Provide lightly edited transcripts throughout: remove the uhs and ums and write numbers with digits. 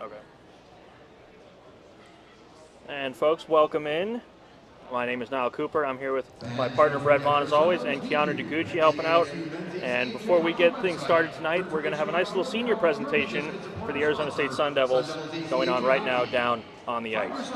Okay. And folks, welcome in. My name is Niall Cooper. I'm here with my partner Brett Vaughn as always, and Keanu DeGucci helping out. And before we get things started tonight, we're going to have a nice little senior presentation for the Arizona State Sun Devils going on right now down on the ice.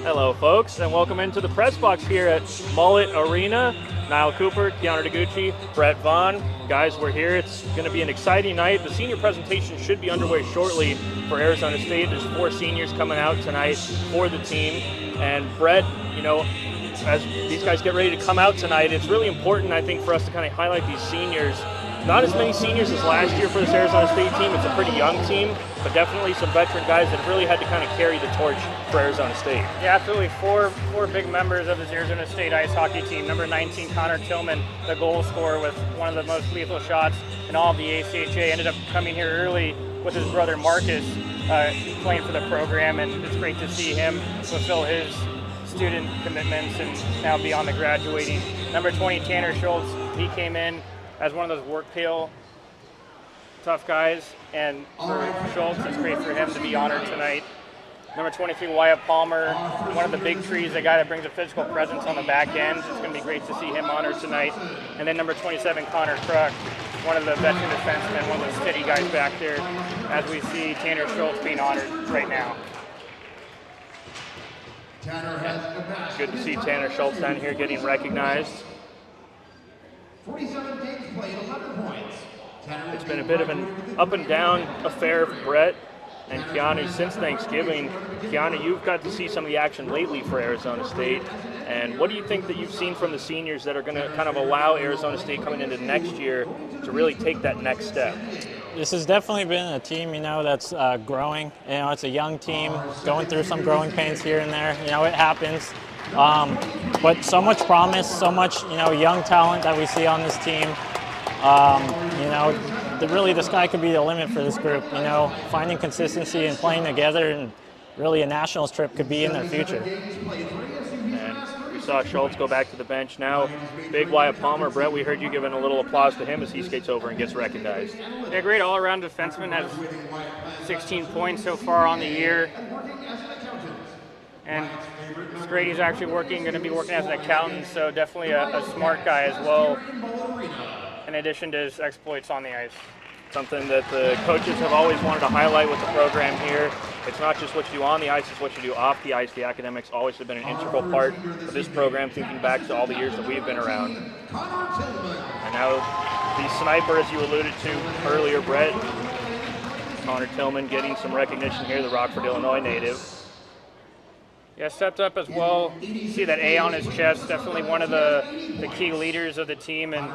Hello folks, and welcome into the press box here at Mullet Arena. Niall Cooper, Keanu DeGucci, Brett Vaughn. Guys, we're here. It's going to be an exciting night. The senior presentation should be underway shortly for Arizona State. There's 4 seniors coming out tonight for the team. And Brett, you know, as these guys get ready to come out tonight, it's really important, I think, for us to kind of highlight these seniors. Not as many seniors as last year for this Arizona State team. It's a pretty young team, but definitely some veteran guys that really had to kind of carry the torch for Arizona State. Yeah, absolutely. Four big members of this Arizona State ice hockey team. Number 19, Connor Tillman, the goal scorer with one of the most lethal shots in all of the ACHA, ended up coming here early with his brother Marcus playing for the program, and it's great to see him fulfill his student commitments and now be on the graduating. Number 20, Tanner Schultz, he came in as one of those work pail tough guys, and for Schultz, it's great for him to be honored tonight. Number 23, Wyatt Palmer, one of the big trees, a guy that brings a physical presence on the back end. It's going to be great to see him honored tonight. And then number 27, Connor Kruk, one of the veteran defensemen, one of the steady guys back there, as we see Tanner Schultz being honored right now. Good to see Tanner Schultz down here getting recognized. 47 games played, 11 points. It's been a bit of an up and down affair for Brett and Keanu since Thanksgiving. Keanu, you've got to see some of the action lately for Arizona State. And what do you think that you've seen from the seniors that are going to kind of allow Arizona State coming into next year to really take that next step? This has definitely been a team, that's growing. It's a young team going through some growing pains here and there. It happens. But so much promise, so much, young talent that we see on this team. Really the sky could be the limit for this group. Finding consistency and playing together, and really a nationals trip could be in their future. And we saw Schultz go back to the bench now. Big Wyatt Palmer, Brett, we heard you giving a little applause to him as he skates over and gets recognized. Yeah, great all-around defenseman, has 16 points so far on the year. And it's great he's actually going to be working as an accountant, so definitely a smart guy as well, in addition to his exploits on the ice. Something that the coaches have always wanted to highlight with the program here. It's not just what you do on the ice, it's what you do off the ice. The academics always have been an integral part of this program, thinking back to all the years that we've been around. And now the sniper, as you alluded to earlier, Brett, Connor Tillman getting some recognition here, the Rockford, Illinois native. Yeah, stepped up as well. You see that A on his chest, definitely one of the key leaders of the team. And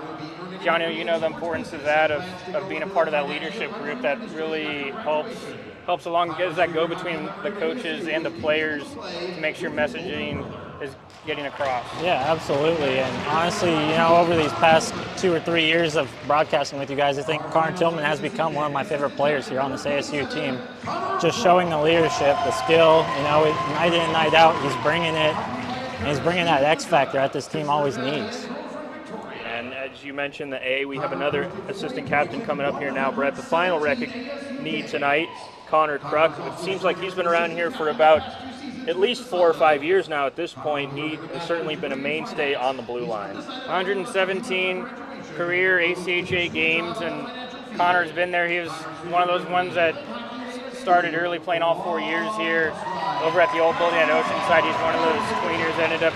Keanu, you know the importance of that, of being a part of that leadership group that really helps along, gives that go between the coaches and the players to make sure messaging is getting across. Yeah, absolutely. And honestly, over these past 2 or 3 years of broadcasting with you guys, I think Connor Tillman has become one of my favorite players here on this ASU team. Just showing the leadership, the skill, night in and night out, he's bringing it, and he's bringing that X factor that this team always needs. And as you mentioned, the A, we have another assistant captain coming up here now, Brett. The final recognition tonight, Connor Kruk. It seems like he's been around here for about at least 4 or 5 years now at this point. He has certainly been a mainstay on the blue line. 117 career ACHA games, and Connor's been there. He was one of those ones that started early, playing all 4 years here over at the old building at Oceanside. He's one of those tweeners that ended up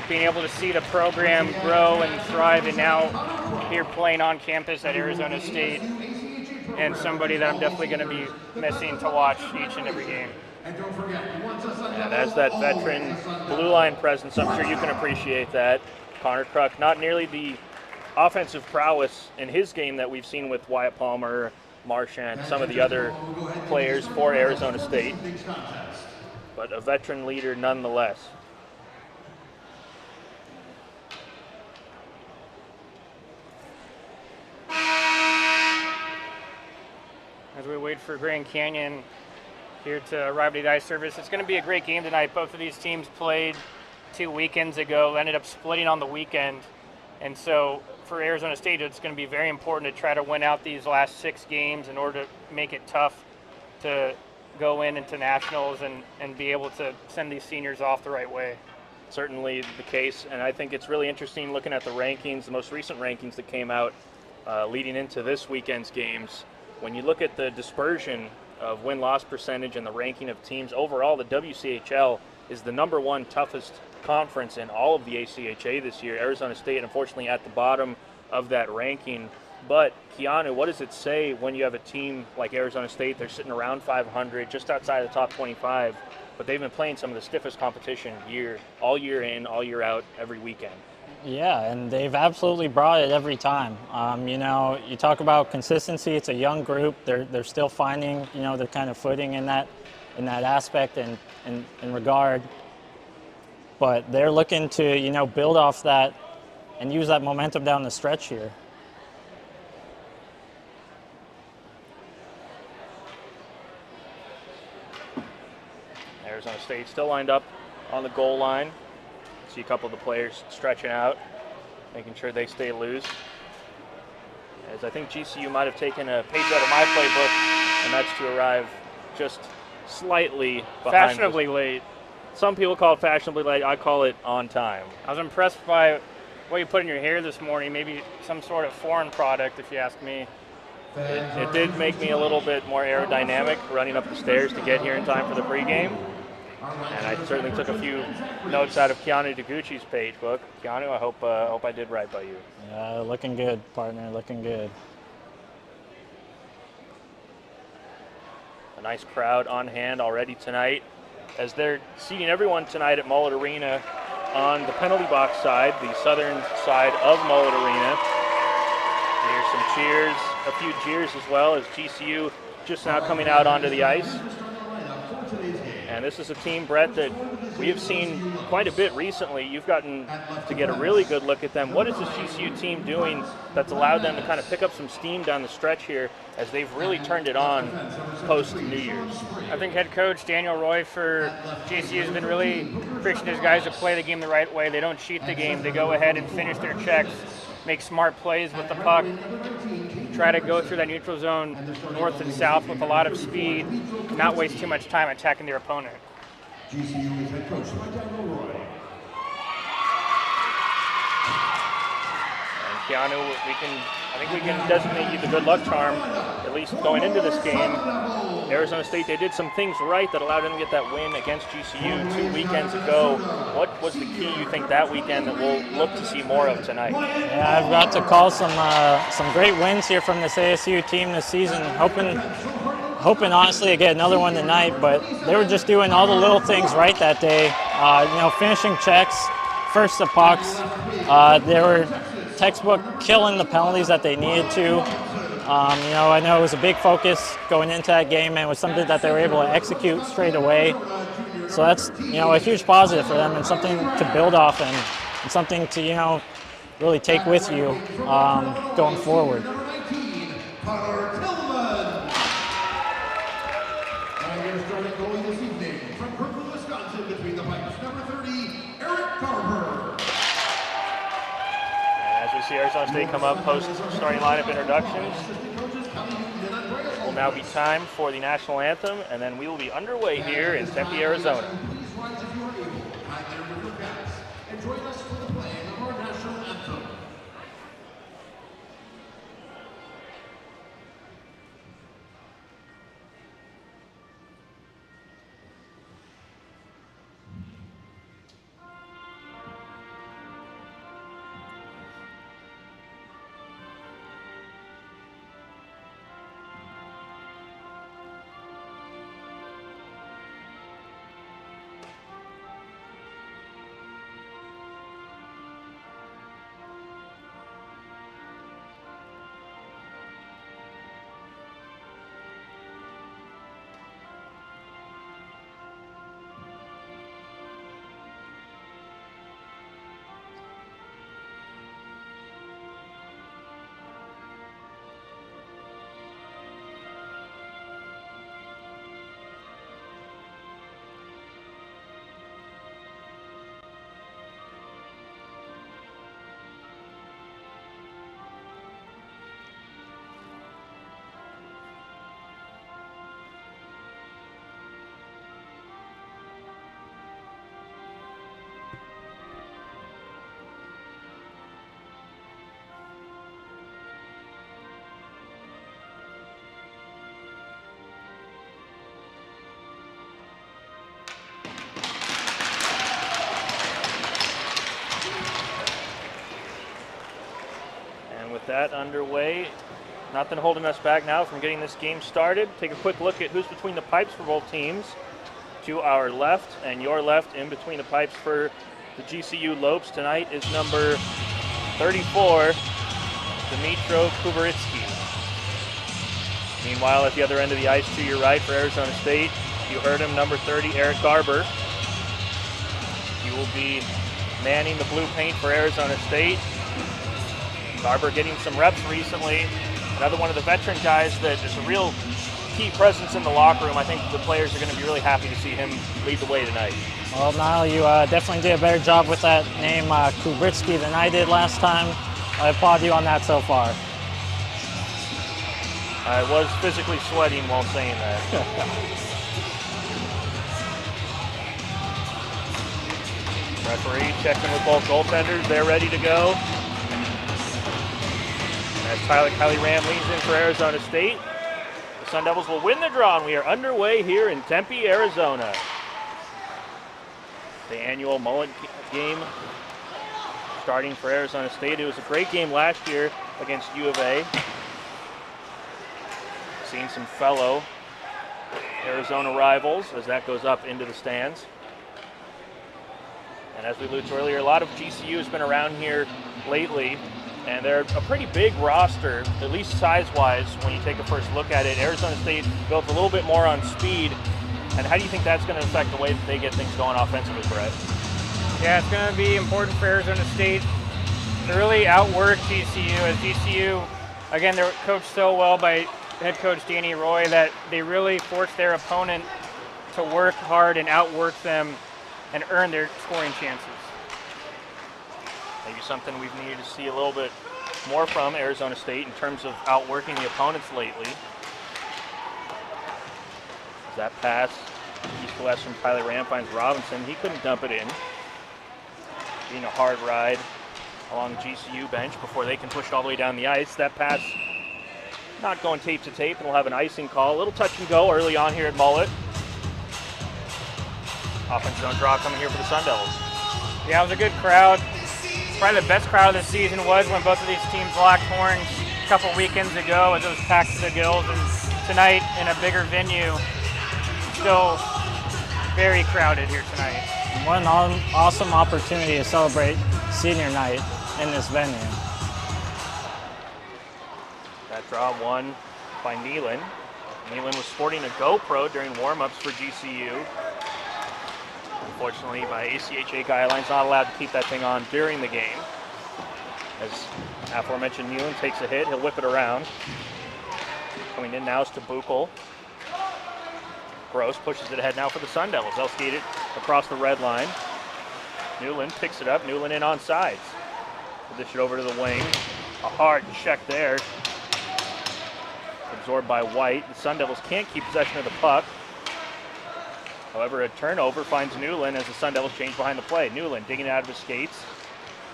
being able to see the program grow and thrive, and now here playing on campus at Arizona State, and somebody that I'm definitely going to be missing to watch each and every game. And as that veteran blue line presence, I'm sure you can appreciate that. Connor Kruk, not nearly the offensive prowess in his game that we've seen with Wyatt Palmer, Marchand, some of the other players for Arizona State, but a veteran leader nonetheless. As we wait for Grand Canyon here to arrive at the ice service, it's going to be a great game tonight. Both of these teams played 2 weekends ago, ended up splitting on the weekend. And so for Arizona State, it's going to be very important to try to win out these last 6 games in order to make it tough to go into nationals and be able to send these seniors off the right way. Certainly the case, and I think it's really interesting looking at the rankings, the most recent rankings that came out leading into this weekend's games. When you look at the dispersion of win-loss percentage and the ranking of teams, overall the WCHL is the #1 toughest conference in all of the ACHA this year. Arizona State, unfortunately, at the bottom of that ranking. But, Keanu, what does it say when you have a team like Arizona State? They're sitting around 500, just outside the top 25, but they've been playing some of the stiffest competition all year in, all year out, every weekend. Yeah, and they've absolutely brought it every time. You know, you talk about consistency. It's a young group. They're still finding, you know, their kind of footing in that aspect and in regard. But they're looking to, you know, build off that and use that momentum down the stretch here. Arizona State still lined up on the goal line. See a couple of the players stretching out, making sure they stay loose. As I think GCU might have taken a page out of my playbook, and that's to arrive just slightly behind. Fashionably late. Some people call it fashionably late. I call it on time. I was impressed by what you put in your hair this morning, maybe some sort of foreign product, if you ask me. It did make me a little bit more aerodynamic running up the stairs to get here in time for the pregame. And I certainly took a few notes out of Keanu Deguchi's page book. Keanu, I hope I did right by you. Yeah, looking good, partner, looking good. A nice crowd on hand already tonight as they're seating everyone tonight at Mullet Arena on the penalty box side, the southern side of Mullet Arena. Here's some cheers, a few jeers as well as GCU just now coming out onto the ice. And this is a team, Brett, that we have seen quite a bit recently. You've gotten to get a really good look at them. What is this GCU team doing that's allowed them to kind of pick up some steam down the stretch here as they've really turned it on post-New Year's? I think head coach Daniel Roy for GCU has been really preaching his guys to play the game the right way. They don't cheat the game. They go ahead and finish their checks, make smart plays with the puck, try to go through that neutral zone north and south with a lot of speed, not waste too much time attacking their opponent. GCU is head coach Daniel Roy. And Keanu, I think we can designate you the good luck charm, at least going into this game. Arizona State, they did some things right that allowed them to get that win against GCU 2 weekends ago. What was the key, you think, that weekend that we'll look to see more of tonight? Yeah, I've got to call some great wins here from this ASU team this season. Hoping honestly to get another one tonight, but they were just doing all the little things right that day. You know, finishing checks, first the pucks. They were textbook killing the penalties that they needed to. You know, I know it was a big focus going into that game, and it was something that they were able to execute straight away. So that's, you know, a huge positive for them and something to build off and something to, you know, really take with you going forward. See Arizona State come up post starting lineup introductions. It will now be time for the national anthem, and then we will be underway here in Tempe, Arizona. get that underway. Nothing holding us back now from getting this game started. Take a quick look at who's between the pipes for both teams. To our left and your left, in between the pipes for the GCU Lopes tonight is number 34, Dmitro Kuberitsky. Meanwhile, at the other end of the ice to your right for Arizona State, you heard him, number 30, Eric Garber. He will be manning the blue paint for Arizona State. Garber getting some reps recently. Another one of the veteran guys that is a real key presence in the locker room. I think the players are going to be really happy to see him lead the way tonight. Well, Niall, you definitely did a better job with that name, Kubritsky, than I did last time. I applaud you on that so far. I was physically sweating while saying that. Referee checking with both goaltenders. They're ready to go. As Kylie Ram leans in for Arizona State, the Sun Devils will win the draw, and we are underway here in Tempe, Arizona. The annual Mullet game starting for Arizona State. It was a great game last year against U of A. Seeing some fellow Arizona rivals as that goes up into the stands. And as we alluded to earlier, a lot of GCU has been around here lately, and they're a pretty big roster, at least size-wise, when you take a first look at it. Arizona State built a little bit more on speed. And how do you think that's going to affect the way that they get things going offensively, Brett? Yeah, it's going to be important for Arizona State to really outwork GCU. As GCU, again, they're coached so well by head coach Danny Roy that they really force their opponent to work hard and outwork them and earn their scoring chances. Maybe something we've needed to see a little bit more from Arizona State in terms of outworking the opponents lately. As that pass, east to west from Tyler Ram finds Robinson. He couldn't dump it in. Being a hard ride along the GCU bench before they can push it all the way down the ice. That pass not going tape to tape, and we'll have an icing call. A little touch and go early on here at Mullet. Offensive zone draw coming here for the Sun Devils. Yeah, it was a good crowd. Probably the best crowd of the season was when both of these teams locked horns a couple weekends ago, as it was packed to the gills. And tonight, in a bigger venue, still very crowded here tonight. What an awesome opportunity to celebrate senior night in this venue. That draw won by Nealon. Nealon was sporting a GoPro during warm-ups for GCU. Unfortunately, by ACHA guidelines, not allowed to keep that thing on during the game. As aforementioned, Nealon takes a hit, he'll whip it around. Coming in now is to Buchel. Gross pushes it ahead now for the Sun Devils. They'll skate it across the red line. Newland picks it up. Newland in on sides. We'll dish it over to the wing. A hard check there. Absorbed by White. The Sun Devils can't keep possession of the puck. However, a turnover finds Newland as the Sun Devils change behind the play. Newland digging it out of his skates.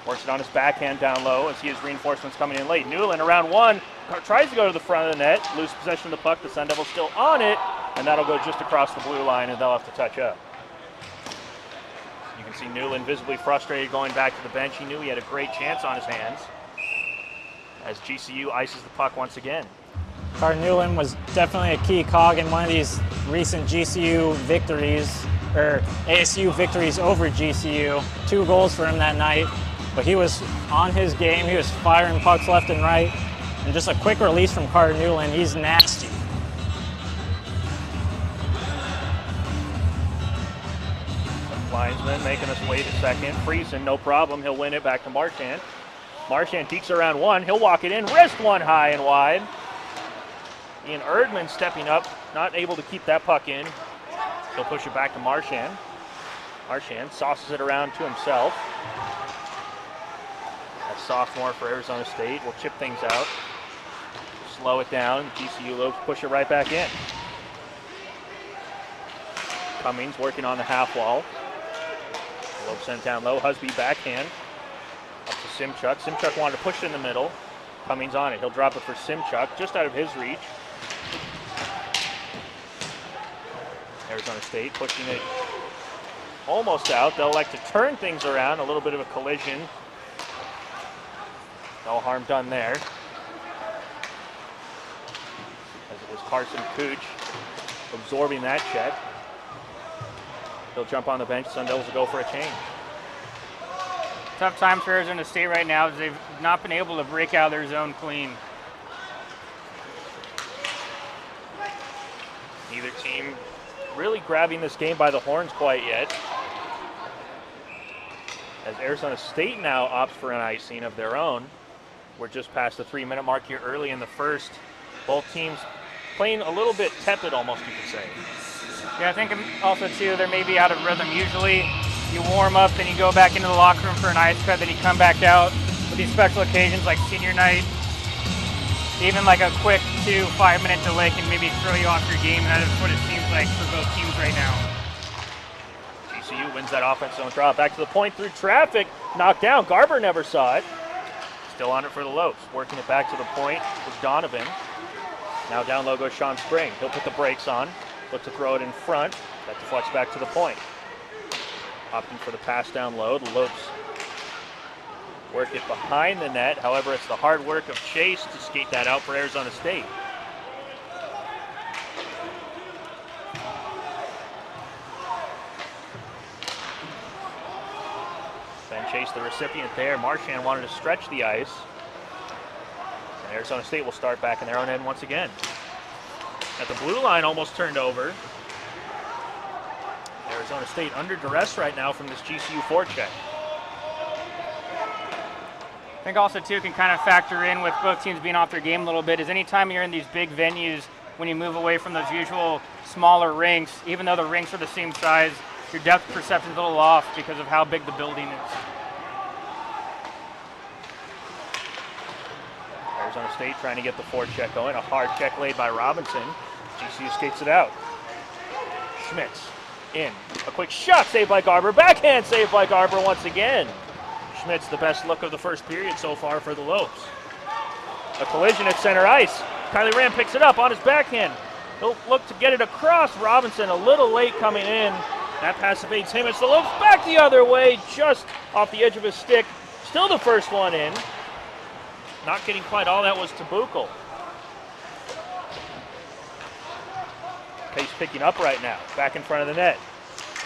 Works it on his backhand down low as he has reinforcements coming in late. Newland around one. Tries to go to the front of the net. Lose possession of the puck. The Sun Devils still on it. And that'll go just across the blue line, and they'll have to touch up. You can see Newland visibly frustrated going back to the bench. He knew he had a great chance on his hands as GCU ices the puck once again. Carter Newland was definitely a key cog in one of these recent GCU victories, or ASU victories over GCU. 2 goals for him that night, but he was on his game. He was firing pucks left and right, and just a quick release from Carter Newland. He's nasty. Linesman making us wait a second. Friesen, no problem. He'll win it back to Marchand. Marchand peeks around one. He'll walk it in. Wrist one high and wide. Ian Erdman stepping up, not able to keep that puck in. He'll push it back to Marchand. Marchand sauces it around to himself. A sophomore for Arizona State will chip things out. Slow it down. GCU Lopes push it right back in. Cummings working on the half wall. Lopes sent down low. Husby backhand. Up to Simchuk. Simchuk wanted to push it in the middle. Cummings on it. He'll drop it for Simchuk, just out of his reach. Arizona State pushing it almost out. They'll like to turn things around. A little bit of a collision. No harm done there. Carson Cooch absorbing that check. He'll jump on the bench. Sun Devils will go for a change. Tough times for Arizona State right now as they've not been able to break out of their zone clean. Neither team really grabbing this game by the horns quite yet. As Arizona State now opts for an icing of their own. We're just past the 3-minute mark here early in the first. Both teams playing a little bit tepid almost, you could say. Yeah, I think also too, they're maybe out of rhythm. Usually you warm up, then you go back into the locker room for an ice cut, then you come back out with these special occasions like senior night. Even like a quick 2-5 minute delay can maybe throw you off your game, and that is what it seems like for both teams right now. GCU wins that offense zone draw. Back to the point through traffic. Knocked down. Garber never saw it. Still on it for the Lopes. Working it back to the point was Donovan. Now down low goes Sean Spring. He'll put the brakes on. Look to throw it in front. That deflects back to the point. Opting for the pass down low. The Lopes work it behind the net. However, it's the hard work of Chase to skate that out for Arizona State. Ben Chase, the recipient there. Marchand wanted to stretch the ice. And Arizona State will start back in their own end once again. At the blue line, almost turned over. Arizona State under duress right now from this GCU forecheck. I think also too can kind of factor in with both teams being off their game a little bit is anytime you're in these big venues, when you move away from those usual smaller rinks, even though the rinks are the same size, your depth perception's a little off because of how big the building is. Arizona State trying to get the forecheck going. A hard check laid by Robinson. GCU skates it out. Schmitz in. A quick shot saved by Garber. Backhand saved by Garber once again. Schmitz, the best look of the first period so far for the Lopes. A collision at center ice. Kylie Ram picks it up on his backhand. He'll look to get it across. Robinson a little late coming in. That pass evades him. It's the Lopes back the other way, just off the edge of his stick. Still the first one in. Not getting quite all that was to Buchel. Pace picking up right now. Back in front of the net.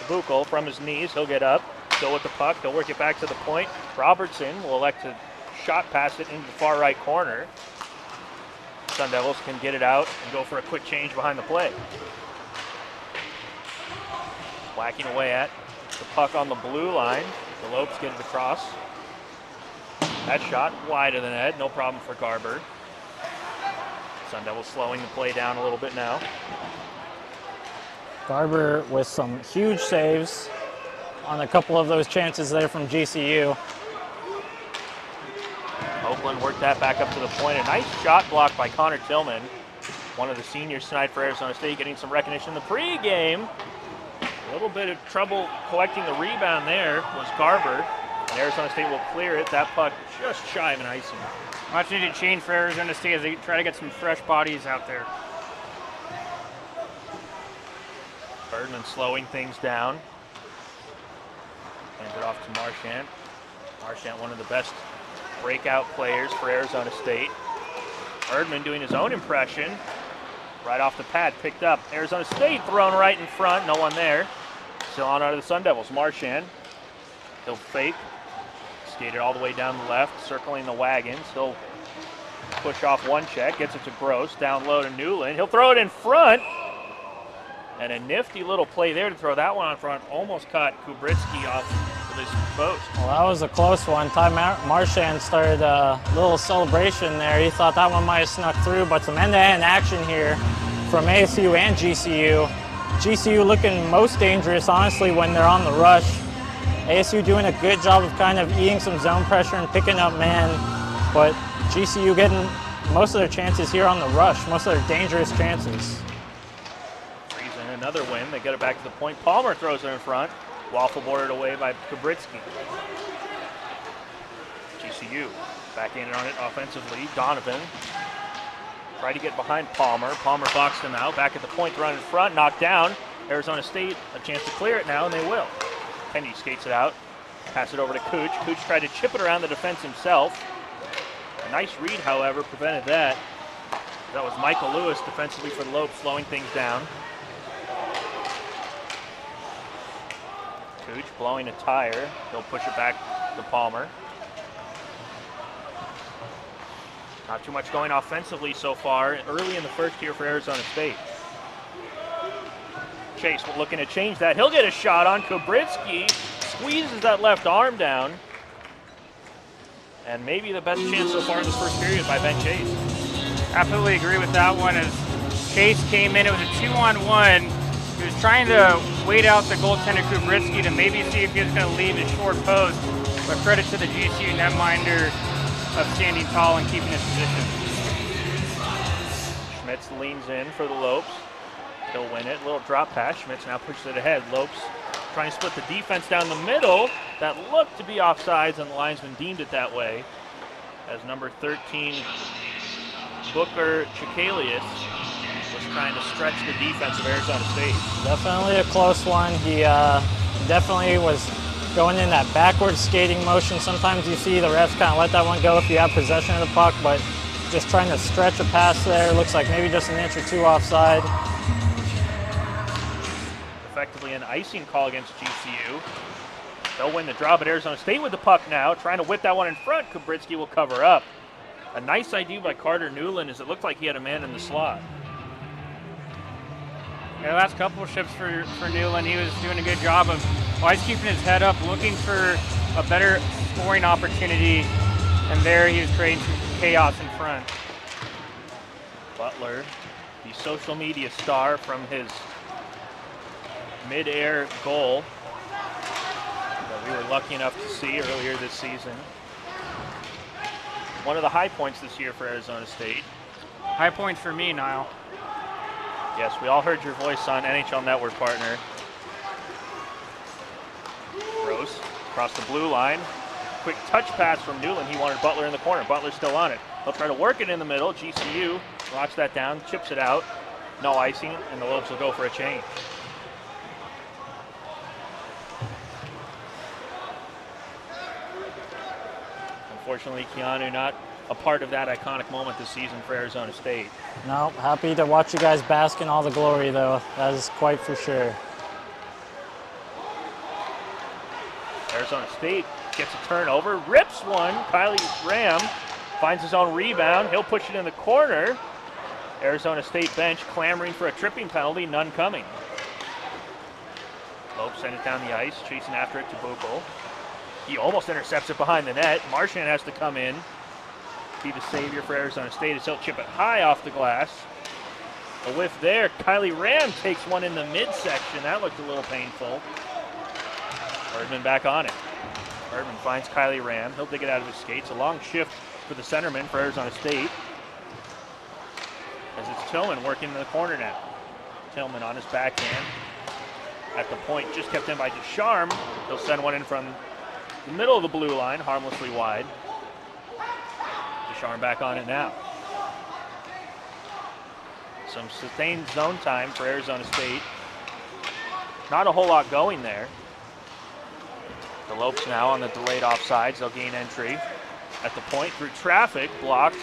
Buchel from his knees. He'll get up. Still with the puck. He'll work it back to the point. Robertson will elect to shot pass it into the far right corner. Sun Devils can get it out and go for a quick change behind the play. Whacking away at the puck on the blue line. The Lopes get it across. That shot wide of the net. No problem for Garber. Sun Devils slowing the play down a little bit now. Garber with some huge saves on a couple of those chances there from GCU. Oakland worked that back up to the point. A nice shot block by Connor Tillman. One of the seniors tonight for Arizona State getting some recognition in the pregame. A little bit of trouble collecting the rebound there was Garber. And Arizona State will clear it. That puck just shy of an icing. Much needed change for Arizona State as they try to get some fresh bodies out there. Birdman slowing things down. Hands it off to Marchand. Marchand, one of the best breakout players for Arizona State. Erdman doing his own impression. Right off the pad, picked up. Arizona State thrown right in front. No one there. Still on out of the Sun Devils. Marchand. He'll fake. Skated all the way down the left, circling the wagons. He'll push off one check. Gets it to Gross. Down low to Newland. He'll throw it in front. And a nifty little play there to throw that one on front. Almost caught Kubritsky off with his post. Well, that was a close one. Ty Marchand started a little celebration there. He thought that one might have snuck through, but some end-to-end action here from ASU and GCU. GCU looking most dangerous, honestly, when they're on the rush. ASU doing a good job of kind of eating some zone pressure and picking up man, but GCU getting most of their chances here on the rush, most of their dangerous chances. Another win. They get it back to the point. Palmer throws it in front. Waffle boarded away by Kubritsky. GCU back in on it offensively. Donovan tried to get behind Palmer. Palmer boxed him out. Back at the point, run in front, knocked down. Arizona State a chance to clear it now, and they will. Penny skates it out. Pass it over to Cooch. Cooch tried to chip it around the defense himself. A nice read, however, prevented that. That was Michael Lewis defensively for the Lopes, slowing things down. Cooch blowing a tire. He'll push it back to Palmer. Not too much going offensively so far, early in the first here for Arizona State. Chase looking to change that. He'll get a shot on. Kubritsky squeezes that left arm down. And maybe the best chance so far in this first period by Ben Chase. Absolutely agree with that one. As Chase came in, it was a 2-on-1. He was trying to wait out the goaltender Kubritsky to maybe see if he was going to leave his short post. But credit to the GCU netminder of standing tall and keeping his position. Schmitz leans in for the Lopes. He'll win it. Little drop pass. Schmitz now pushes it ahead. Lopes trying to split the defense down the middle. That looked to be offsides, and the linesman deemed it that way. As number 13, Booker Chikalius, was trying to stretch the defense of Arizona State. Definitely a close one. He definitely was going in that backward skating motion. Sometimes you see the refs kind of let that one go if you have possession of the puck, but just trying to stretch a pass there. Looks like maybe just an inch or two offside. Effectively an icing call against GCU. They'll win the draw, but Arizona State with the puck now, trying to whip that one in front. Kubritsky will cover up. A nice idea by Carter Newland, as it looked like he had a man in the slot. Yeah, the last couple of shifts for Newland, he was doing a good job of always keeping his head up, looking for a better scoring opportunity, and there he was creating some chaos in front. Butler, the social media star from his mid-air goal that we were lucky enough to see earlier this season. One of the high points this year for Arizona State. High points for me, Niall. Yes, we all heard your voice on NHL Network, partner. Gross across the blue line. Quick touch pass from Newland. He wanted Butler in the corner. Butler's still on it. They'll try to work it in the middle. GCU locks that down, chips it out. No icing, and the Lopes will go for a change. Unfortunately, Keanu not a part of that iconic moment this season for Arizona State. No, happy to watch you guys bask in all the glory, though. That is quite for sure. Arizona State gets a turnover, rips one. Kylie Ram finds his own rebound. He'll push it in the corner. Arizona State bench clamoring for a tripping penalty, none coming. Lopes send it down the ice, chasing after it to Buchel. He almost intercepts it behind the net. Marchand has to come in, be the savior for Arizona State as he'll chip it high off the glass. A whiff there. Kylie Ram takes one in the midsection. That looked a little painful. Erdman back on it. Erdman finds Kylie Ram. He'll dig it out of his skates. A long shift for the centerman for Arizona State. As it's Tillman working in the corner now. Tillman on his backhand. At the point, just kept in by Ducharme. He'll send one in from the middle of the blue line, harmlessly wide. Ducharme back on it now. Some sustained zone time for Arizona State. Not a whole lot going there. The Lopes now on the delayed offsides. They'll gain entry at the point through traffic, blocked.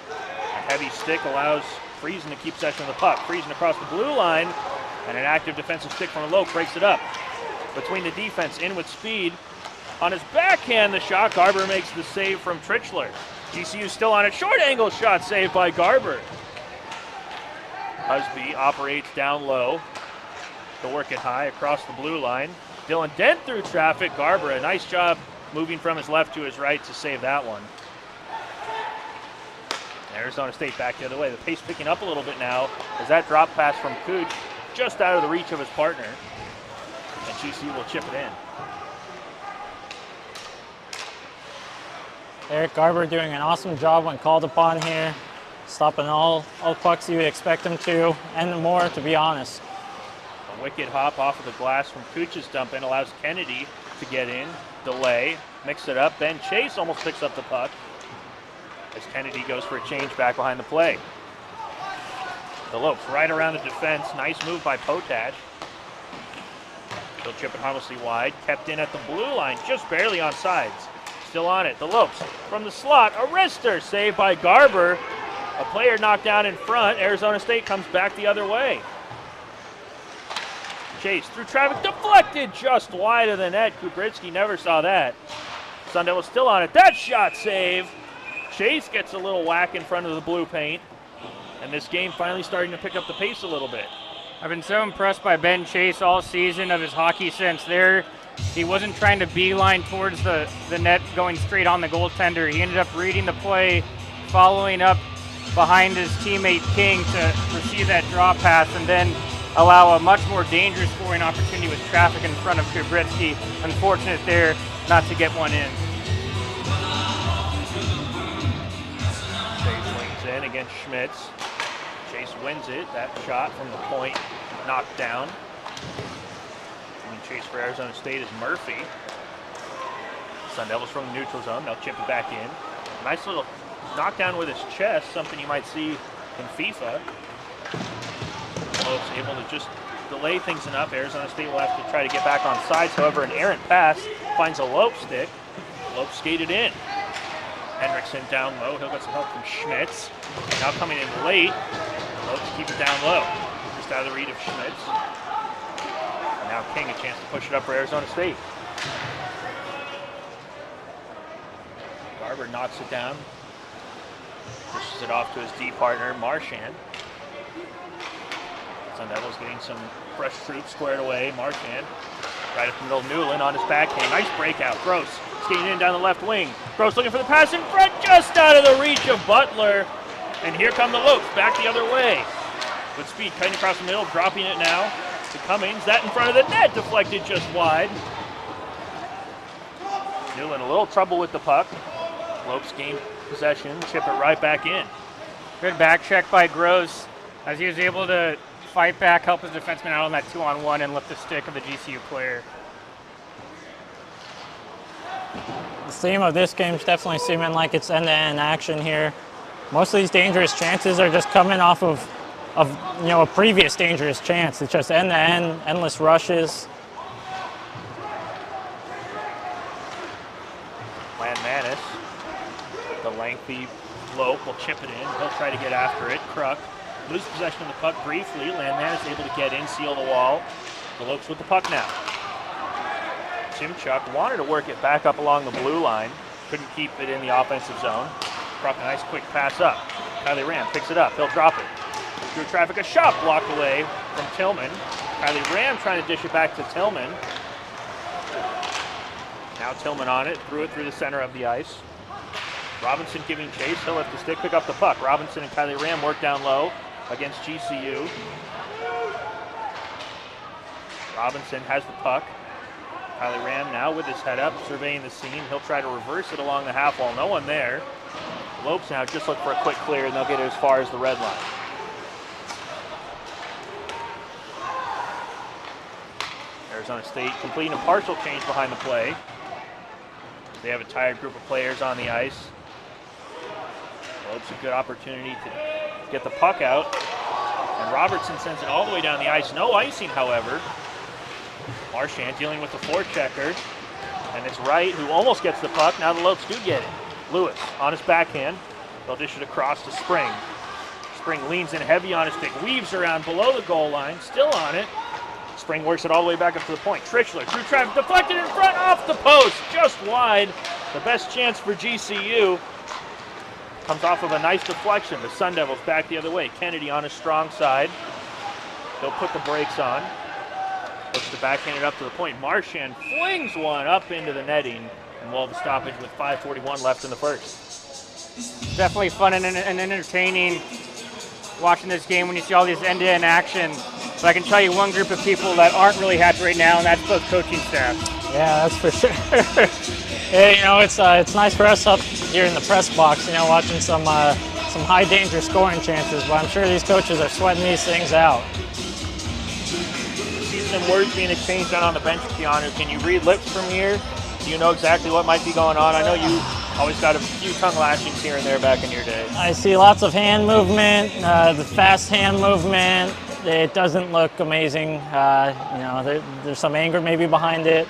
A heavy stick allows Friesen to keep possession of the puck. Friesen across the blue line, and an active defensive stick from a Lope breaks it up. Between the defense, in with speed. On his backhand, the shot, Garber makes the save from Trichler. GCU still on it. Short angle shot saved by Garber. Husby operates down low to work it high across the blue line. Dylan Dent through traffic. Garber, a nice job moving from his left to his right to save that one. Arizona State back the other way. The pace picking up a little bit now as that drop pass from Cooch just out of the reach of his partner. And GCU will chip it in. Eric Garber doing an awesome job when called upon here, stopping all pucks you would expect him to, and more, to be honest. A wicked hop off of the glass from Cooch's dump in allows Kennedy to get in, delay, mix it up. Ben Chase almost picks up the puck as Kennedy goes for a change back behind the play. The Lopes right around the defense. Nice move by Potash. He'll chip it harmlessly wide. Kept in at the blue line, just barely on sides. Still on it. The Lopes from the slot. A wrister saved by Garber. A player knocked down in front. Arizona State comes back the other way. Chase through traffic, deflected just wide of the net. Kubritsky never saw that. Sun Devils still on it. That shot save. Chase gets a little whack in front of the blue paint. And this game finally starting to pick up the pace a little bit. I've been so impressed by Ben Chase all season of his hockey sense there. He wasn't trying to beeline towards the net going straight on the goaltender. He ended up reading the play, following up behind his teammate King to receive that draw pass and then allow a much more dangerous scoring opportunity with traffic in front of Kubritsky. Unfortunate there not to get one in. Chase swings in against Schmitz. Chase wins it. That shot from the point knocked down. Chase for Arizona State is Murphy. Sun Devils from the neutral zone. They'll chip it back in. Nice little knockdown with his chest, something you might see in FIFA. Lopes able to just delay things enough. Arizona State will have to try to get back on sides. However, an errant pass finds a Lope stick. Lope skated in. Hendrickson down low. He'll get some help from Schmitz. Now coming in late. Lopes keep it down low. Just out of the read of Schmitz. Now King a chance to push it up for Arizona State. Garber knocks it down. Pushes it off to his D partner, Marchand. Sun Devils getting some fresh troops squared away. Marchand right up the middle. Newland on his backhand. Nice breakout. Gross skating in down the left wing. Gross looking for the pass in front, just out of the reach of Butler. And here come the Lopes back the other way. With speed, cutting across the middle, dropping it now to Cummings. That in front of the net, deflected just wide. Newland a little trouble with the puck. Lopes gain possession, chip it right back in. Good back check by Gross as he was able to fight back, help his defenseman out on that 2-on-1 and lift the stick of the GCU player. The theme of this game is definitely seeming like it's end-to-end action here. Most of these dangerous chances are just coming off of a previous dangerous chance. It's just end-to-end, endless rushes. Landmanis, the lengthy Lope will chip it in. He'll try to get after it. Kruk loses possession of the puck briefly. Landmanis able to get in, seal the wall. The Lopes with the puck now. Timchuk wanted to work it back up along the blue line. Couldn't keep it in the offensive zone. Kruk a nice quick pass up. Kylie Ram picks it up. He'll drop it. Through traffic, a shot blocked away from Tillman. Kylie Ram trying to dish it back to Tillman. Now Tillman on it, threw it through the center of the ice. Robinson giving chase, he'll lift the stick, pick up the puck. Robinson and Kylie Ram work down low against GCU. Robinson has the puck. Kylie Ram now with his head up, surveying the scene. He'll try to reverse it along the half wall, no one there. Lopes now just look for a quick clear and they'll get it as far as the red line. Arizona State completing a partial change behind the play. They have a tired group of players on the ice. Lopes a good opportunity to get the puck out. And Robertson sends it all the way down the ice. No icing, however. Marchand dealing with the forechecker. And it's Wright who almost gets the puck. Now the Lopes do get it. Lewis on his backhand. They'll dish it across to Spring. Spring leans in heavy on his stick. Weaves around below the goal line. Still on it. Spring works it all the way back up to the point. Trichler through traffic, deflected in front, off the post, just wide. The best chance for GCU. Comes off of a nice deflection. The Sun Devils back the other way. Kennedy on his strong side. They'll put the brakes on. Looks to backhand it up to the point. Marchand flings one up into the netting. And we'll have a stoppage with 5:41 left in the first. Definitely fun and entertaining watching this game when you see all these end-to-end action. But I can tell you one group of people that aren't really happy right now, and that's both coaching staff. Yeah, that's for sure. Yeah, it's nice for us up here in the press box, watching some high danger scoring chances. But I'm sure these coaches are sweating these things out. See some words being exchanged down on the bench, Keanu. Can you read lips from here? Do you know exactly what might be going on? I know you always got a few tongue lashings here and there back in your day. I see lots of hand movement, the fast hand movement. It doesn't look amazing. There's some anger maybe behind it.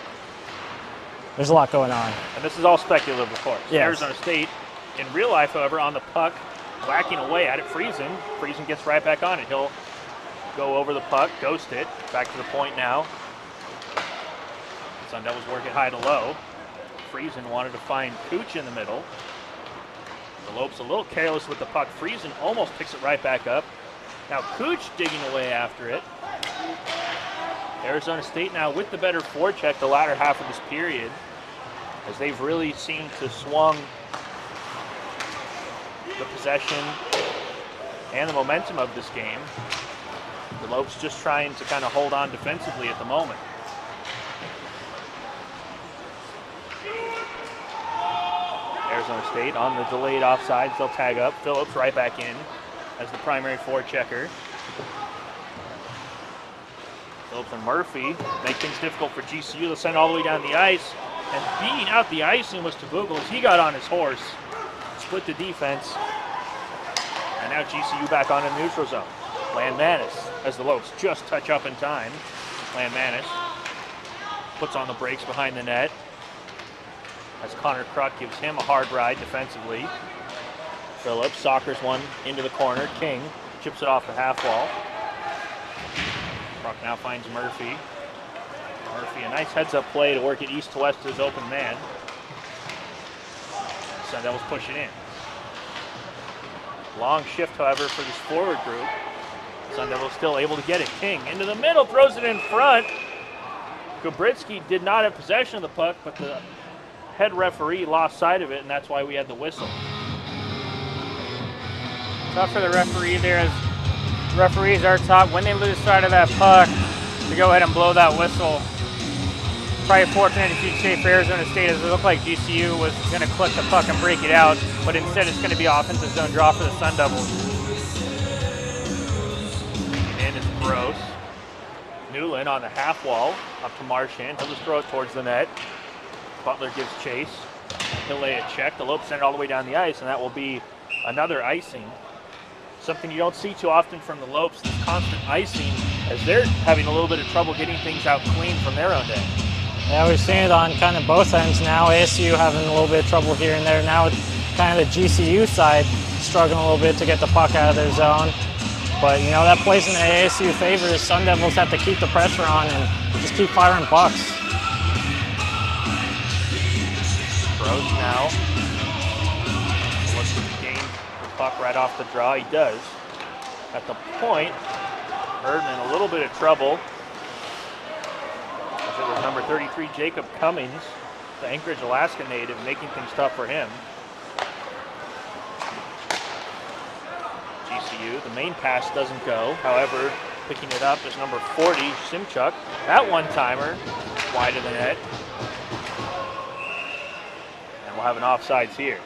There's a lot going on. And this is all speculative, of course. Yes. Arizona State, in real life, however, on the puck, whacking away at it. Friesen gets right back on it. He'll go over the puck, ghost it. Back to the point now. Sun Devils working high to low. Friesen wanted to find Cooch in the middle. The Lopes a little careless with the puck. Friesen almost picks it right back up. Now Cooch digging away after it. Arizona State now with the better forecheck the latter half of this period, as they've really seemed to swung the possession and the momentum of this game. The Lopes just trying to kind of hold on defensively at the moment. Arizona State on the delayed offsides. They'll tag up. Phillips right back in as the primary forechecker. Phillips and Murphy make things difficult for GCU. They'll send all the way down the ice. And beating out the icing was Tabugel as he got on his horse. Split the defense. And now GCU back on in the neutral zone. Landmanis, as the Lopes just touch up in time. Landmanis puts on the brakes behind the net, as Connor Kruk gives him a hard ride defensively. Phillips soccers one into the corner. King chips it off the half wall. Kruk now finds Murphy. Murphy, a nice heads-up play to work it east to west to his open man. Sun Devils push it in. Long shift, however, for this forward group. Sun Devils still able to get it. King into the middle, throws it in front. Gabritsky did not have possession of the puck, but the head referee lost sight of it, and that's why we had the whistle. Tough for the referee there, as referees are taught when they lose sight of that puck to go ahead and blow that whistle. Probably fortunate, if you say, for Arizona State, as it looked like GCU was going to clip the puck and break it out, but instead it's going to be offensive zone draw for the Sun Devils. And it's Gross. Newland on the half wall, up to Marchand. He'll just throw it towards the net. Butler gives chase. He'll lay a check. The Lopes send it all the way down the ice, and that will be another icing. Something you don't see too often from the Lopes, this constant icing, as they're having a little bit of trouble getting things out clean from their own end. Yeah, we've seen it on kind of both ends now. ASU having a little bit of trouble here and there. Now it's kind of the GCU side struggling a little bit to get the puck out of their zone. But, you know, that plays in the ASU favor. The Sun Devils have to keep the pressure on and just keep firing pucks. Gross now. Looks to gain the puck right off the draw. He does. At the point, Erdman a little bit of trouble. As it was number 33, Jacob Cummings, the Anchorage, Alaska native, making things tough for him. GCU, the main pass doesn't go. However, picking it up is number 40, Simchuk. That one-timer, wide of the net. And we'll have an offsides here.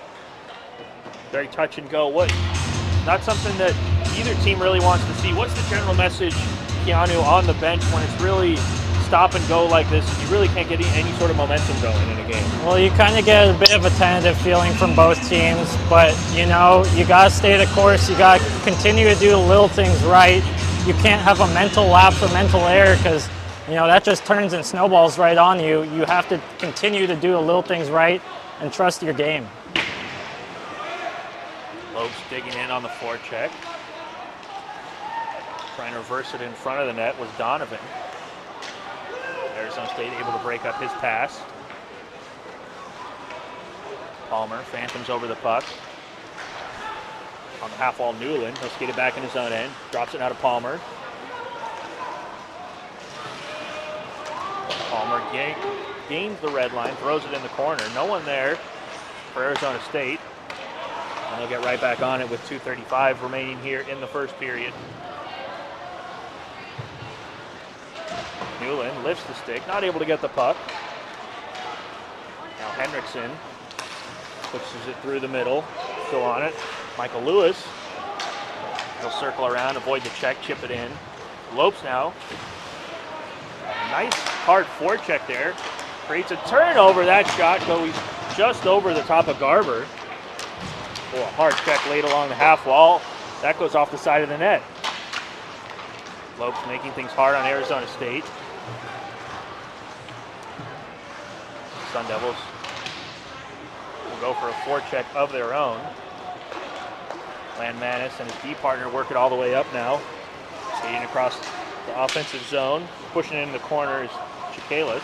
Very touch and go. Not something that either team really wants to see. What's the general message, Keanu, on the bench when it's really stop and go like this? You really can't get any sort of momentum going in a game. Well, you kind of get a bit of a tentative feeling from both teams, but, you know, you got to stay the course. You got to continue to do the little things right. You can't have a mental lapse or mental error, because, you know, that just turns and snowballs right on you. You have to continue to do the little things right and trust your game. Lopes digging in on the forecheck. Trying to reverse it in front of the net was Donovan. Arizona State able to break up his pass. Palmer phantoms over the puck. On the half wall, Newland. He'll skate it back in his own end. Drops it now to Palmer. Palmer gains the red line, throws it in the corner. No one there for Arizona State. And they'll get right back on it with 2:35 remaining here in the first period. Newland lifts the stick, not able to get the puck. Now Henriksen pushes it through the middle, still on it. Michael Lewis, he'll circle around, avoid the check, chip it in. Lopes now. A nice hard forecheck there. Creates a turnover. That shot goes just over the top of Garber. Oh, a hard check laid along the half wall. That goes off the side of the net. Lopes making things hard on Arizona State. Sun Devils will go for a forecheck of their own. Landmanis and his D partner work it all the way up now. Skating across the offensive zone. Pushing it in the corner is Chicalis.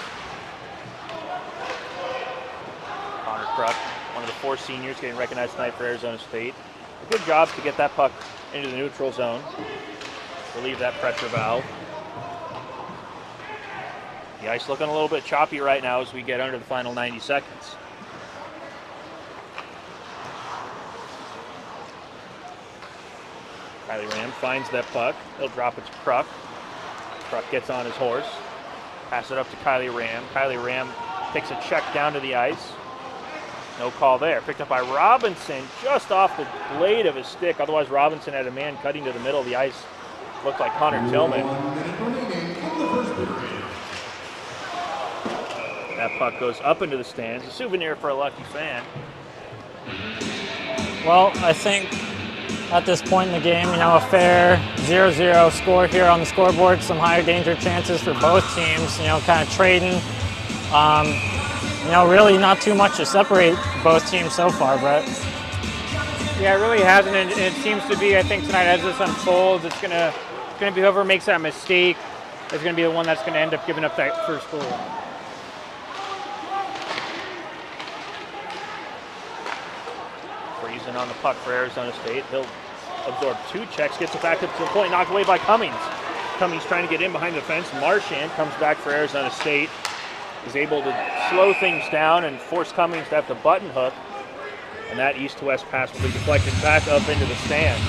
Connor Kruk, one of the 4 seniors, getting recognized tonight for Arizona State. A good job to get that puck into the neutral zone. Relieve that pressure valve. The ice looking a little bit choppy right now as we get under the final 90 seconds. Kylie Ram finds that puck. He'll drop it to Kruk. Kruk gets on his horse. Pass it up to Kylie Ram. Kylie Ram takes a check down to the ice. No call there. Picked up by Robinson just off the blade of his stick. Otherwise, Robinson had a man cutting to the middle of the ice. Looked like Connor Tillman. That puck goes up into the stands. A souvenir for a lucky fan. Well, I think at this point in the game, a fair 0-0 score here on the scoreboard. Some higher danger chances for both teams, kind of trading. Really not too much to separate both teams so far, Brett. Yeah, it really hasn't, and it seems to be, I think tonight as this unfolds, it's gonna be whoever makes that mistake is gonna be the one that's gonna end up giving up that first goal. Freezing on the puck for Arizona State. He'll absorb 2 checks, gets it back up to the point, knocked away by Cummings. Cummings trying to get in behind the fence. Marchand comes back for Arizona State. Is able to slow things down and force Cummings to have to button hook. And that east-to-west pass will be deflected back up into the stands.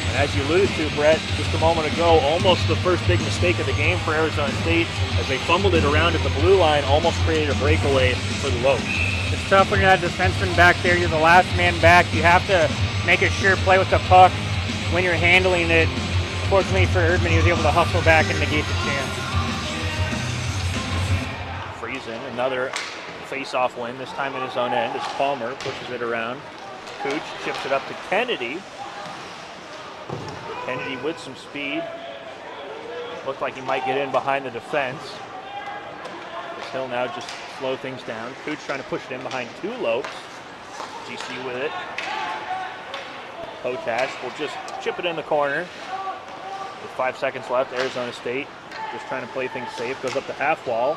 And as you alluded to, Brett, just a moment ago, almost the first big mistake of the game for Arizona State as they fumbled it around at the blue line, almost created a breakaway for the Lopes. It's tough when you're that defenseman back there. You're the last man back. You have to make a sure play with the puck when you're handling it. Fortunately for Erdman, he was able to hustle back and negate the chance. Freezing, another face-off win, this time in his own end as Palmer pushes it around. Cooch chips it up to Kennedy. Kennedy with some speed. Looked like he might get in behind the defense. He'll now just slow things down. Cooch trying to push it in behind 2 Lopes. GCU with it. Potash will just chip it in the corner. With 5 seconds left, Arizona State just trying to play things safe. Goes up the half wall.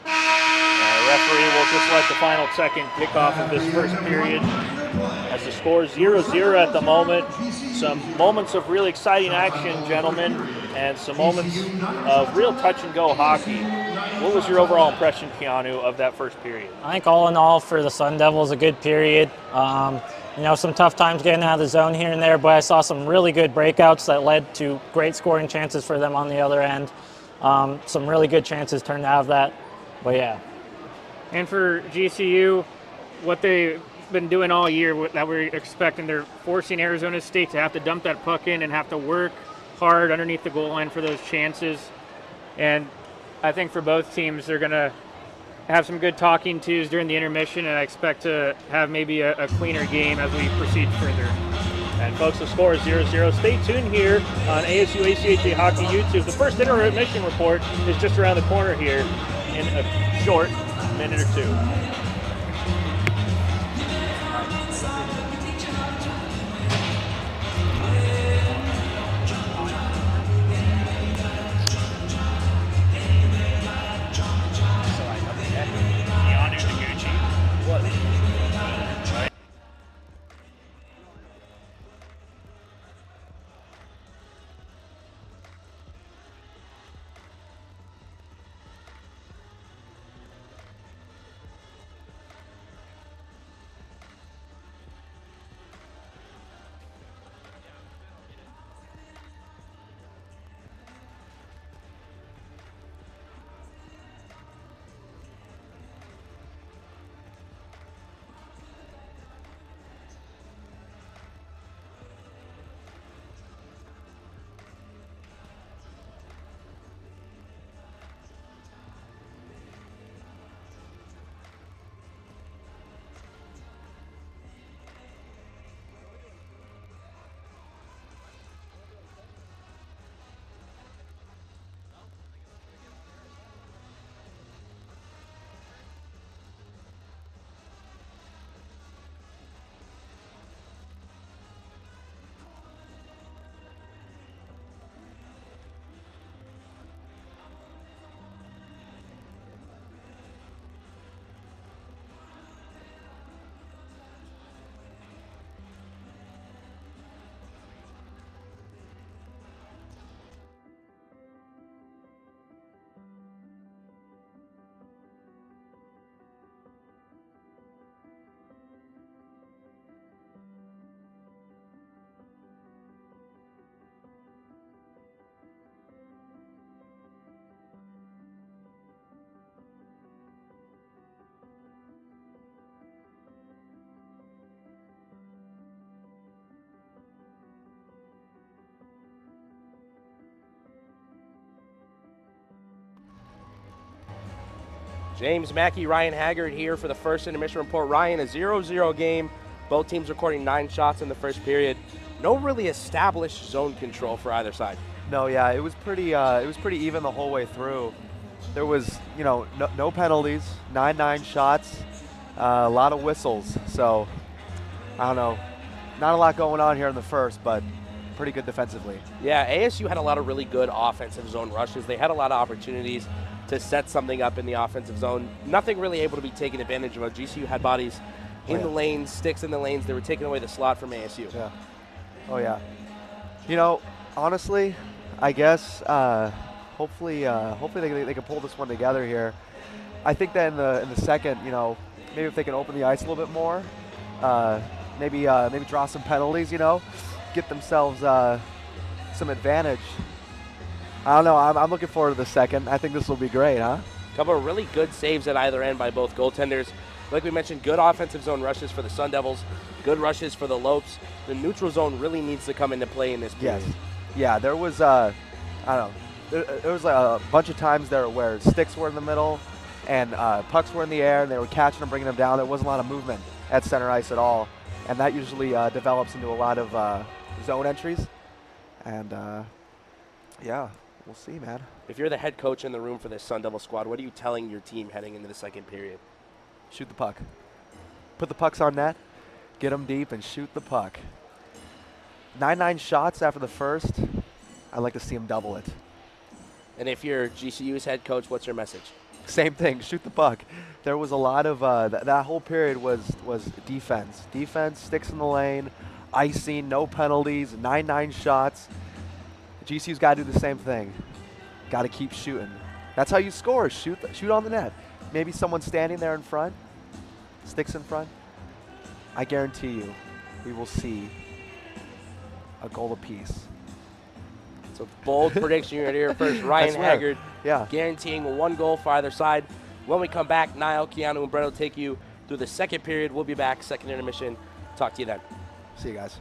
The referee will just let the final second kick off of this first period as the score is 0-0 at the moment. Some moments of really exciting action, gentlemen, and some moments of real touch-and-go hockey. What was your overall impression, Keanu, of that first period? I think all in all for the Sun Devils, a good period. Some tough times getting out of the zone here and there, but I saw some really good breakouts that led to great scoring chances for them on the other end. Some really good chances turned out of that, but yeah. And for GCU, what they've been doing all year that we're expecting, they're forcing Arizona State to have to dump that puck in and have to work hard underneath the goal line for those chances. And I think for both teams, they're going to have some good talking tos during the intermission, and I expect to have maybe a cleaner game as we proceed further. And folks, the score is 0-0. Stay tuned here on ASU ACHA Hockey YouTube. The first intermission report is just around the corner here in a short minute or two. James Mackey, Ryan Haggard here for the first intermission report. Ryan, a 0-0 game. Both teams recording 9 shots in the first period. No really established zone control for either side. No, yeah, it was pretty even the whole way through. There was, no penalties, 9-9 shots, a lot of whistles. So, I don't know, not a lot going on here in the first, but pretty good defensively. Yeah, ASU had a lot of really good offensive zone rushes. They had a lot of opportunities to set something up in the offensive zone. Nothing really able to be taken advantage of. GCU had bodies in the lanes, sticks in the lanes. They were taking away the slot from ASU. Yeah. Oh, yeah. Honestly, I guess hopefully they can pull this one together here. I think that in the second, maybe if they can open the ice a little bit more, maybe draw some penalties, get themselves some advantage. I don't know. I'm looking forward to the second. I think this will be great, huh? A couple of really good saves at either end by both goaltenders. Like we mentioned, good offensive zone rushes for the Sun Devils, good rushes for the Lopes. The neutral zone really needs to come into play in this period. Yes. Yeah, there was, I don't know, there was a bunch of times there where sticks were in the middle and pucks were in the air and they were catching them, bringing them down. There wasn't a lot of movement at center ice at all. And that usually develops into a lot of zone entries. And, yeah, we'll see, man. If you're the head coach in the room for this Sun Devil squad, what are you telling your team heading into the second period? Shoot the puck. Put the pucks on net, get them deep, and shoot the puck. 9-9 shots after the first. I'd like to see them double it. And if you're GCU's head coach, what's your message? Same thing, shoot the puck. There was a lot of, that whole period was defense. Defense, sticks in the lane, icing, no penalties, 9-9 shots. GCU's got to do the same thing. Got to keep shooting. That's how you score, shoot on the net. Maybe someone standing there in front, sticks in front. I guarantee you, we will see a goal apiece. So bold prediction you're here first. Ryan Haggard guaranteeing 1 goal for either side. When we come back, Niall, Keanu, and Brett will take you through the second period. We'll be back, second intermission. Talk to you then. See you guys.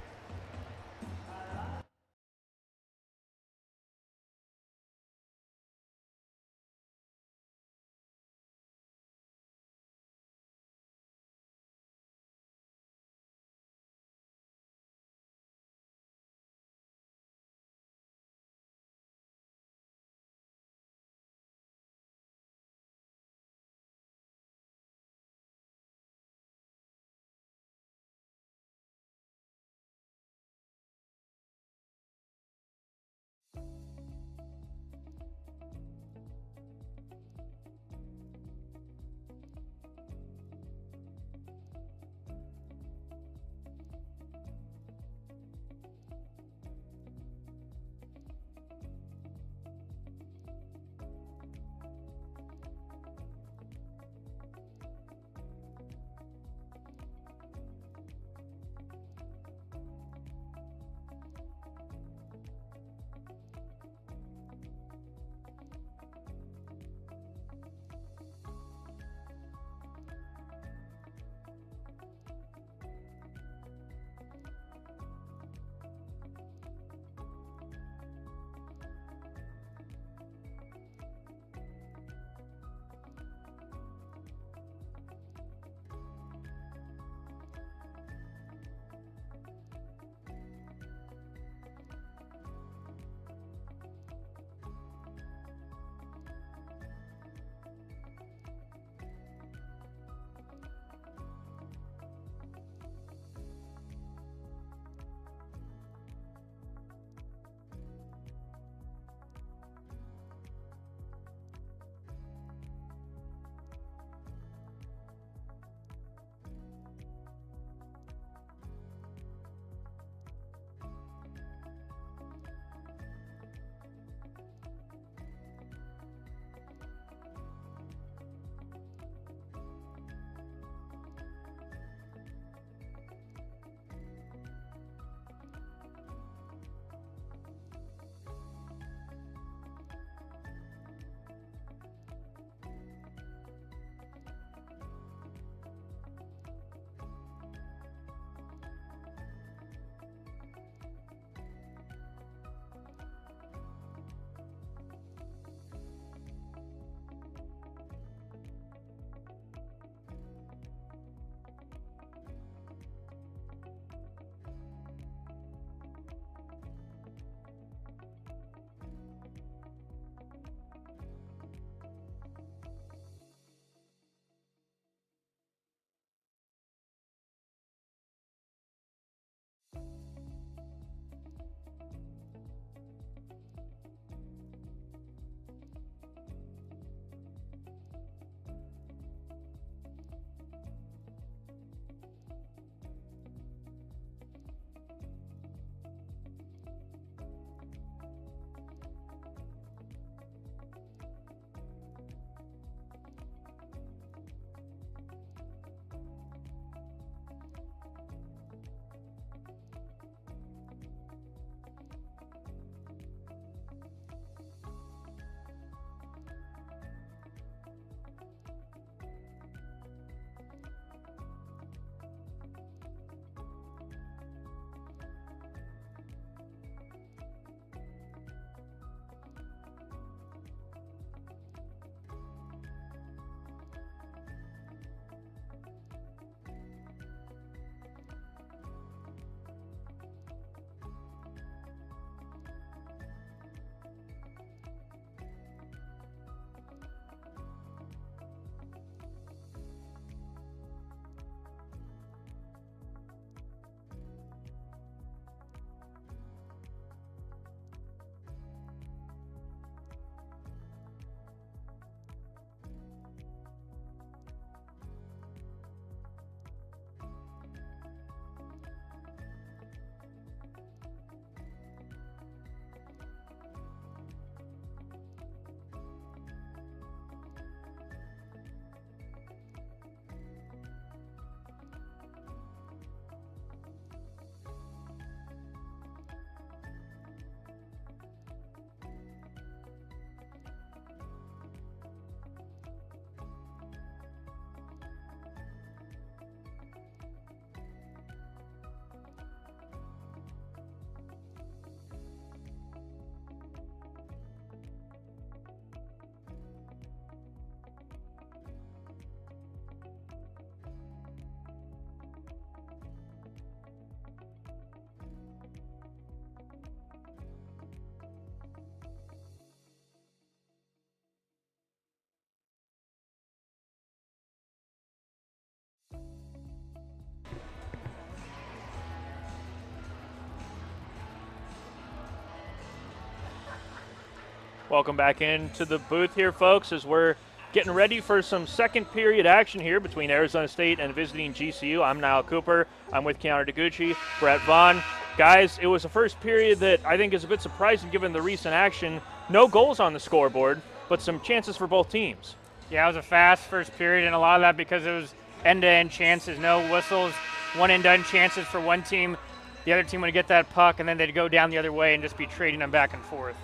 Welcome back into the booth here, folks, as we're getting ready for some second period action here between Arizona State and visiting GCU. I'm Niall Cooper. I'm with Keanu Deguchi, Brett Vaughn. Guys, it was a first period that I think is a bit surprising given the recent action. No goals on the scoreboard, but some chances for both teams. Yeah, it was a fast first period, and a lot of that because it was end-to-end chances, no whistles, one-and-done chances for one team. The other team would get that puck, and then they'd go down the other way and just be trading them back and forth.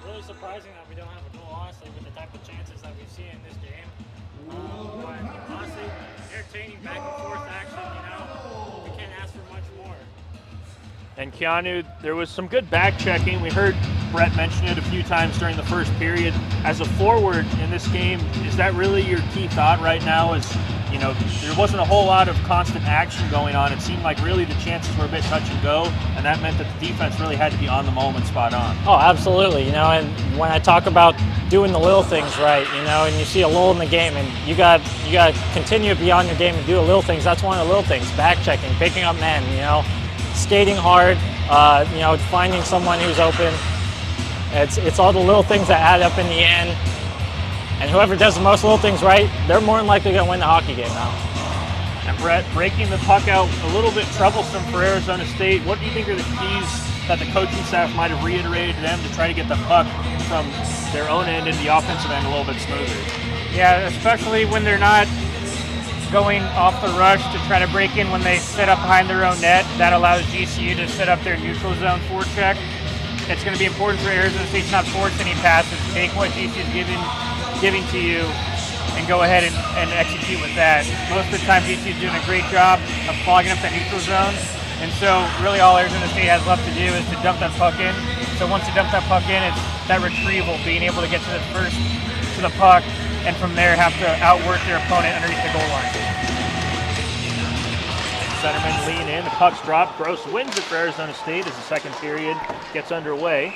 Really surprising that we don't have a goal, honestly, with the type of chances that we've seen in this game. But honestly, entertaining back and forth action, we can't ask for much more. And Keanu, there was some good back checking. We heard Brett mention it a few times during the first period. As a forward in this game, is that really your key thought right now? There wasn't a whole lot of constant action going on. It seemed like really the chances were a bit touch and go, and that meant that the defense really had to be on the moment, spot on. Oh, absolutely. And when I talk about doing the little things right, and you see a lull in the game, and you got to continue beyond your game and do the little things. That's one of the little things. Back checking, picking up men, skating hard, finding someone who's open. It's all the little things that add up in the end. And whoever does the most little things right, they're more than likely going to win the hockey game now. And Brett, breaking the puck out a little bit troublesome for Arizona State. What do you think are the keys that the coaching staff might have reiterated to them to try to get the puck from their own end into the offensive end a little bit smoother? Yeah, especially when they're not going off the rush to try to break in when they set up behind their own net. That allows GCU to set up their neutral zone forecheck. It's going to be important for Arizona State to not force any passes. Take what GCU is giving to you and go ahead and execute with that. Most of the time, GCU is doing a great job of clogging up that neutral zone. And so really all Arizona State has left to do is to dump that puck in. So once you dump that puck in, it's that retrieval, being able to get to the puck, and from there have to outwork their opponent underneath the goal line. Centermen lean in, the puck's dropped. Gross wins it for Arizona State as the second period gets underway.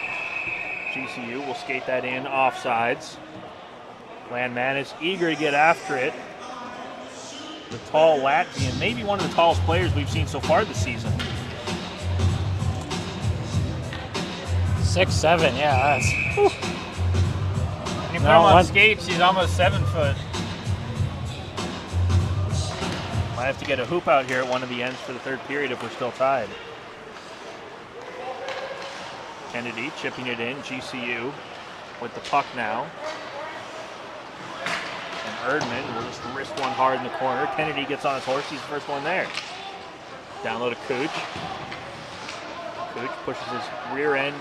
GCU will skate that in offsides. Landman is eager to get after it. The tall Latvian, maybe one of the tallest players we've seen so far this season. 6'7", yeah, that's... Whew. When you put him on skates, he's almost 7 foot. Might have to get a hoop out here at one of the ends for the third period if we're still tied. Kennedy chipping it in, GCU with the puck now. And Erdman will just wrist one hard in the corner. Kennedy gets on his horse, he's the first one there. Down low to Cooch. Cooch pushes his rear end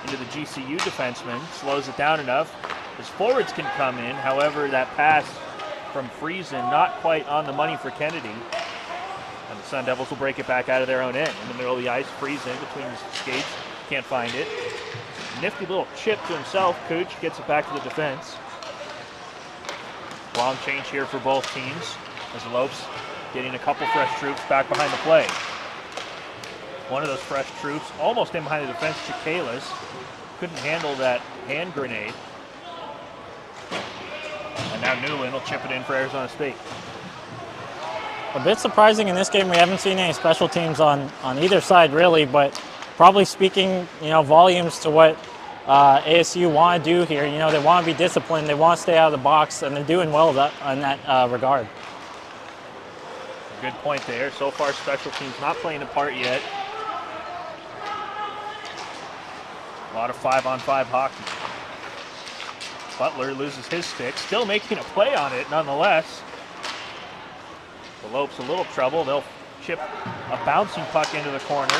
into the GCU defenseman, slows it down enough. His forwards can come in, however, that pass from Friesen not quite on the money for Kennedy. And the Sun Devils will break it back out of their own end. In the middle of the ice, Friesen between his skates, can't find it. Nifty little chip to himself. Cooch gets it back to the defense. Long change here for both teams as Lopes getting a couple fresh troops back behind the play. One of those fresh troops almost in behind the defense, Chicalas. Couldn't handle that hand grenade. And now Newland will chip it in for Arizona State. A bit surprising in this game, we haven't seen any special teams on either side really, but probably speaking, volumes to what ASU want to do here. They want to be disciplined, they want to stay out of the box, and they're doing well in that regard. Good point there. So far, special teams not playing a part yet. A lot of 5-on-5 hockey. Butler loses his stick, still making a play on it nonetheless. The Lopes a little trouble. They'll chip a bouncing puck into the corner.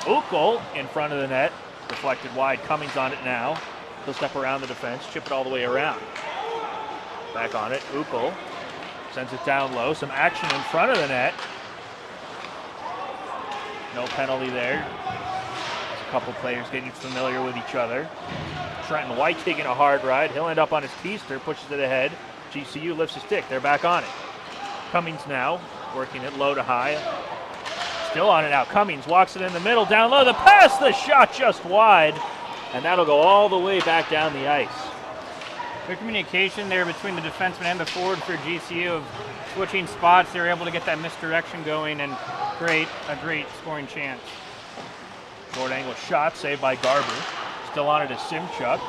Ukol in front of the net. Deflected wide. Cummings on it now. He'll step around the defense, chip it all the way around. Back on it. Ukol sends it down low. Some action in front of the net. No penalty there. There's a couple players getting familiar with each other. Trenton White taking a hard ride. He'll end up on his keister, pushes it ahead. GCU lifts his stick. They're back on it. Cummings now working it low to high. Still on it now. Cummings walks it in the middle, down low. The pass, the shot just wide. And that'll go all the way back down the ice. Good communication there between the defenseman and the forward for GCU of switching spots. They were able to get that misdirection going and create a great scoring chance. Short angle shot saved by Garber. still on it is Simchuk.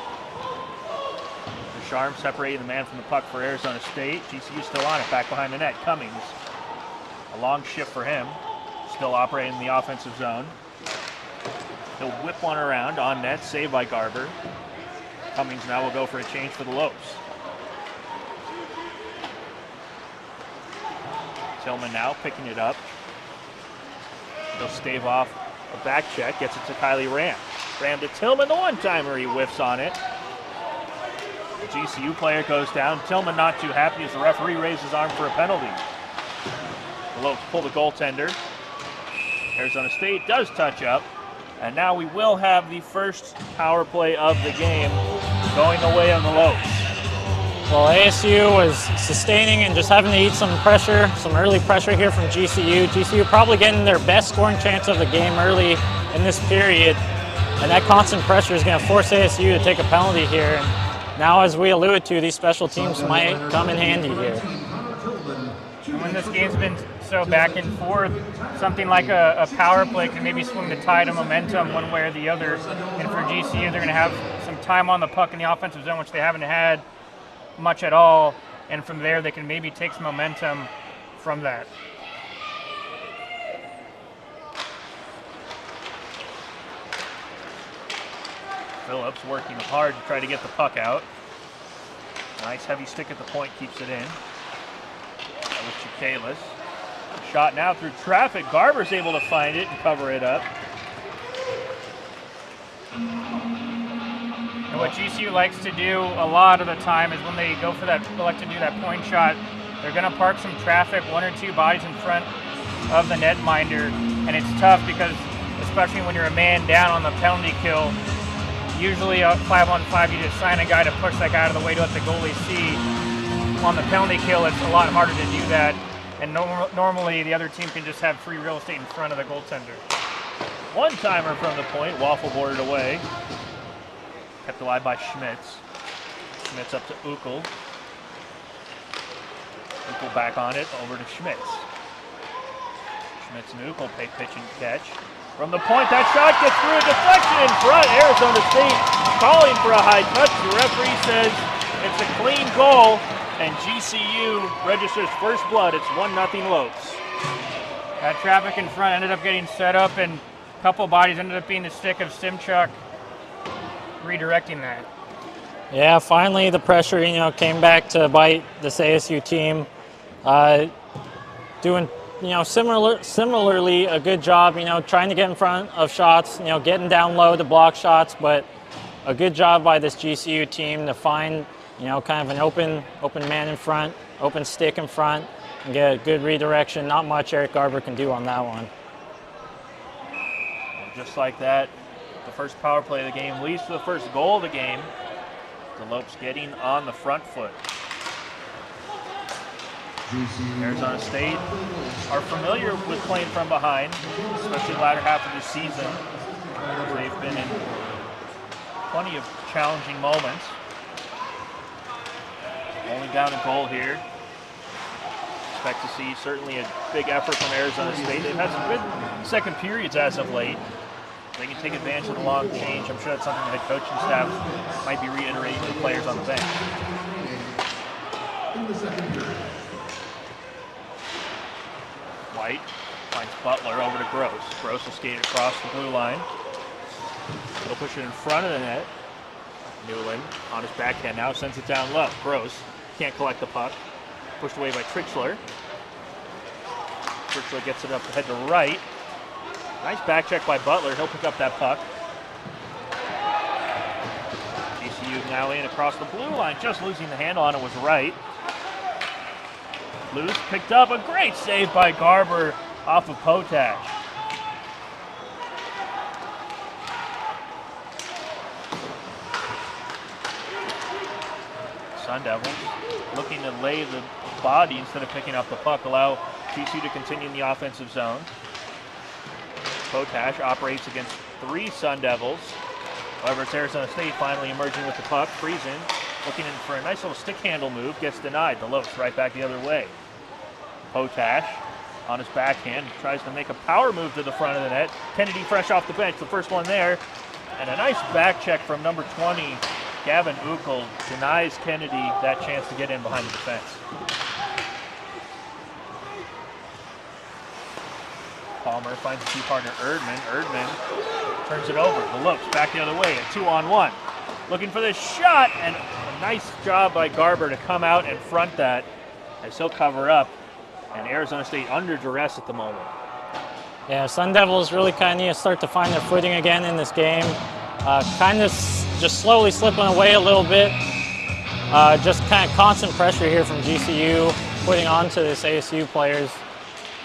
Sharm separating the man from the puck for Arizona State. GCU still on it, back behind the net. Cummings, a long shift for him. Still operating in the offensive zone. He'll whip one around on net, saved by Garber. Cummings now will go for a change for the Lopes. Tillman now picking it up. He'll stave off a back check, gets it to Kylie Ram. Ram to Tillman, the one-timer, he whiffs on it. The GCU player goes down. Tillman not too happy as the referee raises his arm for a penalty. The Lopes pull the goaltender. Arizona State does touch up. And now we will have the first power play of the game going the way of the Lopes. Well, ASU was sustaining and just having to eat some pressure, some early pressure here from GCU. GCU probably getting their best scoring chance of the game early in this period. And that constant pressure is going to force ASU to take a penalty here. And now, as we alluded to, these special teams might come in handy here. And when this game's been so back and forth, something like a power play can maybe swing the tide of momentum one way or the other. And for GCU, they're going to have some time on the puck in the offensive zone, which they haven't had much at all. And from there, they can maybe take some momentum from that. Phillips working hard to try to get the puck out. Nice heavy stick at the point keeps it in. That was Chicalis. Shot now through traffic. Garber's able to find it and cover it up. And what GCU likes to do a lot of the time is when they go for that, elect to do that point shot, they're going to park some traffic, one or two bodies in front of the netminder. And it's tough because, especially when you're a man down on the penalty kill, usually a 5-on-5, you just sign a guy to push that guy out of the way to let the goalie see. On the penalty kill, it's a lot harder to do that. And normally the other team can just have free real estate in front of the goaltender. One-timer from the point, waffle boarded away. Kept alive by Schmitz. Schmitz up to Uckel. Uckel back on it, over to Schmitz. Schmitz and Uckel pay pitch and catch. From the point, that shot gets through, a deflection in front. Arizona State calling for a high touch. The referee says it's a clean goal, and GCU registers first blood. It's 1-0 Lopes. That traffic in front ended up getting set up, and a couple bodies ended up being the stick of Simchuk redirecting that. Yeah, finally the pressure, came back to bite this ASU team. Doing, similarly a good job, trying to get in front of shots, getting down low to block shots, but a good job by this GCU team to find, kind of an open man in front, open stick in front, and get a good redirection. Not much Eric Garber can do on that one. And just like that, the first power play of the game leads to the first goal of the game. The Lopes getting on the front foot. Arizona State are familiar with playing from behind, especially the latter half of the season. They've been in plenty of challenging moments. Only down a goal here. Expect to see certainly a big effort from Arizona State. They've had some good second periods as of late. They can take advantage of the long change. I'm sure that's something the head coaching staff might be reiterating to the players on the bench. White finds Butler over to Gross. Gross will skate across the blue line. He'll push it in front of the net. Newland on his backhand now sends it down low. Gross can't collect the puck. Pushed away by Trixler. Trixler gets it up ahead to right. Nice back check by Butler. He'll pick up that puck. GCU now in across the blue line. Just losing the handle on it was right. Loose picked up. A great save by Garber off of Potash. Sun Devils looking to lay the body instead of picking up the puck. Allow GCU to continue in the offensive zone. Potash operates against 3 Sun Devils. However, it's Arizona State finally emerging with the puck. Friesen looking in for a nice little stick handle move. Gets denied. The Lopes right back the other way. Potash on his backhand tries to make a power move to the front of the net. Kennedy fresh off the bench. The first one there. And a nice back check from number 20, Gavin Uckel, denies Kennedy that chance to get in behind the defense. Palmer finds his partner Erdman. Erdman turns it over. The looks back the other way, a 2-on-1. Looking for this shot, and a nice job by Garber to come out and front that as he'll cover up. And Arizona State under duress at the moment. Yeah, Sun Devils really kind of need to start to find their footing again in this game. Kind of just slowly slipping away a little bit. Just kind of constant pressure here from GCU, putting on to this ASU players.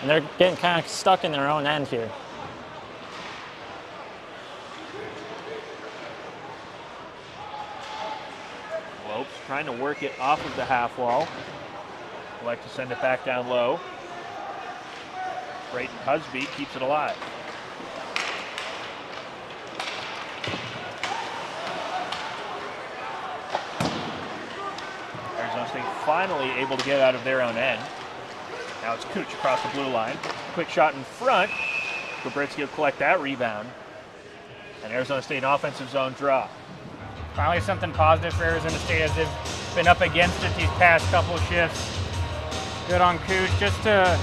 And they're getting kind of stuck in their own end here. Lopes trying to work it off of the half wall. Like to send it back down low. Brayton Husby keeps it alive. Arizona State finally able to get out of their own end. Now it's Cooch across the blue line. Quick shot in front. Gabritsky will collect that rebound. And Arizona State in offensive zone draw. Finally something positive for Arizona State as they've been up against it these past couple shifts. Good on Cooch just to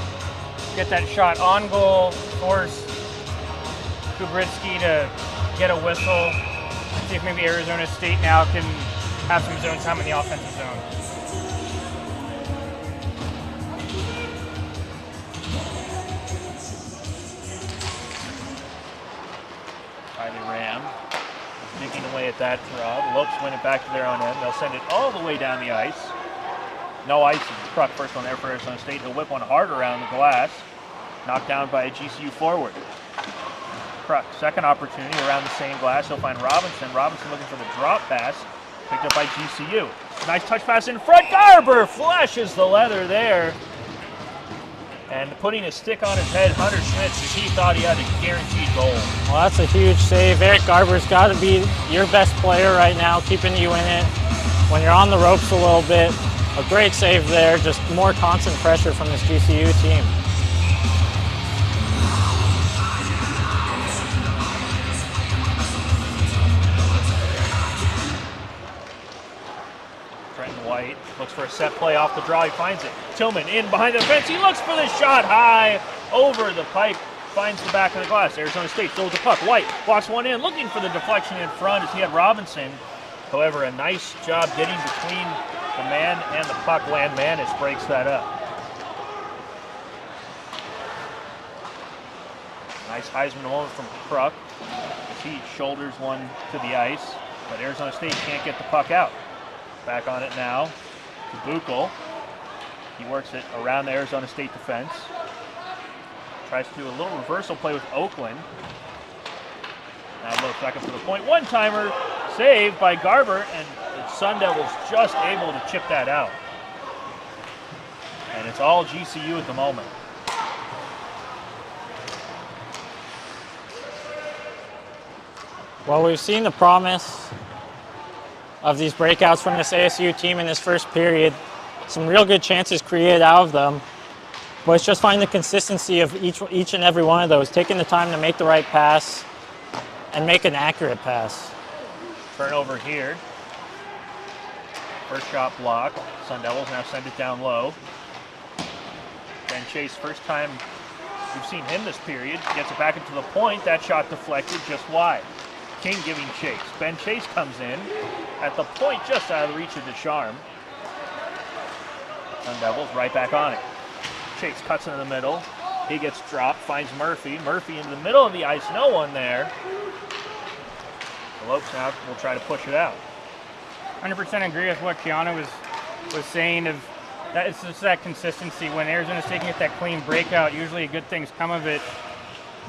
get that shot on goal, force Gabritsky to get a whistle. See if maybe Arizona State now can have some zone time in the offensive zone. Riley Ram digging away at that draw. Lopes win it back to their own end. They'll send it all the way down the ice. No ice. Kruk first one there for Arizona State. He'll whip one hard around the glass. Knocked down by a GCU forward. Kruk, second opportunity around the same glass. He'll find Robinson. Robinson looking for the drop pass. Picked up by GCU. Nice touch pass in front. Garber flashes the leather there. And putting his stick on his head, Hunter Schmitz, as he thought he had a guaranteed goal. Well, that's a huge save. Eric Garber's got to be your best player right now, keeping you in it. When you're on the ropes a little bit, a great save there. Just more constant pressure from this GCU team. White looks for a set play off the draw. He finds it. Tillman in behind the fence. He looks for the shot high over the pipe. Finds the back of the glass. Arizona State throws the puck. White walks one in, looking for the deflection in front as he had Robinson. However, a nice job getting between the man and the puck. Landmanis breaks that up. Nice Heisman moment from Kruk as he shoulders one to the ice. But Arizona State can't get the puck out. Back on it now to Buchel. He works it around the Arizona State defense. Tries to do a little reversal play with Oakland. Now looks back up to the point. One-timer saved by Garber, and the Sun Devils just able to chip that out. And it's all GCU at the moment. Well, we've seen the promise of these breakouts from this ASU team in this first period. Some real good chances created out of them. But it's just finding the consistency of each and every one of those, taking the time to make the right pass and make an accurate pass. Turnover here. First shot blocked. Sun Devils now send it down low. Ben Chase, first time we've seen him this period, gets it back into the point. That shot deflected just wide. King giving chase. Ben Chase comes in at the point just out of the reach of Descharme. Sun Devils right back on it. Chase cuts into the middle. He gets dropped, finds Murphy. Murphy into the middle of the ice, no one there. The Lopes now will try to push it out. 100% agree with what Keanu was saying. Of that, it's just that consistency. When Arizona's taking it that clean breakout, usually good things come of it.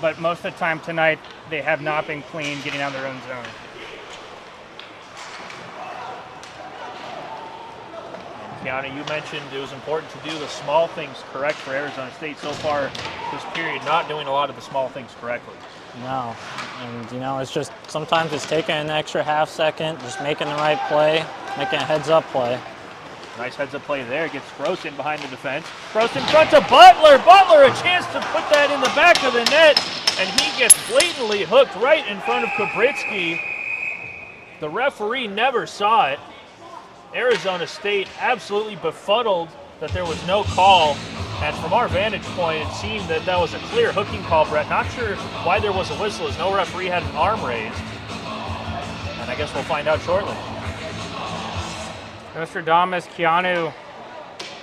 But most of the time tonight, they have not been clean getting out of their own zone. Keanu, you mentioned it was important to do the small things correct for Arizona State. So far this period, not doing a lot of the small things correctly. No, and it's just sometimes it's taking an extra half second, just making the right play, making a heads-up play. Nice heads-up play there. Gets Gross in behind the defense. Gross in front to Butler. Butler, a chance to put that in the back of the net, and he gets blatantly hooked right in front of Kabritsky. The referee never saw it. Arizona State absolutely befuddled that there was no call. And from our vantage point, it seemed that that was a clear hooking call, Brett. Not sure why there was a whistle, as no referee had an arm raised. And I guess we'll find out shortly. Nostradamus, Keanu,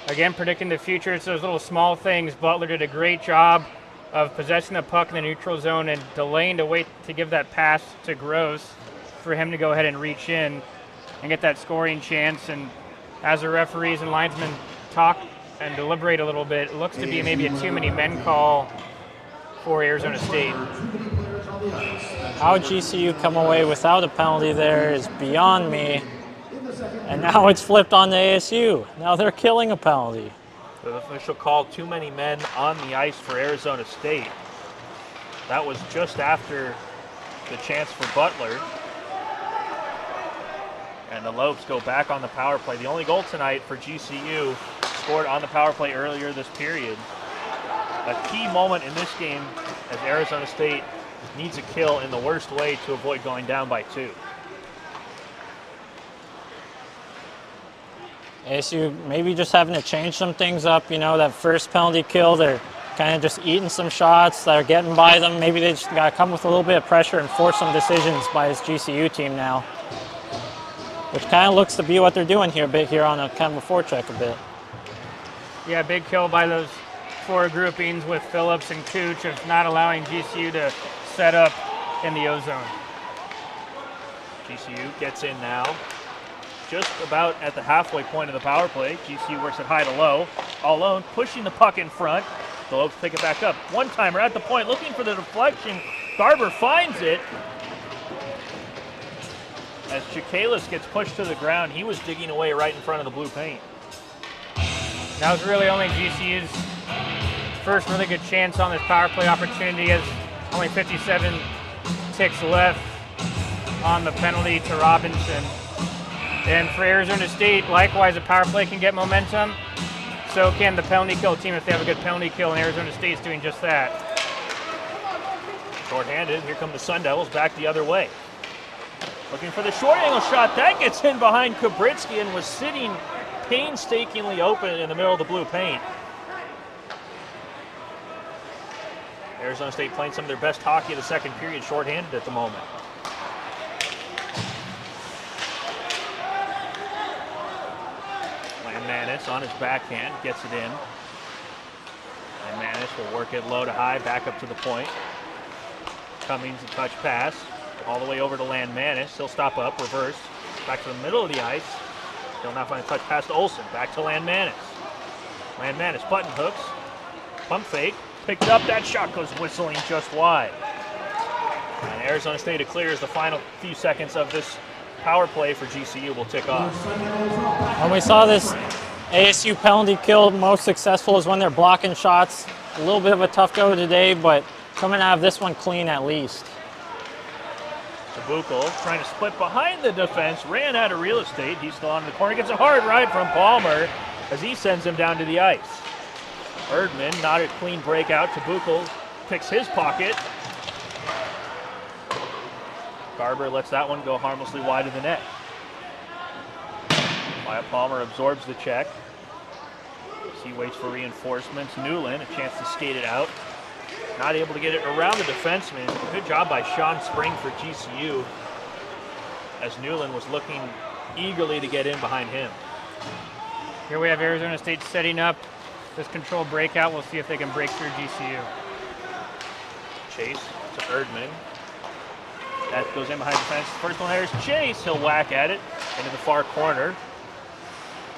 again predicting the future. It's those little small things. Butler did a great job of possessing the puck in the neutral zone and delaying to wait to give that pass to Gross for him to go ahead and reach in and get that scoring chance. And as the referees and linesmen talk and deliberate a little bit, it looks to be maybe a too many men call for Arizona State. How GCU come away without a penalty there is beyond me. And now it's flipped on to ASU. Now they're killing a penalty. The official called too many men on the ice for Arizona State. That was just after the chance for Butler. And the Lopes go back on the power play. The only goal tonight for GCU scored on the power play earlier this period. A key moment in this game as Arizona State needs a kill in the worst way to avoid going down by 2. ASU maybe just having to change some things up. You know, that first penalty kill, they're kind of just eating some shots that are getting by them. Maybe they just got to come with a little bit of pressure and force some decisions by this GCU team now, which kind of looks to be what they're doing here a bit here on a kind of a forecheck a bit. Yeah, big kill by those 4 groupings with Phillips and Cooch of not allowing GCU to set up in the O-zone. GCU gets in now. Just about at the halfway point of the power play. GCU works it high to low, all alone, pushing the puck in front. The Lopes pick it back up. One-timer at the point, looking for the deflection. Garber finds it. As Chikalis gets pushed to the ground, he was digging away right in front of the blue paint. That was really only GCU's first really good chance on this power play opportunity, as only 57 ticks left on the penalty to Robinson. And for Arizona State, likewise, a power play can get momentum. So can the penalty kill team if they have a good penalty kill, and Arizona State's doing just that. Short-handed, here come the Sun Devils back the other way. Looking for the short angle shot, that gets in behind Kubritsky and was sitting painstakingly open in the middle of the blue paint. Arizona State playing some of their best hockey of the second period, short-handed at the moment. Landmanis on his backhand, gets it in. Landmanis will work it low to high, back up to the point. Cummings, a touch pass, all the way over to Landmanis. He'll stop up, reverse, back to the middle of the ice. He'll now find a touch pass to Olsen, back to Landmanis. Landmanis button hooks, pump fake, picked up, that shot goes whistling just wide. And Arizona State, it clears the final few seconds of this power play for GCU will tick off. When we saw this ASU penalty kill, most successful is when they're blocking shots. A little bit of a tough go today, but coming out of this one clean at least. Buchel trying to split behind the defense, ran out of real estate. He's still on the corner, gets a hard ride from Palmer as he sends him down to the ice. Erdman, not a clean breakout. Buchel picks his pocket. Garber lets that one go harmlessly wide of the net. Wyatt Palmer absorbs the check. He waits for reinforcements. Newland, a chance to skate it out. Not able to get it around the defenseman. Good job by Sean Spring for GCU, as Newland was looking eagerly to get in behind him. Here we have Arizona State setting up this controlled breakout. We'll see if they can break through GCU. Chase to Erdman. That goes in behind the fence. First one there is Chase. He'll whack at it into the far corner.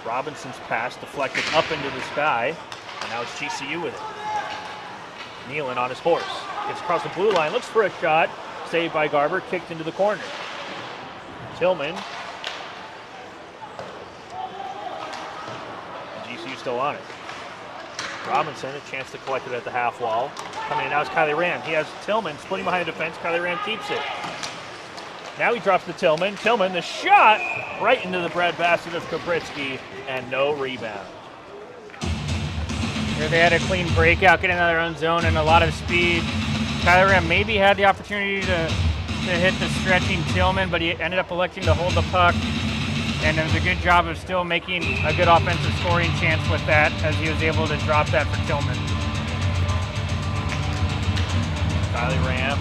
Robinson's pass deflected up into the sky, and now it's GCU with it. Nealon on his horse. Gets across the blue line, looks for a shot. Saved by Garber, kicked into the corner. Tillman. And GCU still on it. Robinson, a chance to collect it at the half wall. Coming in now is Kylie Ram. He has Tillman splitting behind the defense. Kylie Ram keeps it. Now he drops to Tillman. Tillman, the shot right into the breadbasket of Kubritsky, and no rebound. Here they had a clean breakout, getting out of their own zone and a lot of speed. Kyler Ram maybe had the opportunity to to hit the stretching Tillman, but he ended up electing to hold the puck. And it was a good job of still making a good offensive scoring chance with that, as he was able to drop that for Tillman. Kylie Ram,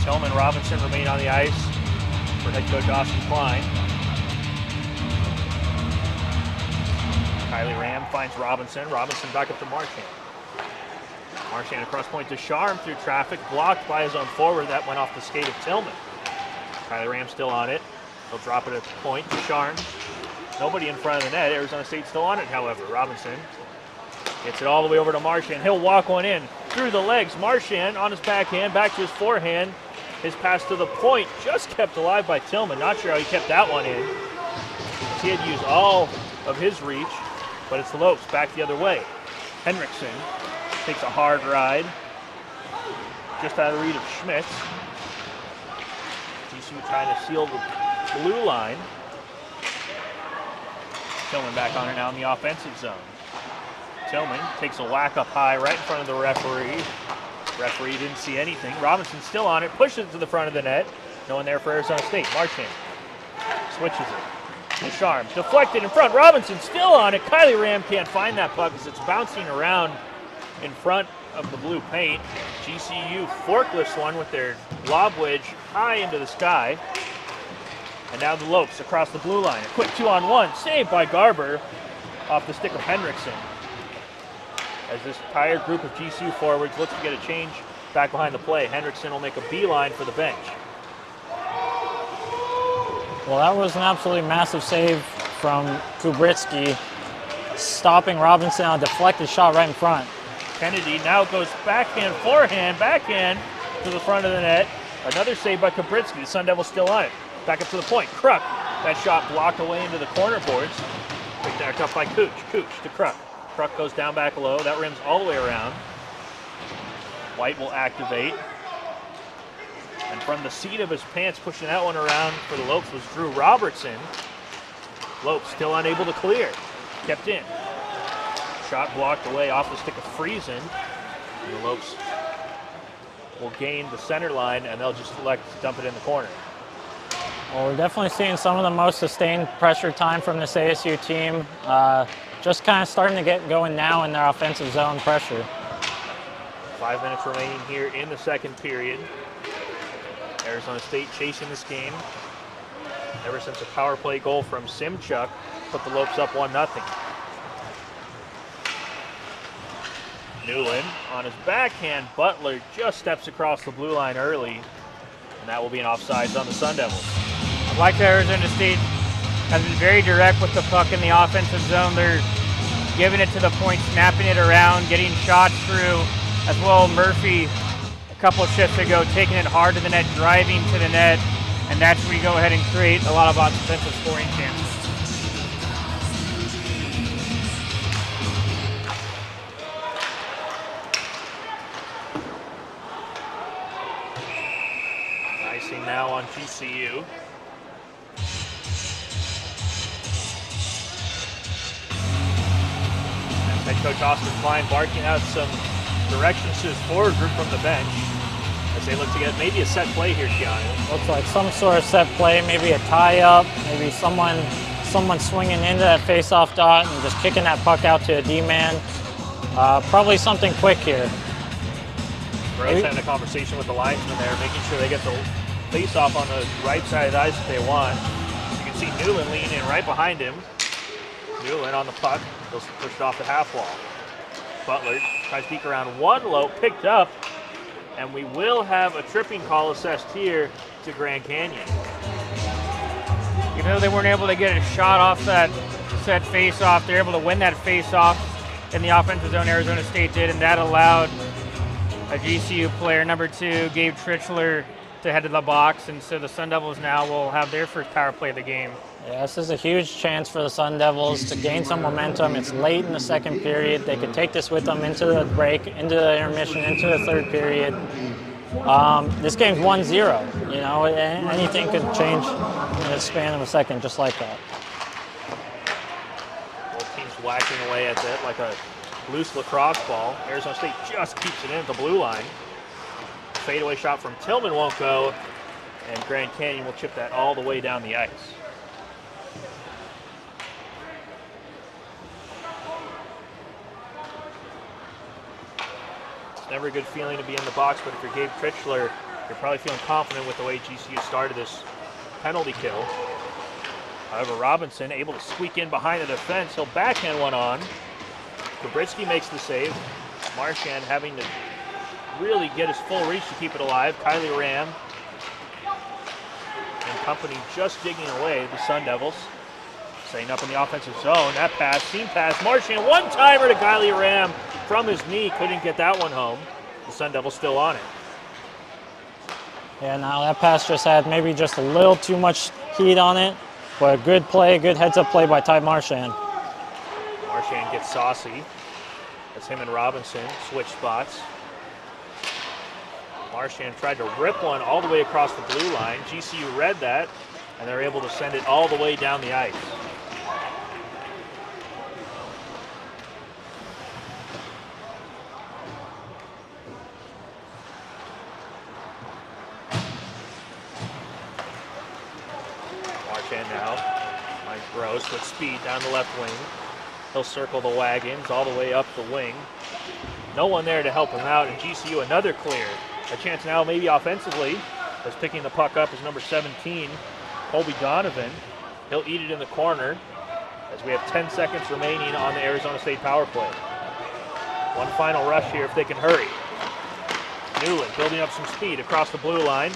Tillman, Robinson remain on the ice for head coach Austin Klein. Kylie Ram finds Robinson. Robinson back up to Marchand. Marchand across point to Sharm through traffic, blocked by his own forward. That went off the skate of Tillman. Kylie Ram still on it. He'll drop it at the point to Sharm. Nobody in front of the net. Arizona State still on it, however. Robinson gets it all the way over to Marchand. He'll walk one in through the legs. Marchand on his backhand, back to his forehand. His pass to the point, just kept alive by Tillman. Not sure how he kept that one in. He had used all of his reach, but it's the Lopes back the other way. Henriksen takes a hard ride, just out of the read of Schmitz. GCU trying to seal the blue line. Tillman back on it now in the offensive zone. Tillman takes a whack up high right in front of the referee. Referee didn't see anything. Robinson still on it, pushes it to the front of the net. No one there for Arizona State. Marchand switches it to Sharm. Deflected in front. Robinson still on it. Kylie Ram can't find that puck as it's bouncing around in front of the blue paint. GCU forklifts one with their lob wedge high into the sky. And now the Lopes across the blue line. A quick 2-on-1, saved by Garber off the stick of Henriksen. As this entire group of GCU forwards looks to get a change back behind the play. Henriksen will make a beeline for the bench. Well, that was an absolutely massive save from Kubritsky, stopping Robinson on a deflected shot right in front. Kennedy now goes backhand, forehand, backhand to the front of the net. Another save by Kubritsky. The Sun Devils still on it. Back up to the point. Kruk. That shot blocked away into the corner boards. Picked back up by Cooch. Cooch to Kruk. Kruk goes down back low. That rims all the way around. White will activate. And from the seat of his pants, pushing that one around for the Lopes was Drew Robertson. Lopes still unable to clear. Kept in. Shot blocked away off the stick of Friesen. And the Lopes will gain the center line, and they'll just elect to dump it in the corner. Well, we're definitely seeing some of the most sustained pressure time from this ASU team. Just kind of starting to get going now in their offensive zone pressure. 5 minutes remaining here in the second period. Arizona State chasing this game ever since a power play goal from Simchuk put the Lopes up 1-0. Newland on his backhand. Butler just steps across the blue line early, and that will be an offsides on the Sun Devils. Like Arizona State has been very direct with the puck in the offensive zone. They're giving it to the point, snapping it around, getting shots through, as well Murphy a couple of shifts ago taking it hard to the net, driving to the net, and that's where you go ahead and create a lot of offensive scoring chances. Icing now on GCU. Head coach Austin Klein barking out some directions to his forward group from the bench as they look to get maybe a set play here, Keanu. Looks like some sort of set play, maybe a tie-up, maybe someone swinging into that face-off dot and just kicking that puck out to a D-man. Probably something quick here. Rose having a conversation with the linesman there, making sure they get the face-off on the right side of the ice that they want. You can see Newland leaning in right behind him. Newland on the puck, he'll push it off the half wall. Butler tries to peek around one low, picked up, and we will have a tripping call assessed here to Grand Canyon. Even though they weren't able to get a shot off that set face-off, they're able to win that face-off in the offensive zone. Arizona State did, and that allowed a GCU player, number 2, Gabe Trichler, to head to the box, and so the Sun Devils now will have their first power play of the game. Yeah, this is a huge chance for the Sun Devils to gain some momentum. It's late in the second period. They could take this with them into the break, into the intermission, into the third period. This game's 1-0. You know, anything could change in the span of a second, just like that. Both teams whacking away at it like a loose lacrosse ball. Arizona State just keeps it in at the blue line. Fadeaway shot from Tillman won't go, And Grand Canyon will chip that all the way down the ice. It's never a good feeling to be in the box, but if you're Gabe Tritchler, you're probably feeling confident with the way GCU started this penalty kill. However, Robinson able to squeak in behind the defense. He'll backhand one on. Kabritsky makes the save. Marchand having to really get his full reach to keep it alive. Kylie Ram and company just digging away the Sun Devils. Staying up in the offensive zone. That pass, seam pass. Marchand, one-timer to Kylie Ram from his knee. Couldn't get that one home. The Sun Devils still on it. Yeah, now that pass just had maybe just a little too much heat on it, but a good play, good heads-up play by Ty Marchand. Marchand gets saucy. That's him and Robinson switch spots. Marchand tried to rip one all the way across the blue line. GCU read that, and they're able to send it all the way down the ice. Marchand now finds Gross with speed down the left wing. He'll circle the wagons all the way up the wing. No one there to help him out, and GCU another clear. A chance now maybe offensively, as picking the puck up is number 17, Colby Donovan. He'll eat it in the corner as we have 10 seconds remaining on the Arizona State power play. One final rush here if they can hurry. Newland building up some speed across the blue line.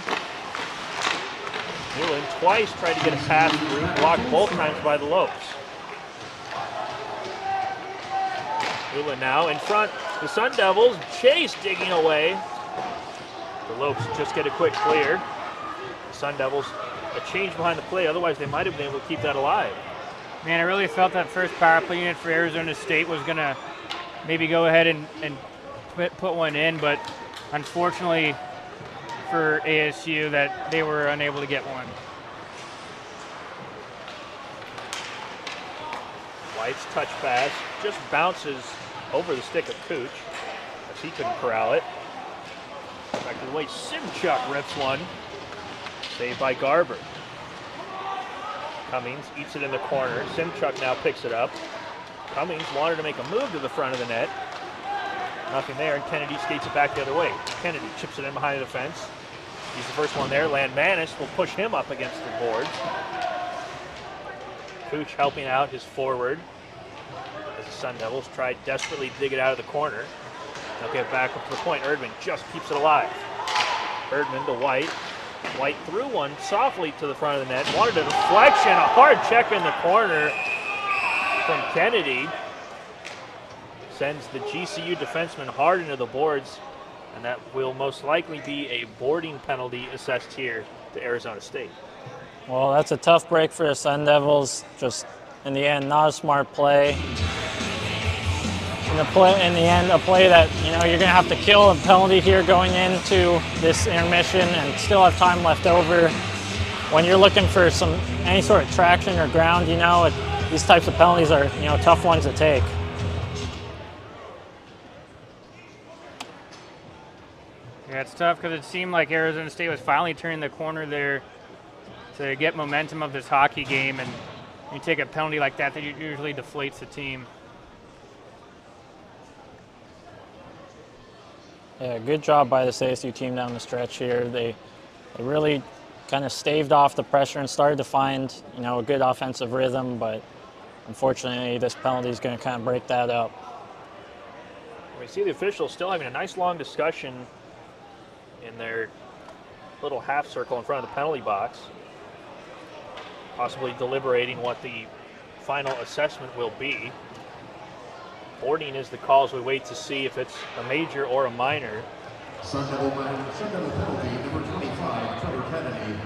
Newland twice tried to get a pass through, blocked both times by the Lopes. Newland now in front. The Sun Devils, Chase digging away. The Lopes just get a quick clear. The Sun Devils, a change behind the play, otherwise they might have been able to keep that alive. Man, I really felt that first power play unit for Arizona State was going to maybe go ahead and put one in, but unfortunately for ASU that they were unable to get one. White's touch pass just bounces over the stick of Cooch as he couldn't corral it. Back to the way Simchuk rips one. Saved by Garber. Cummings eats it in the corner. Simchuk now picks it up. Cummings wanted to make a move to the front of the net. Nothing there, and Kennedy skates it back the other way. Kennedy chips it in behind the defense. He's the first one there. Landmanis will push him up against the boards. Cooch helping out his forward as the Sun Devils try desperately to dig it out of the corner. They'll get back up to the point. Erdman just keeps it alive. Erdman to White. White threw one softly to the front of the net. Wanted a deflection, a hard check in the corner from Kennedy. Sends the GCU defenseman hard into the boards, and that will most likely be a boarding penalty assessed here to Arizona State. Well, that's a tough break for the Sun Devils. Just in the end, not a smart play. In the end, a play that you're going to have to kill a penalty here going into this intermission and still have time left over. When you're looking for any sort of traction or ground, these types of penalties are tough ones to take. Yeah, it's tough because it seemed like Arizona State was finally turning the corner there to get momentum of this hockey game, and you take a penalty like that usually deflates the team. Yeah, good job by this ASU team down the stretch here. They really kind of staved off the pressure and started to find, a good offensive rhythm, but unfortunately this penalty is going to kind of break that up. We see the officials still having a nice long discussion in their little half circle in front of the penalty box, possibly deliberating what the final assessment will be. Boarding is the call as we wait to see if it's a major or a minor. Sun Devil penalty, number 25, Trevor Kennedy.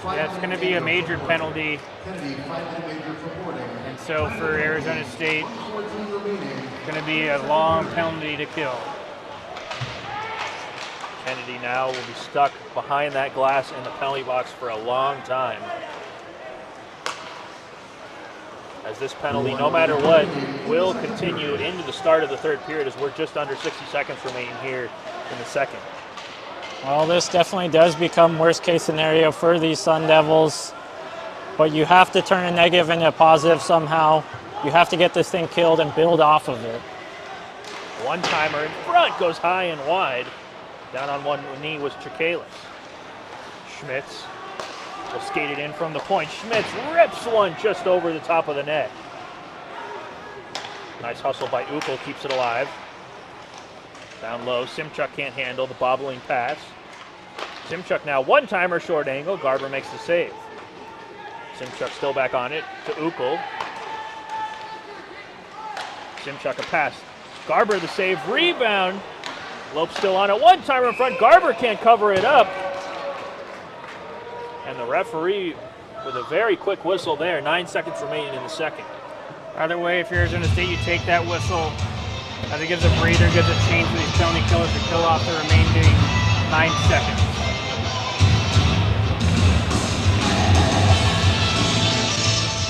Yeah, it's going to be a major penalty. Kennedy, 5-minute major for boarding. And so for Arizona State, it's going to be a long penalty to kill. Kennedy now will be stuck behind that glass in the penalty box for a long time. As this penalty, no matter what, will continue into the start of the third period as we're just under 60 seconds remaining here in the second. Well, this definitely does become worst case scenario for these Sun Devils, but you have to turn a negative into a positive somehow. You have to get this thing killed and build off of it. One-timer in front goes high and wide. Down on one knee was Chikalis. Schmitz will skate it in from the point. Schmitz rips one just over the top of the net. Nice hustle by Ukkel, keeps it alive. Down low, Simchuk can't handle the bobbling pass. Simchuk now one-timer short angle. Garber makes the save. Simchuk still back on it to Ukkel. Simchuk a pass. Garber the save, rebound. Lope still on it, one-timer in front. Garber can't cover it up. And the referee with a very quick whistle there. 9 seconds remaining in the second. Either way, if you're Arizona State, you take that whistle as it gives a breather, gives a change for these penalty killers to kill off the remaining 9 seconds.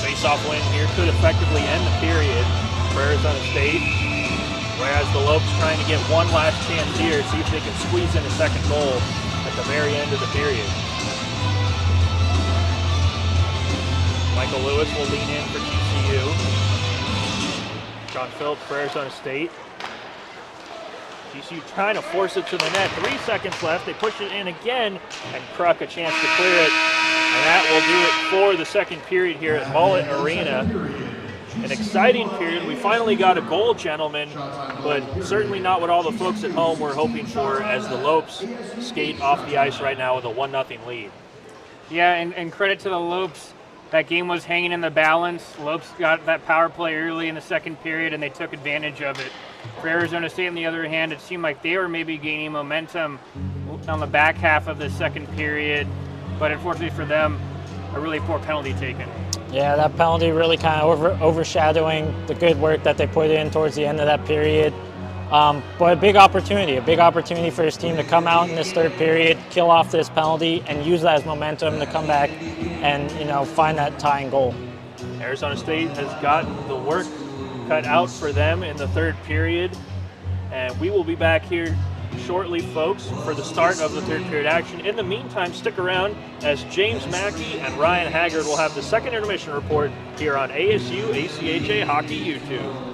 Face-off win here could effectively end the period for Arizona State, whereas the Lopes trying to get one last chance here, see if they can squeeze in a second goal at the very end of the period. Michael Lewis will lean in for GCU. Sean Phillips for Arizona State. GCU trying to force it to the net. 3 seconds left. They push it in again, and Kruk a chance to clear it. And that will do it for the second period here at Mullet Arena. An exciting period. We finally got a goal, gentlemen, but certainly not what all the folks at home were hoping for as the Lopes skate off the ice right now with a 1-0 lead. Yeah, and credit to the Lopes. That game was hanging in the balance. Lopes got that power play early in the second period, and they took advantage of it. For Arizona State, on the other hand, it seemed like they were maybe gaining momentum on the back half of the second period, but unfortunately for them, a really poor penalty taken. Yeah, that penalty really kind of overshadowing the good work that they put in towards the end of that period. But a big opportunity for his team to come out in this third period, kill off this penalty, and use that as momentum to come back and find that tying goal. Arizona State has got the work cut out for them in the third period, and we will be back here shortly, folks, for the start of the third period action. In the meantime, stick around as James Mackey and Ryan Haggard will have the second intermission report here on ASU ACHA Hockey YouTube.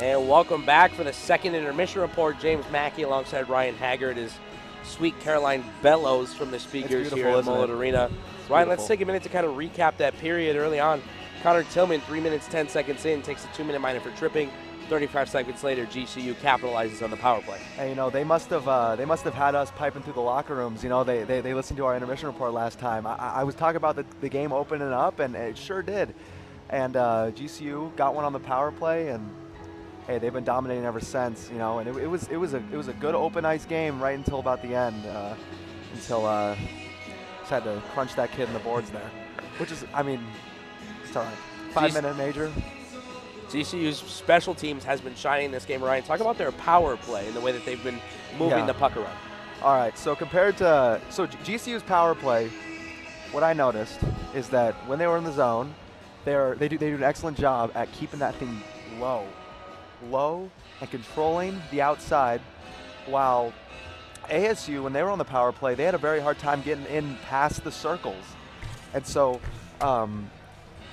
And welcome back for the second intermission report. James Mackey alongside Ryan Haggard is Sweet Caroline Bellows from the speakers here at Mullet Arena. Ryan, let's take a minute to kind of recap that period early on. Connor Tillman, 3 minutes, 10 seconds in, takes a 2-minute minor for tripping. 35 seconds later, GCU capitalizes on the power play. And they must have had us piping through the locker rooms. They listened to our intermission report last time. I was talking about the game opening up, and it sure did. And GCU got one on the power play, and hey, they've been dominating ever since. And it was a good open ice game right until about the end, until just had to crunch that kid in the boards there, which is, it's all right. 5-minute major. GCU's special teams has been shining this game. Ryan, talk about their power play and the way that they've been moving the puck around. All right, so compared to GCU's power play, what I noticed is that when they were in the zone, they do an excellent job at keeping that thing low, and controlling the outside, while ASU, when they were on the power play, they had a very hard time getting in past the circles. And so,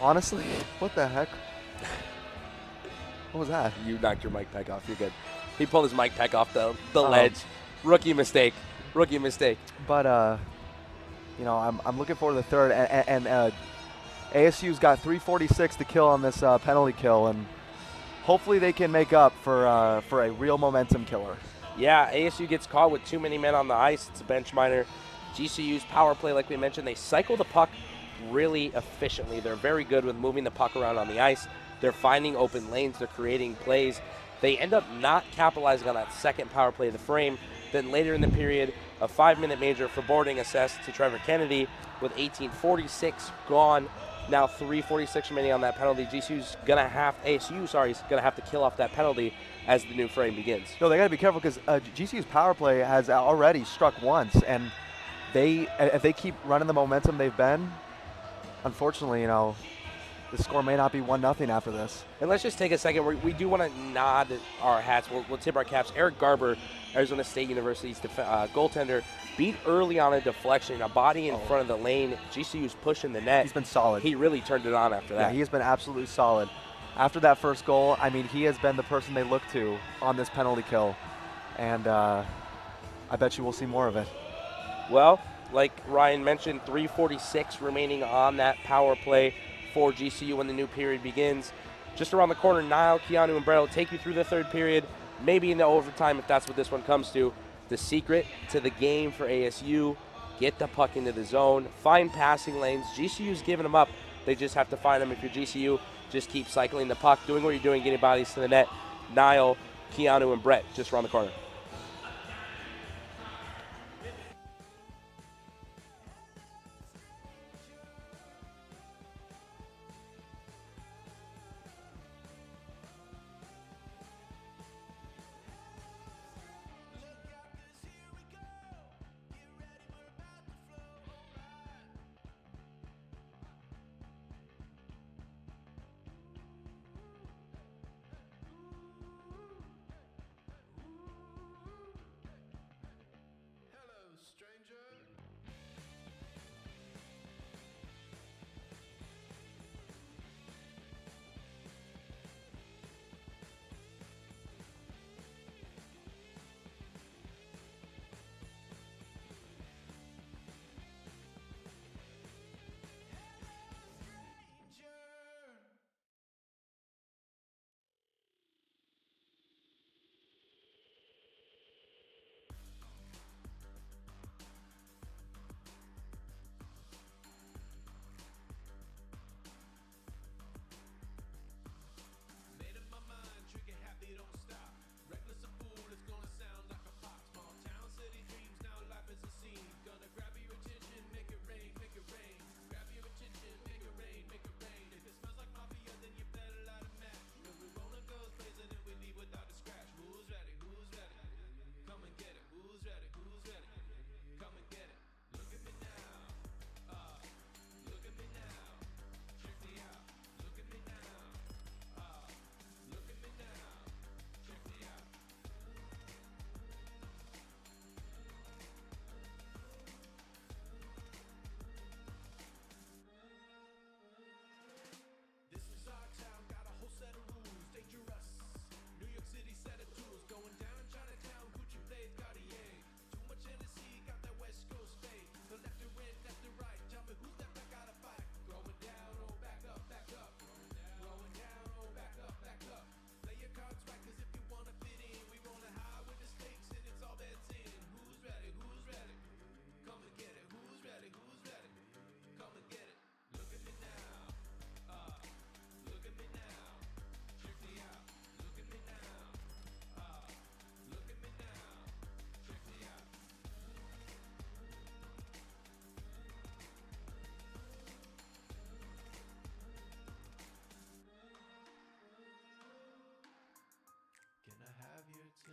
honestly, what the heck? What was that? You knocked your mic pack off. You're good. He pulled his mic pack off the ledge. Rookie mistake. But I'm looking forward to the third, and ASU's got 3:46 to kill on this penalty kill, and hopefully they can make up for a real momentum killer. Yeah, ASU gets caught with too many men on the ice. It's a bench minor. GCU's power play, like we mentioned, they cycle the puck really efficiently. They're very good with moving the puck around on the ice. They're finding open lanes. They're creating plays. They end up not capitalizing on that second power play of the frame. Then later in the period, a 5-minute major for boarding assessed to Trevor Kennedy with 18:46 gone. Now 3:46 remaining on that penalty. ASU is gonna have to kill off that penalty as the new frame begins. No, they got to be careful because GCU's power play has already struck once, and if they keep running the momentum they've been, unfortunately, the score may not be 1-0 after this. And let's just take a second. We do want to nod our hats. We'll tip our caps. Eric Garber, Arizona State University's goaltender, beat early on a deflection, a body in front of the lane. GCU's pushing the net. He's been solid. He really turned it on after that. Yeah, he has been absolutely solid. After that first goal, I mean, he has been the person they look to on this penalty kill. And I bet you we'll see more of it. Well, like Ryan mentioned, 3:46 remaining on that power play for GCU when the new period begins. Just around the corner, Niall, Keanu, and Brett will take you through the third period, maybe into overtime if that's what this one comes to. The secret to the game for ASU, get the puck into the zone, find passing lanes. GCU's giving them up. They just have to find them. If you're GCU, just keep cycling the puck, doing what you're doing, getting bodies to the net. Niall, Keanu, and Brett just around the corner.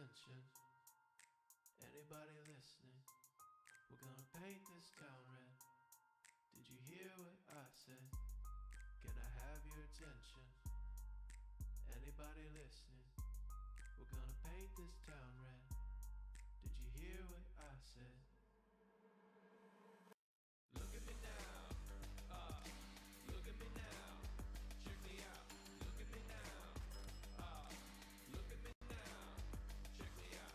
attention. Anybody listening? We're gonna paint this town red. Did you hear what I said? Can I have your attention? Anybody listening? We're gonna paint this town red. Did you hear what I said? Look at me now. Look at me now. Check me out. Look at me now. Look at me now. Check me out.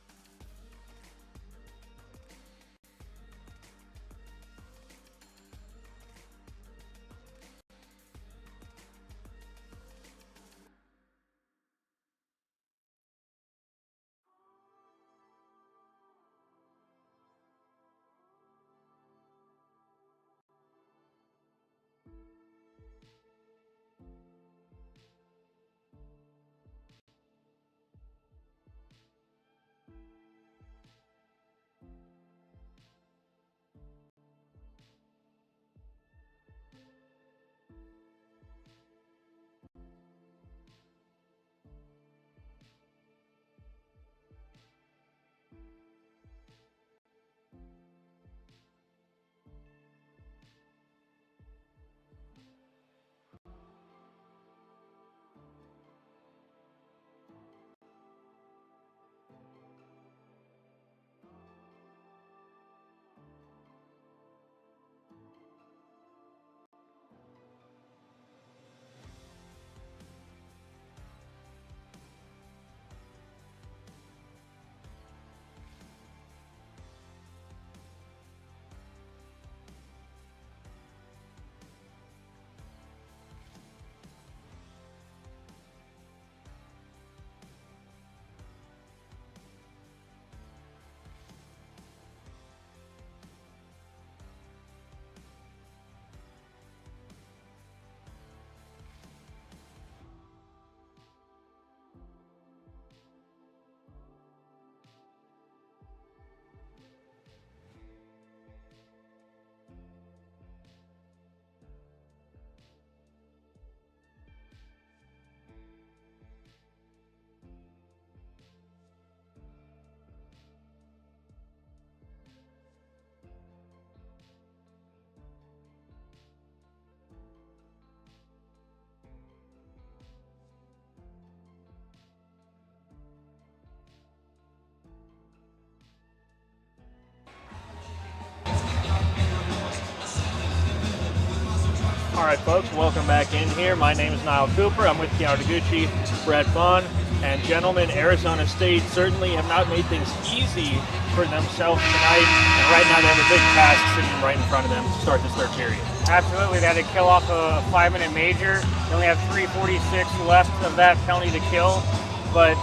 All right, folks, welcome back in here. My name is Niall Cooper. I'm with Keanu Taguchi, Brett Vaughn, and gentlemen, Arizona State certainly have not made things easy for themselves tonight. And right now they have a big task sitting right in front of them to start this third period. Absolutely, they had to kill off a 5-minute major. They only have 3:46 left of that penalty to kill. But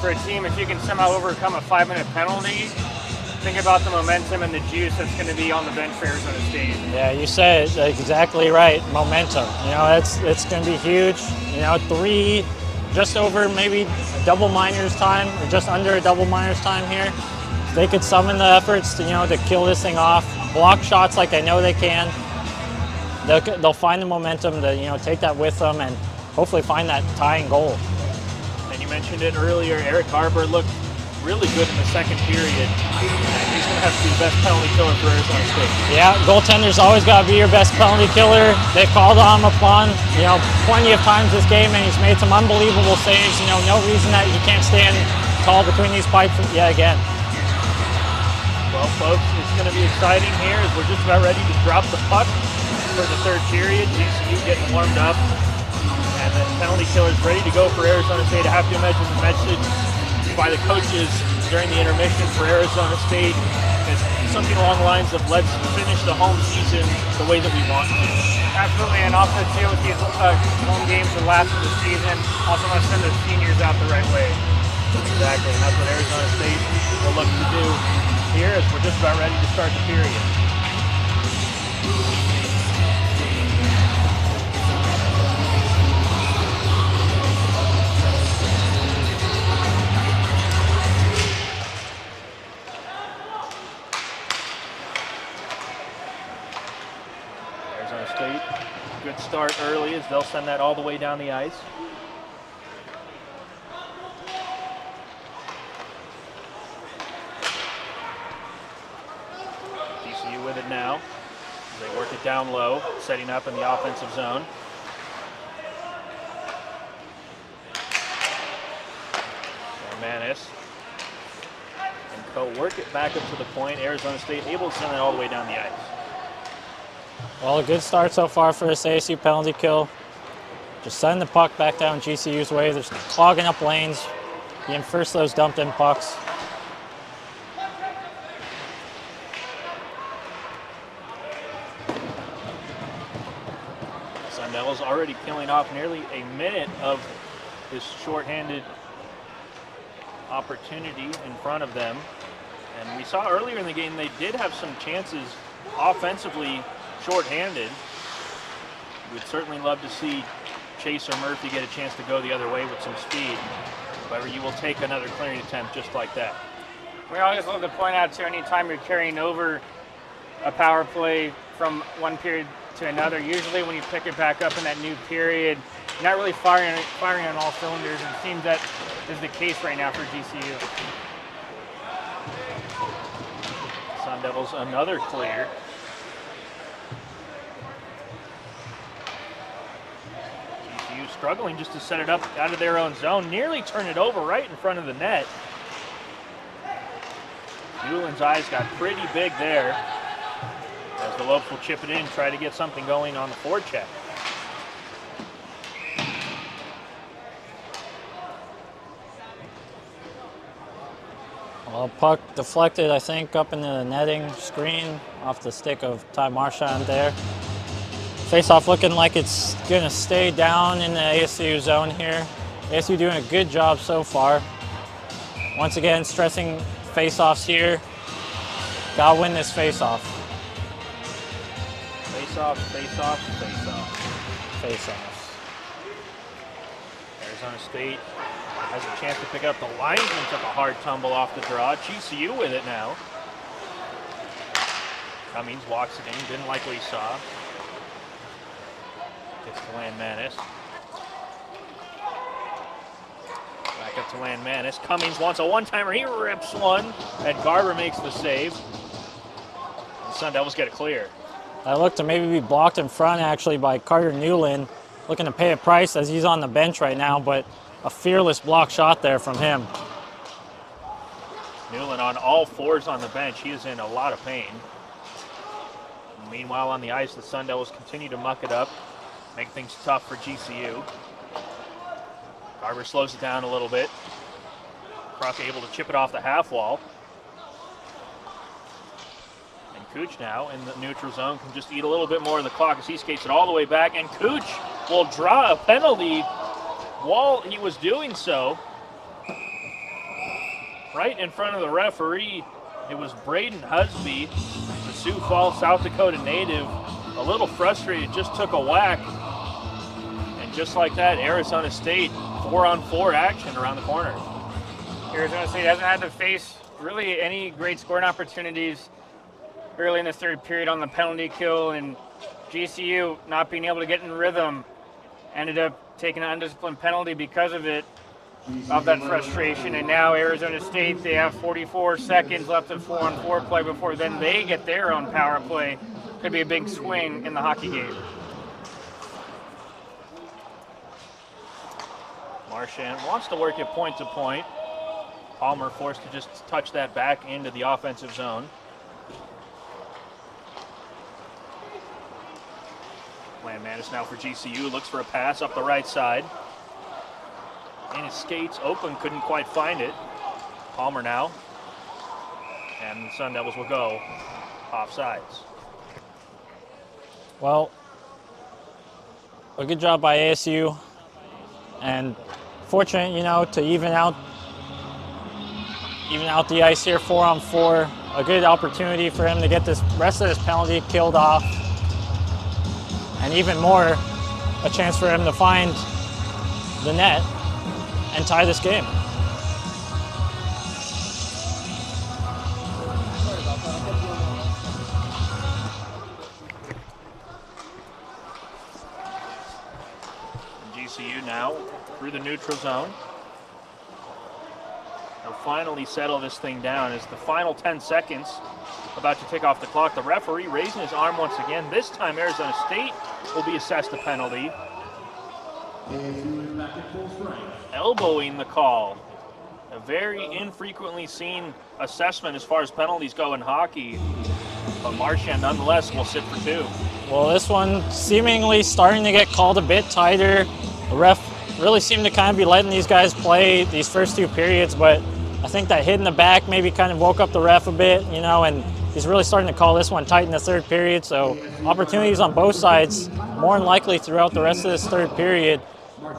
for a team, if you can somehow overcome a 5-minute penalty, think about the momentum and the juice that's going to be on the bench for Arizona State. Yeah, you said it exactly right. Momentum. You know, it's going to be huge. You know, just over maybe double minors time, or just under a double minors time here. They could summon the efforts to, to kill this thing off, block shots like I know they can. They'll find the momentum to, take that with them and hopefully find that tying goal. And you mentioned it earlier, Eric Harper looked really good in the second period. And he's going to have to be the best penalty killer for Arizona State. Yeah, goaltender's always got to be your best penalty killer. They've called on him upon, plenty of times this game, and he's made some unbelievable saves. No reason that he can't stand tall between these pipes yet again. Well, folks, it's going to be exciting here as we're just about ready to drop the puck for the third period. GCU getting warmed up. And then penalty killers ready to go for Arizona State. I have to imagine the message by the coaches during the intermission for Arizona State is something along the lines of let's finish the home season the way that we want to. Absolutely, and also too with these home games the last of the season, also want to send the seniors out the right way. Exactly, and that's what Arizona State will look to do here as we're just about ready to start the period. Good start early as they'll send that all the way down the ice. it now. They work it down low, setting up in the offensive zone. Manis and Co work it back up to the point. Arizona State able to send it all the way down the ice. Well, a good start so far for this ASU penalty kill. Just sending the puck back down GCU's way. They're clogging up lanes, being first those dumped in pucks. Sun Devils already killing off nearly a minute of this shorthanded opportunity in front of them. And we saw earlier in the game they did have some chances offensively shorthanded. We'd certainly love to see Chase or Murphy get a chance to go the other way with some speed. However, you will take another clearing attempt just like that. We always love to point out too, anytime you're carrying over a power play from one period to another, usually when you pick it back up in that new period, you're not really firing on all cylinders, and it seems that is the case right now for GCU. Sun Devils another clear. GCU struggling just to set it up out of their own zone, nearly turn it over right in front of the net. Newland's eyes got pretty big there, as the Lopes will chip it in, try to get something going on the forecheck. Well, puck deflected, I think, up into the netting screen off the stick of Ty Marchand there. Face-off looking like it's going to stay down in the ASU zone here. ASU doing a good job so far. Once again, stressing face-offs here. Gotta win this face-off. Face-off, face-off, face-off. Face-offs. Arizona State has a chance to pick up. The linesman took a hard tumble off the draw. GCU with it now. Cummings walks it in, didn't like what he saw. Gets to Landmanis. Back up to Landmanis. Cummings wants a one-timer. He rips one. And Garber makes the save. The Sun Devils get it clear. That looked to maybe be blocked in front actually by Carter Newland, looking to pay a price as he's on the bench right now, but a fearless block shot there from him. Newland on all fours on the bench. He is in a lot of pain. Meanwhile, on the ice, the Sun Devils continue to muck it up, make things tough for GCU. Garber slows it down a little bit. Croc able to chip it off the half wall. And Cooch now in the neutral zone can just eat a little bit more of the clock as he skates it all the way back. And Cooch will draw a penalty while he was doing so. Right in front of the referee, it was Braden Husby, the Sioux Falls, South Dakota native, a little frustrated, just took a whack. And just like that, Arizona State 4-on-4 action around the corner. Arizona State hasn't had to face really any great scoring opportunities early in the third period on the penalty kill, and GCU not being able to get in rhythm ended up taking an undisciplined penalty because of it, of that frustration. And now Arizona State, they have 44 seconds left of 4-on-4 play before then they get their own power play. Could be a big swing in the hockey game. Marchand wants to work it point to point. Palmer forced to just touch that back into the offensive zone. Landmanis now for GCU, looks for a pass up the right side. And his skates open, couldn't quite find it. Palmer now. And the Sun Devils will go offsides. Well, a good job by ASU, and fortunate, you know, to even out the ice here, 4-on-4. A good opportunity for him to get this rest of this penalty killed off, and even more, a chance for him to find the net and tie this game. GCU now through the neutral zone. They'll finally settle this thing down as the final 10 seconds about to take off the clock. The referee raising his arm once again. This time Arizona State will be assessed a penalty. ASU is back at full strength. Elbowing the call. A very infrequently seen assessment as far as penalties go in hockey. But Marchand nonetheless will sit for 2. Well, this one seemingly starting to get called a bit tighter. The ref really seemed to kind of be letting these guys play these first 2 periods, but I think that hit in the back maybe kind of woke up the ref a bit, you know, and he's really starting to call this one tight in the 3rd period. So opportunities on both sides, more than likely throughout the rest of this 3rd period.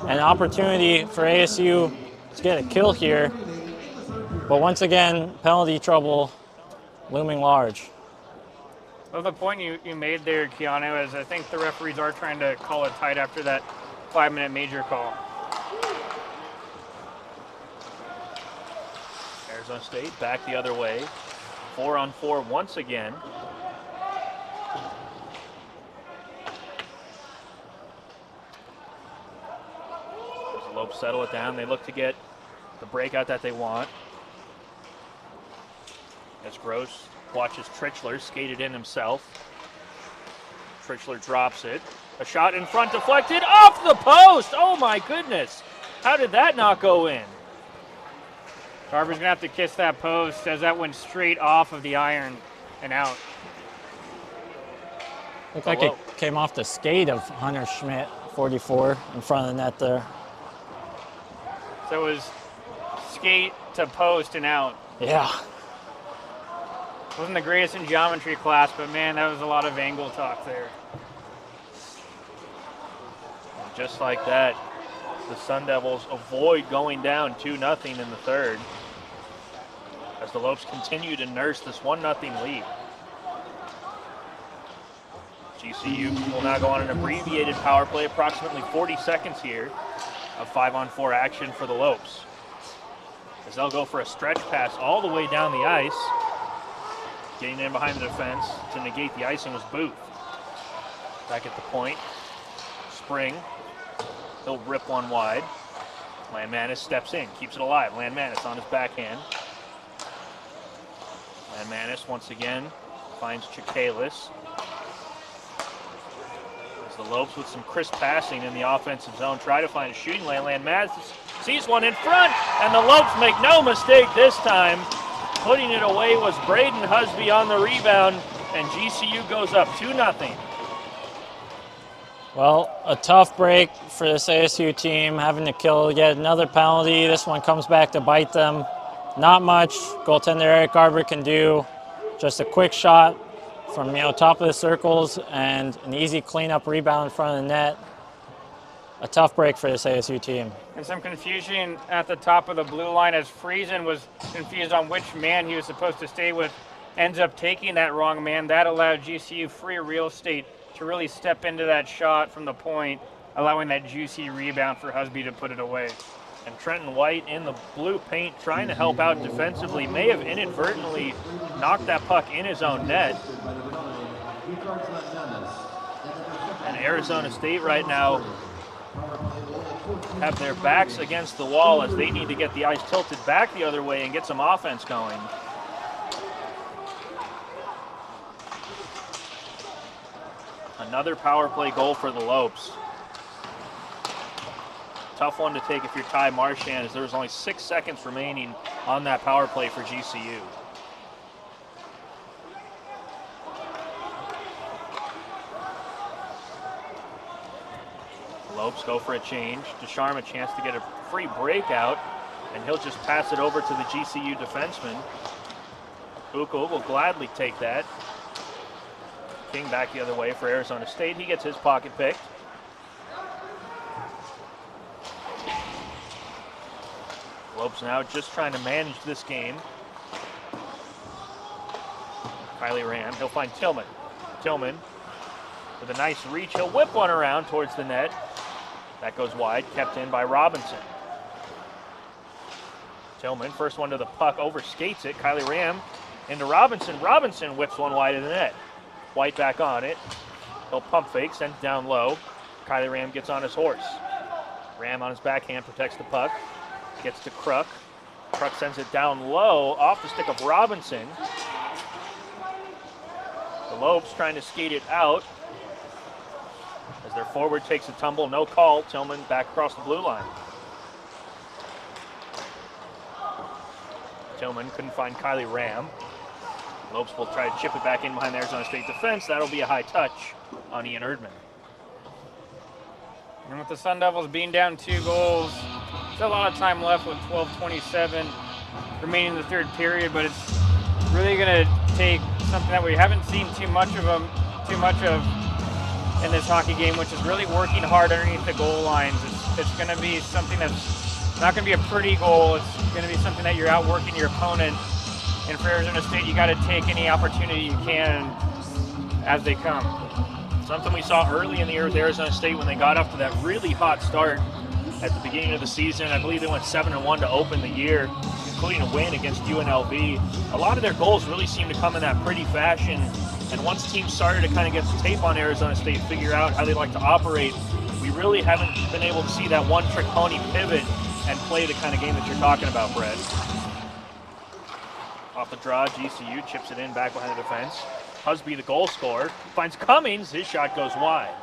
An opportunity for ASU to get a kill here. But once again, penalty trouble looming large. Well, the point you made there, Keanu, is I think the referees are trying to call it tight after that 5-minute major call. Arizona State back the other way. 4-on-4 once again. As the Lopes settle it down, they look to get the breakout that they want. As Gross watches Trichler skate it in himself. Trichler drops it. A shot in front deflected off the post. Oh my goodness. How did that not go in? Carver's going to have to kiss that post as that went straight off of the iron and out. Looked like it came off the skate of Hunter Schmidt, 44, in front of the net there. So it was skate to post and out. Yeah. Wasn't the greatest in geometry class, but man, that was a lot of angle talk there. And just like that, the Sun Devils avoid going down 2-0 in the 3rd as the Lopes continue to nurse this 1-0 lead. GCU will now go on an abbreviated power play, approximately 40 seconds here of 5-on-4 action for the Lopes. As they'll go for a stretch pass all the way down the ice. Getting in behind the defense to negate the icing was Booth. Back at the point. Spring. He'll rip one wide. Landmanis steps in, keeps it alive. Landmanis on his backhand. Landmanis once again finds Chikalis. As the Lopes with some crisp passing in the offensive zone try to find a shooting lane. Landmanis sees one in front, and the Lopes make no mistake this time. Putting it away was Braden Husby on the rebound, and GCU goes up 2-0. Well, a tough break for this ASU team, having to kill yet another penalty. This one comes back to bite them. Not much goaltender Eric Garber can do. Just a quick shot from top of the circles and an easy cleanup rebound in front of the net. A tough break for this ASU team. And some confusion at the top of the blue line as Friesen was confused on which man he was supposed to stay with. Ends up taking that wrong man. That allowed GCU free real estate to really step into that shot from the point, allowing that juicy rebound for Husby to put it away. And Trenton White in the blue paint trying to help out defensively may have inadvertently knocked that puck in his own net. And Arizona State right now have their backs against the wall as they need to get the ice tilted back the other way and get some offense going. Another power play goal for the Lopes. Tough one to take if you're Ty Marchand, as there was only 6 seconds remaining on that power play for GCU. Lopes go for a change. Descharme a chance to get a free breakout, and he'll just pass it over to the GCU defenseman. Buko will gladly take that. King back the other way for Arizona State. He gets his pocket picked. Lopes now just trying to manage this game. Kylie Ram, he'll find Tillman. Tillman with a nice reach. He'll whip one around towards the net. That goes wide, kept in by Robinson. Tillman, first one to the puck, overskates it. Kylie Ram into Robinson. Robinson whips one wide of the net. White back on it. He'll pump fake, send it down low. Kylie Ram gets on his horse. Ram on his backhand protects the puck. Gets to Kruk. Kruk sends it down low off the stick of Robinson. The Lopes trying to skate it out as their forward takes a tumble. No call. Tillman back across the blue line. Tillman couldn't find Kylie Ram. Lopes will try to chip it back in behind the Arizona State defense. That'll be a high touch on Ian Erdman. And with the Sun Devils being down 2 goals, there's a lot of time left with 12:27 remaining in the third period, but it's really going to take something that we haven't seen too much of in this hockey game, which is really working hard underneath the goal lines. It's going to be something that's not going to be a pretty goal. It's going to be something that you're outworking your opponent. And for Arizona State, you got to take any opportunity you can as they come. Something we saw early in the year with Arizona State when they got off to that really hot start at the beginning of the season. I believe they went 7-1 to open the year, including a win against UNLV. A lot of their goals really seem to come in that pretty fashion. And once teams started to kind of get the tape on Arizona State, figure out how they like to operate, we really haven't been able to see that one-trick pony pivot and play the kind of game that you're talking about, Brett. Off the draw, GCU chips it in back behind the defense. Husby, the goal scorer, finds Cummings. His shot goes wide.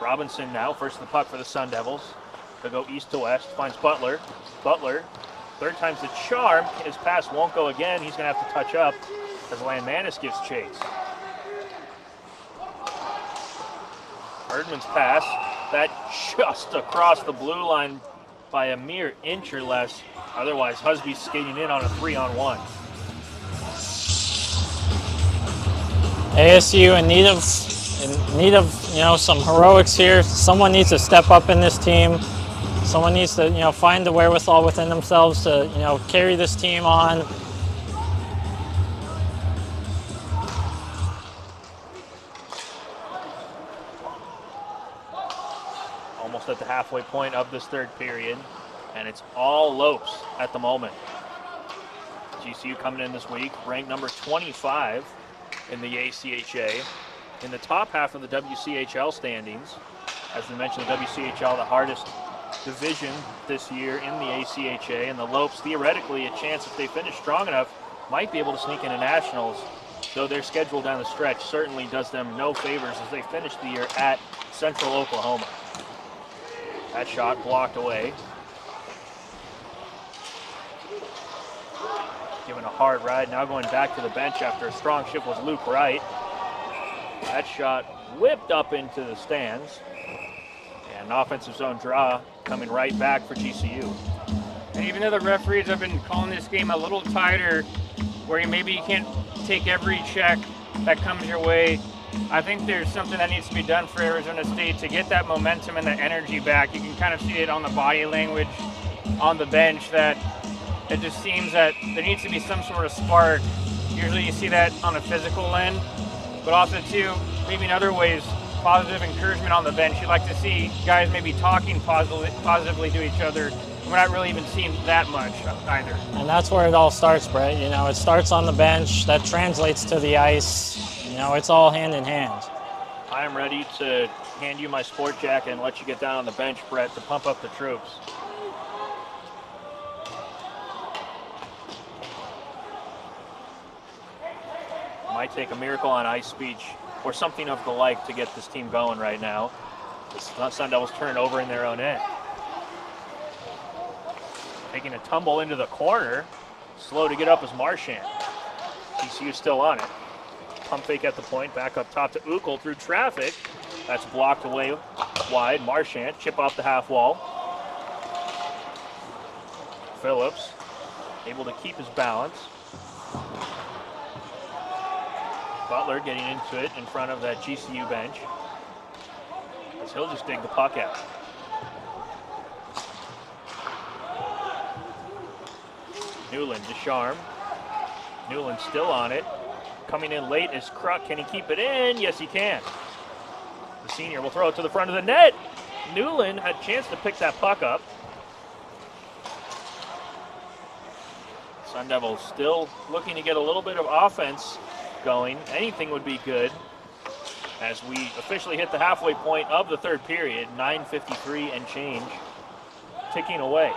Robinson now, first to the puck for the Sun Devils. They'll go east to west, finds Butler. Butler, third time's the charm. His pass won't go again. He's going to have to touch up as Landmanis gives chase. Erdman's pass, that just across the blue line by a mere inch or less. Otherwise, Husby's skating in on a 3-on-1. ASU in need of some heroics here. Someone needs to step up in this team. Someone needs to find the wherewithal within themselves to carry this team on. Almost at the halfway point of this third period, and it's all Lopes at the moment. GCU coming in this week, ranked number 25 in the ACHA. In the top half of the WCHL standings. As we mentioned, the WCHL, the hardest division this year in the ACHA, and the Lopes, theoretically, a chance if they finish strong enough, might be able to sneak into nationals, though their schedule down the stretch certainly does them no favors as they finish the year at Central Oklahoma. That shot blocked away. Given a hard ride, now going back to the bench after a strong shift was Luke Wright. That shot whipped up into the stands. And an offensive zone draw coming right back for GCU. And even though the referees have been calling this game a little tighter, where maybe you can't take every check that comes your way, I think there's something that needs to be done for Arizona State to get that momentum and that energy back. You can kind of see it on the body language on the bench that it just seems that there needs to be some sort of spark. Usually you see that on a physical end, but also too, maybe in other ways, positive encouragement on the bench. You'd like to see guys maybe talking positively to each other. We're not really even seeing that much either. And that's where it all starts, Brett. It starts on the bench, that translates to the ice. It's all hand in hand. I am ready to hand you my sport jacket and let you get down on the bench, Brett, to pump up the troops. Might take a miracle on ice speech or something of the like to get this team going right now. The Sun Devils turn over in their own end. Taking a tumble into the corner. Slow to get up is Marchand. GCU still on it. Pump fake at the point, back up top to Uckel through traffic. That's blocked away wide. Marchand, chip off the half wall. Phillips, able to keep his balance. Butler getting into it in front of that GCU bench. As he'll just dig the puck out. Newland, Descharme. Newland still on it. Coming in late is Kruk. Can he keep it in? Yes, he can. The senior will throw it to the front of the net. Newland had a chance to pick that puck up. Sun Devils still looking to get a little bit of offense going. Anything would be good as we officially hit the halfway point of the third period. 9:53 and change ticking away.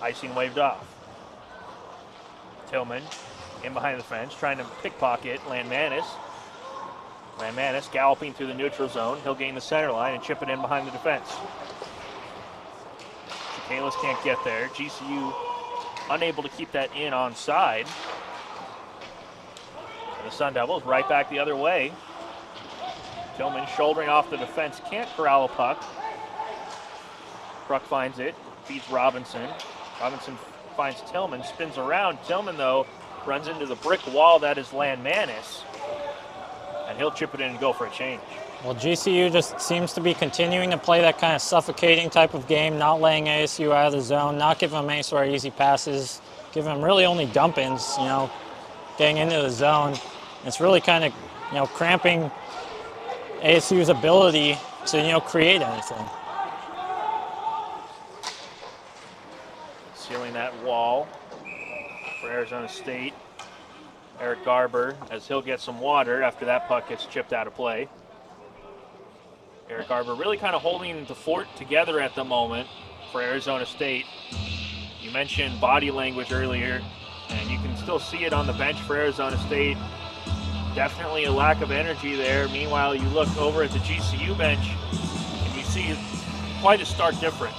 Icing waved off. Tillman In behind the fence, trying to pickpocket Landmanis. Landmanis galloping through the neutral zone. He'll gain the center line and chip it in behind the defense. Kalis can't get there. GCU unable to keep that in onside. The Sun Devils right back the other way. Tillman shouldering off the defense, can't corral a puck. Bruck finds it, feeds Robinson. Robinson finds Tillman, spins around. Tillman, though, runs into the brick wall that is Landmanis. And he'll chip it in and go for a change. Well, GCU just seems to be continuing to play that kind of suffocating type of game, not letting ASU out of the zone, not giving them any sort of easy passes, giving them really only dump-ins, getting into the zone. It's really kind of, cramping ASU's ability to, create anything. Sealing that wall for Arizona State. Eric Garber, as he'll get some water after that puck gets chipped out of play. Eric Garber really kind of holding the fort together at the moment for Arizona State. You mentioned body language earlier, and you can still see it on the bench for Arizona State. Definitely a lack of energy there. Meanwhile, you look over at the GCU bench, and you see quite a stark difference.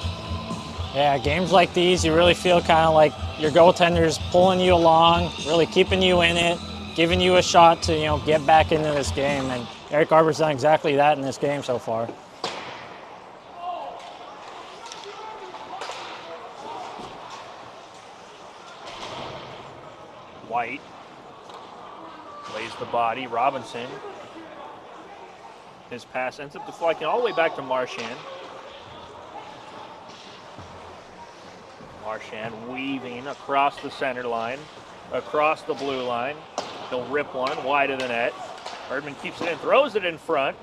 Yeah, games like these, you really feel kind of like your goaltender's pulling you along, really keeping you in it, giving you a shot to, get back into this game. And Eric Garber's done exactly that in this game so far. White lays the body. Robinson. His pass ends up deflecting all the way back to Marchand. Marchand weaving across the center line, across the blue line. He'll rip one wide of the net. Erdman keeps it in, throws it in front.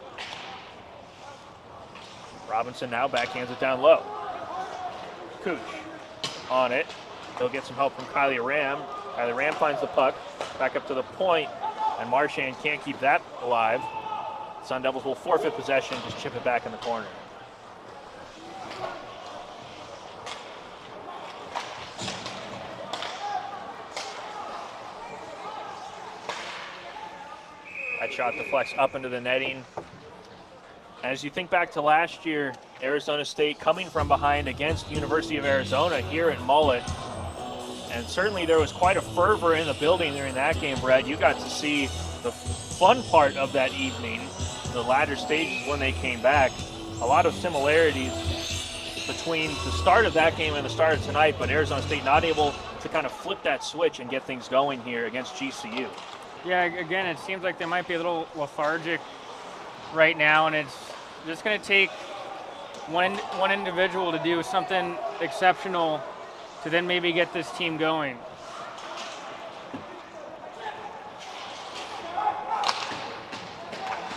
Robinson now backhands it down low. Cooch on it. He'll get some help from Kylie Ram. Kylie Ram finds the puck back up to the point, and Marchand can't keep that alive. Sun Devils will forfeit possession, just chip it back in the corner. That shot deflects up into the netting. As you think back to last year, Arizona State coming from behind against University of Arizona here at Mullet, and certainly there was quite a fervor in the building during that game, Brett. You got to see the fun part of that evening, the latter stages when they came back. A lot of similarities between the start of that game and the start of tonight, but Arizona State not able to kind of flip that switch and get things going here against GCU. Yeah, again, it seems like they might be a little lethargic right now, and it's just going to take one individual to do something exceptional to then maybe get this team going.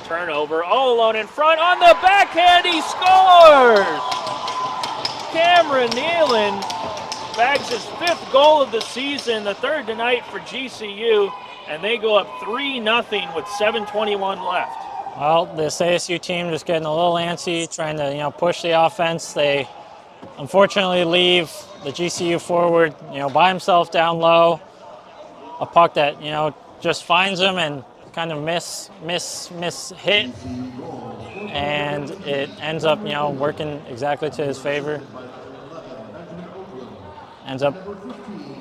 Turnover, all alone in front, on the backhand, he scores! Cameron Nealon bags his 5th goal of the season, the 3rd tonight for GCU, and they go up 3-0 with 7:21 left. Well, this ASU team just getting a little antsy, trying to, push the offense. They unfortunately leave the GCU forward, by himself down low. A puck that, just finds him and kind of miss hit. And it ends up, working exactly to his favor. Ends up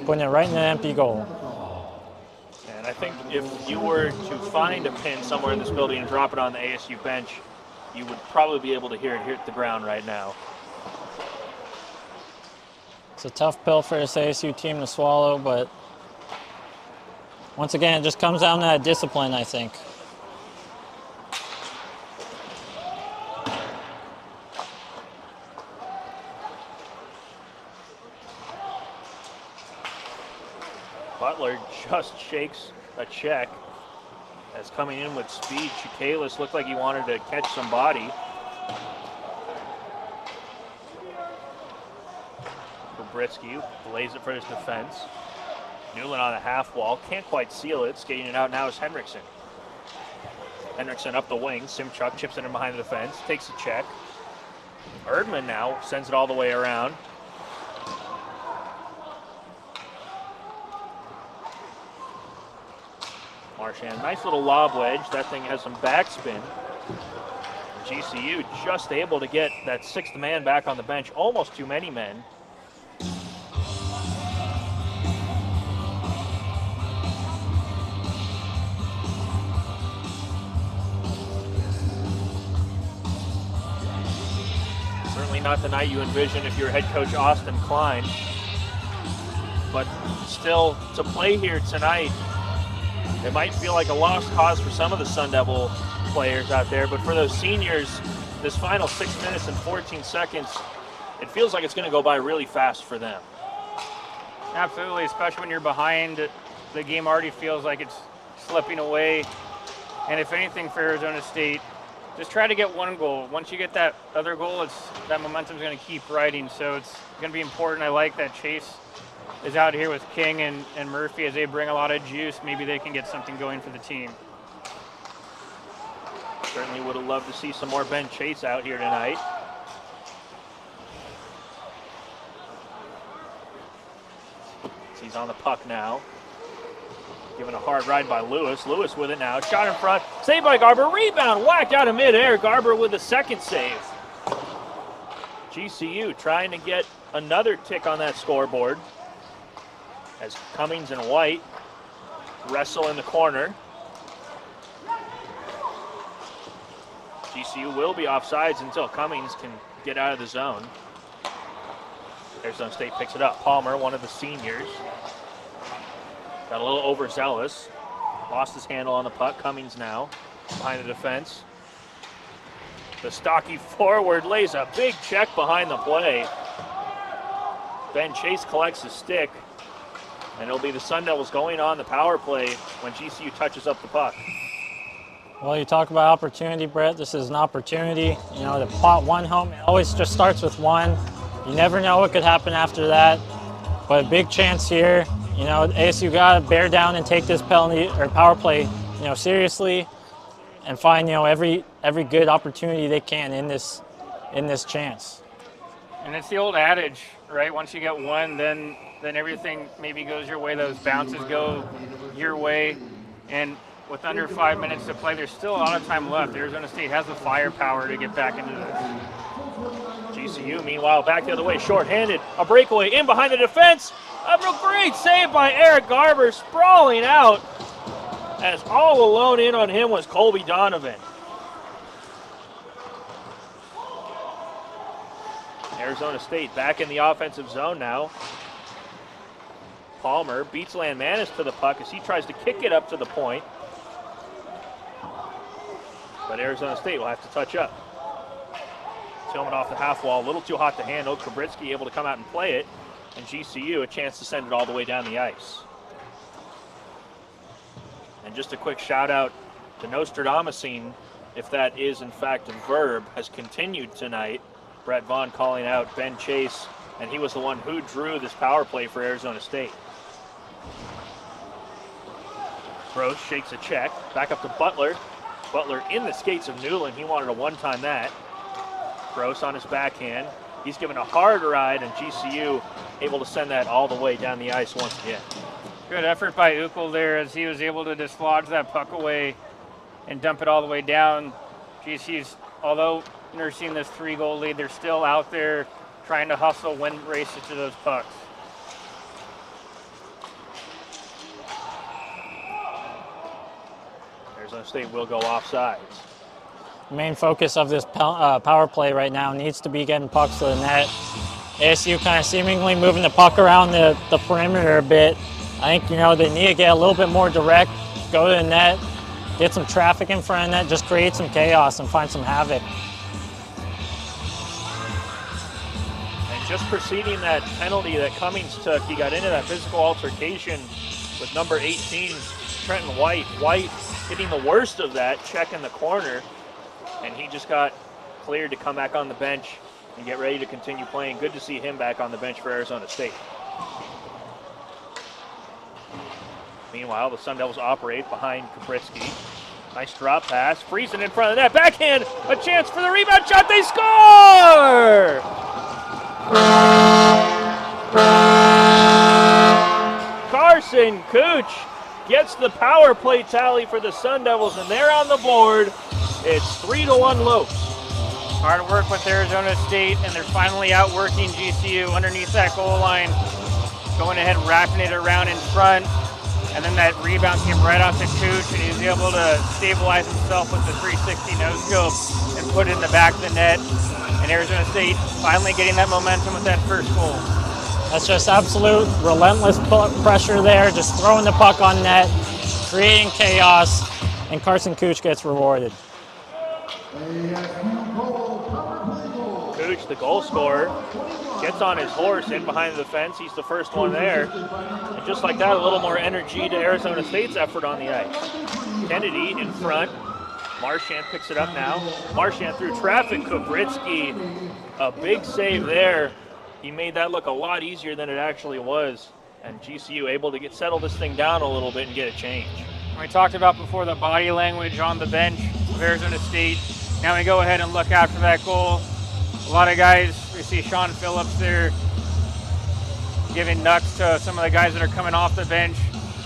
putting it right in the empty goal. And I think if you were to find a pin somewhere in this building and drop it on the ASU bench, you would probably be able to hear it hit the ground right now. It's a tough pill for this ASU team to swallow, but once again, it just comes down to that discipline, I think. Butler just shakes a check as coming in with speed. Chikalis looked like he wanted to catch somebody. Britsky lays it for his defense. Newland on the half wall, can't quite seal it. Skating it out now is Henriksen. Henriksen up the wing. Simchuk chips it in behind the defense, takes a check. Erdman now sends it all the way around. Marchand. Nice little lob wedge. That thing has some backspin. GCU just able to get that sixth man back on the bench. Almost too many men. Certainly not the night you envision if you're head coach Austin Klein. But still, to play here tonight, it might feel like a lost cause for some of the Sun Devil players out there, but for those seniors, this final 6 minutes and 14 seconds, it feels like it's going to go by really fast for them. Absolutely, especially when you're behind. The game already feels like it's slipping away. And if anything for Arizona State, just try to get one goal. Once you get that other goal, that momentum's going to keep riding, so it's going to be important. I like that Chase is out here with King and Murphy as they bring a lot of juice. Maybe they can get something going for the team. Certainly would have loved to see some more Ben Chase out here tonight. He's on the puck now. Given a hard ride by Lewis. Lewis with it now. Shot in front. Saved by Garber. Rebound. Whacked out of midair. Garber with the second save. GCU trying to get another tick on that scoreboard as Cummings and White wrestle in the corner. GCU will be offsides until Cummings can get out of the zone. Arizona State picks it up. Palmer, one of the seniors, got a little overzealous. Lost his handle on the puck. Cummings now behind the defense. The stocky forward lays a big check behind the play. Ben Chase collects his stick, and it'll be the Sun Devils going on the power play when GCU touches up the puck. Well, you talk about opportunity, Brett. This is an opportunity. You know, to pot one home, it always just starts with one. You never know what could happen after that. But a big chance here. You know, ASU got to bear down and take this penalty or power play, you know, seriously, and find, you know, every good opportunity they can in this chance. And it's the old adage, right? Once you get one, then everything maybe goes your way. Those bounces go your way. And with under 5 minutes to play, there's still a lot of time left. Arizona State has the firepower to get back into this. GCU, meanwhile, back the other way, shorthanded. A breakaway in behind the defense. A great save by Eric Garber, sprawling out, as all alone in on him was Colby Donovan. Arizona State back in the offensive zone now. Palmer beats Landmanis to the puck as he tries to kick it up to the point. But Arizona State will have to touch up. Tillman off the half wall, a little too hot to handle. Kabritsky able to come out and play it. And GCU a chance to send it all the way down the ice. And just a quick shout out to Nostradamusing, if that is in fact a verb, has continued tonight. Brett Vaughn calling out Ben Chase, and he was the one who drew this power play for Arizona State. Gross shakes a check, back up to Butler. Butler in the skates of Newland. He wanted to one-time that. Gross on his backhand. He's given a hard ride, and GCU able to send that all the way down the ice once again. Good effort by Uckel there as he was able to dislodge that puck away and dump it all the way down. GCU's, although nursing this 3-goal lead, they're still out there trying to hustle, win races to those pucks. Arizona State will go offsides. Main focus of this power play right now needs to be getting pucks to the net. ASU kind of seemingly moving the puck around the perimeter a bit. I think, you know, they need to get a little bit more direct, go to the net, get some traffic in front of the net, just create some chaos and find some havoc. And just preceding that penalty that Cummings took, he got into that physical altercation with number 18, Trenton White. White hitting the worst of that, check in the corner, and he just got cleared to come back on the bench and get ready to continue playing. Good to see him back on the bench for Arizona State. Meanwhile, the Sun Devils operate behind Kabritsky. Nice drop pass, freezing in front of the net. Backhand, a chance for the rebound shot. They score! Carson Cooch gets the power play tally for the Sun Devils, and they're on the board. It's 3-1 Lopes. Hard work with Arizona State, and they're finally outworking GCU underneath that goal line. Going ahead, wrapping it around in front, and then that rebound came right off the Cooch, and he was able to stabilize himself with the 360 no-scope and put it in the back of the net. And Arizona State finally getting that momentum with that first goal. That's just absolute relentless pressure there, just throwing the puck on net, creating chaos, and Carson Cooch gets rewarded. Cooch, the goal scorer, gets on his horse in behind the fence. He's the first one there. And just like that, a little more energy to Arizona State's effort on the ice. Kennedy in front. Marchand picks it up now. Marchand through traffic. Kubritsky, a big save there. He made that look a lot easier than it actually was. And GCU able to settle this thing down a little bit and get a change. We talked about before the body language on the bench of Arizona State. Now we go ahead and look after that goal. A lot of guys, we see Sean Phillips there giving nuts to some of the guys that are coming off the bench.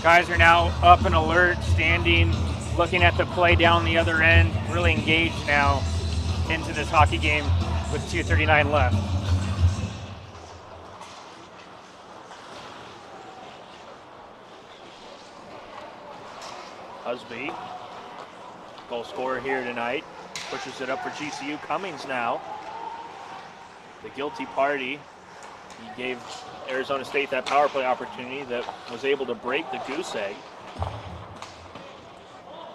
Guys are now up and alert, standing, looking at the play down the other end, really engaged now into this hockey game with 2:39 left. Husby, goal scorer here tonight, pushes it up for GCU. Cummings now, the guilty party. He gave Arizona State that power play opportunity that was able to break the goose egg.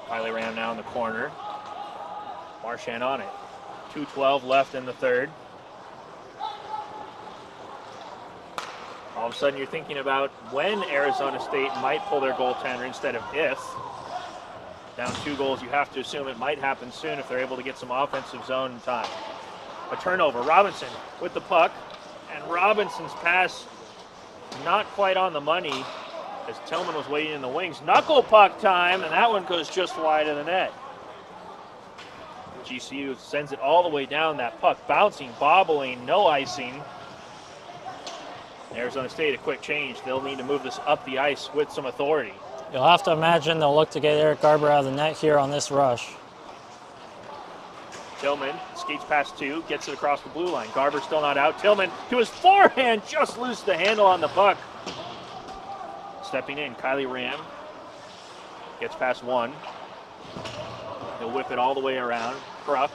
Kylie Ram now in the corner. Marchand on it. 2:12 left in the third. All of a sudden you're thinking about when Arizona State might pull their goaltender instead of if. Down 2 goals, you have to assume it might happen soon if they're able to get some offensive zone time. A turnover, Robinson with the puck, and Robinson's pass not quite on the money as Tillman was waiting in the wings. Knuckle puck time, and that one goes just wide of the net. GCU sends it all the way down, that puck bouncing, bobbling, no icing. Arizona State, a quick change. They'll need to move this up the ice with some authority. You'll have to imagine they'll look to get Eric Garber out of the net here on this rush. Tillman skates past 2, gets it across the blue line. Garber still not out. Tillman to his forehand, just loose the handle on the puck. Stepping in, Kylie Ram gets past 1. He'll whip it all the way around. Krupp,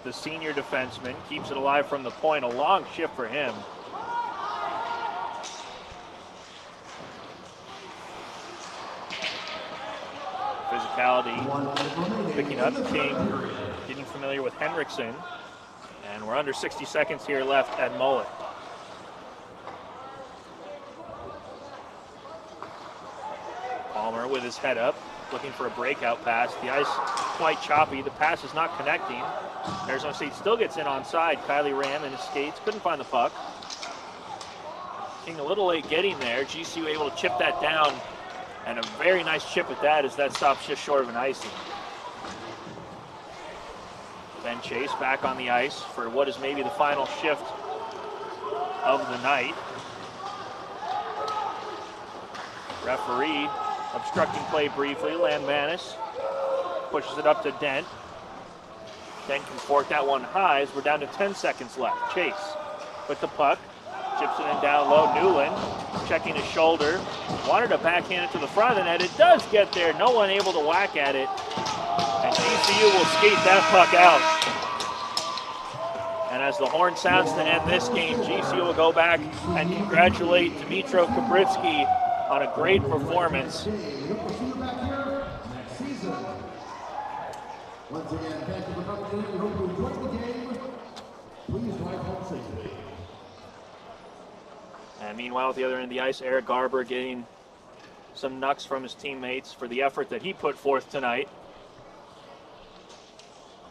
the senior defenseman, keeps it alive from the point. A long shift for him. Physicality picking up. King getting familiar with Henriksen. And we're under 60 seconds here left at Mullet. Palmer with his head up, looking for a breakout pass. The ice quite choppy. The pass is not connecting. Arizona State still gets in onside. Kylie Ram in his skates, couldn't find the puck. King a little late getting there. GCU able to chip that down. And a very nice chip at that as that stops just short of an icing. Ben Chase back on the ice for what is maybe the final shift of the night. Referee obstructing play briefly. Landmanis pushes it up to Dent. Dent can fork that one high as we're down to 10 seconds left. Chase with the puck. Chips it in down low. Newland checking his shoulder. Wanted to backhand it to the front of the net. It does get there. No one able to whack at it. And GCU will skate that puck out. And as the horn sounds to end this game, GCU will go back and congratulate Dmytro Kubritsky on a great performance. Once again, thank you for coming in. We hope you enjoyed the game. Please drive home safely. And meanwhile, at the other end of the ice, Eric Garber getting some knucks from his teammates for the effort that he put forth tonight,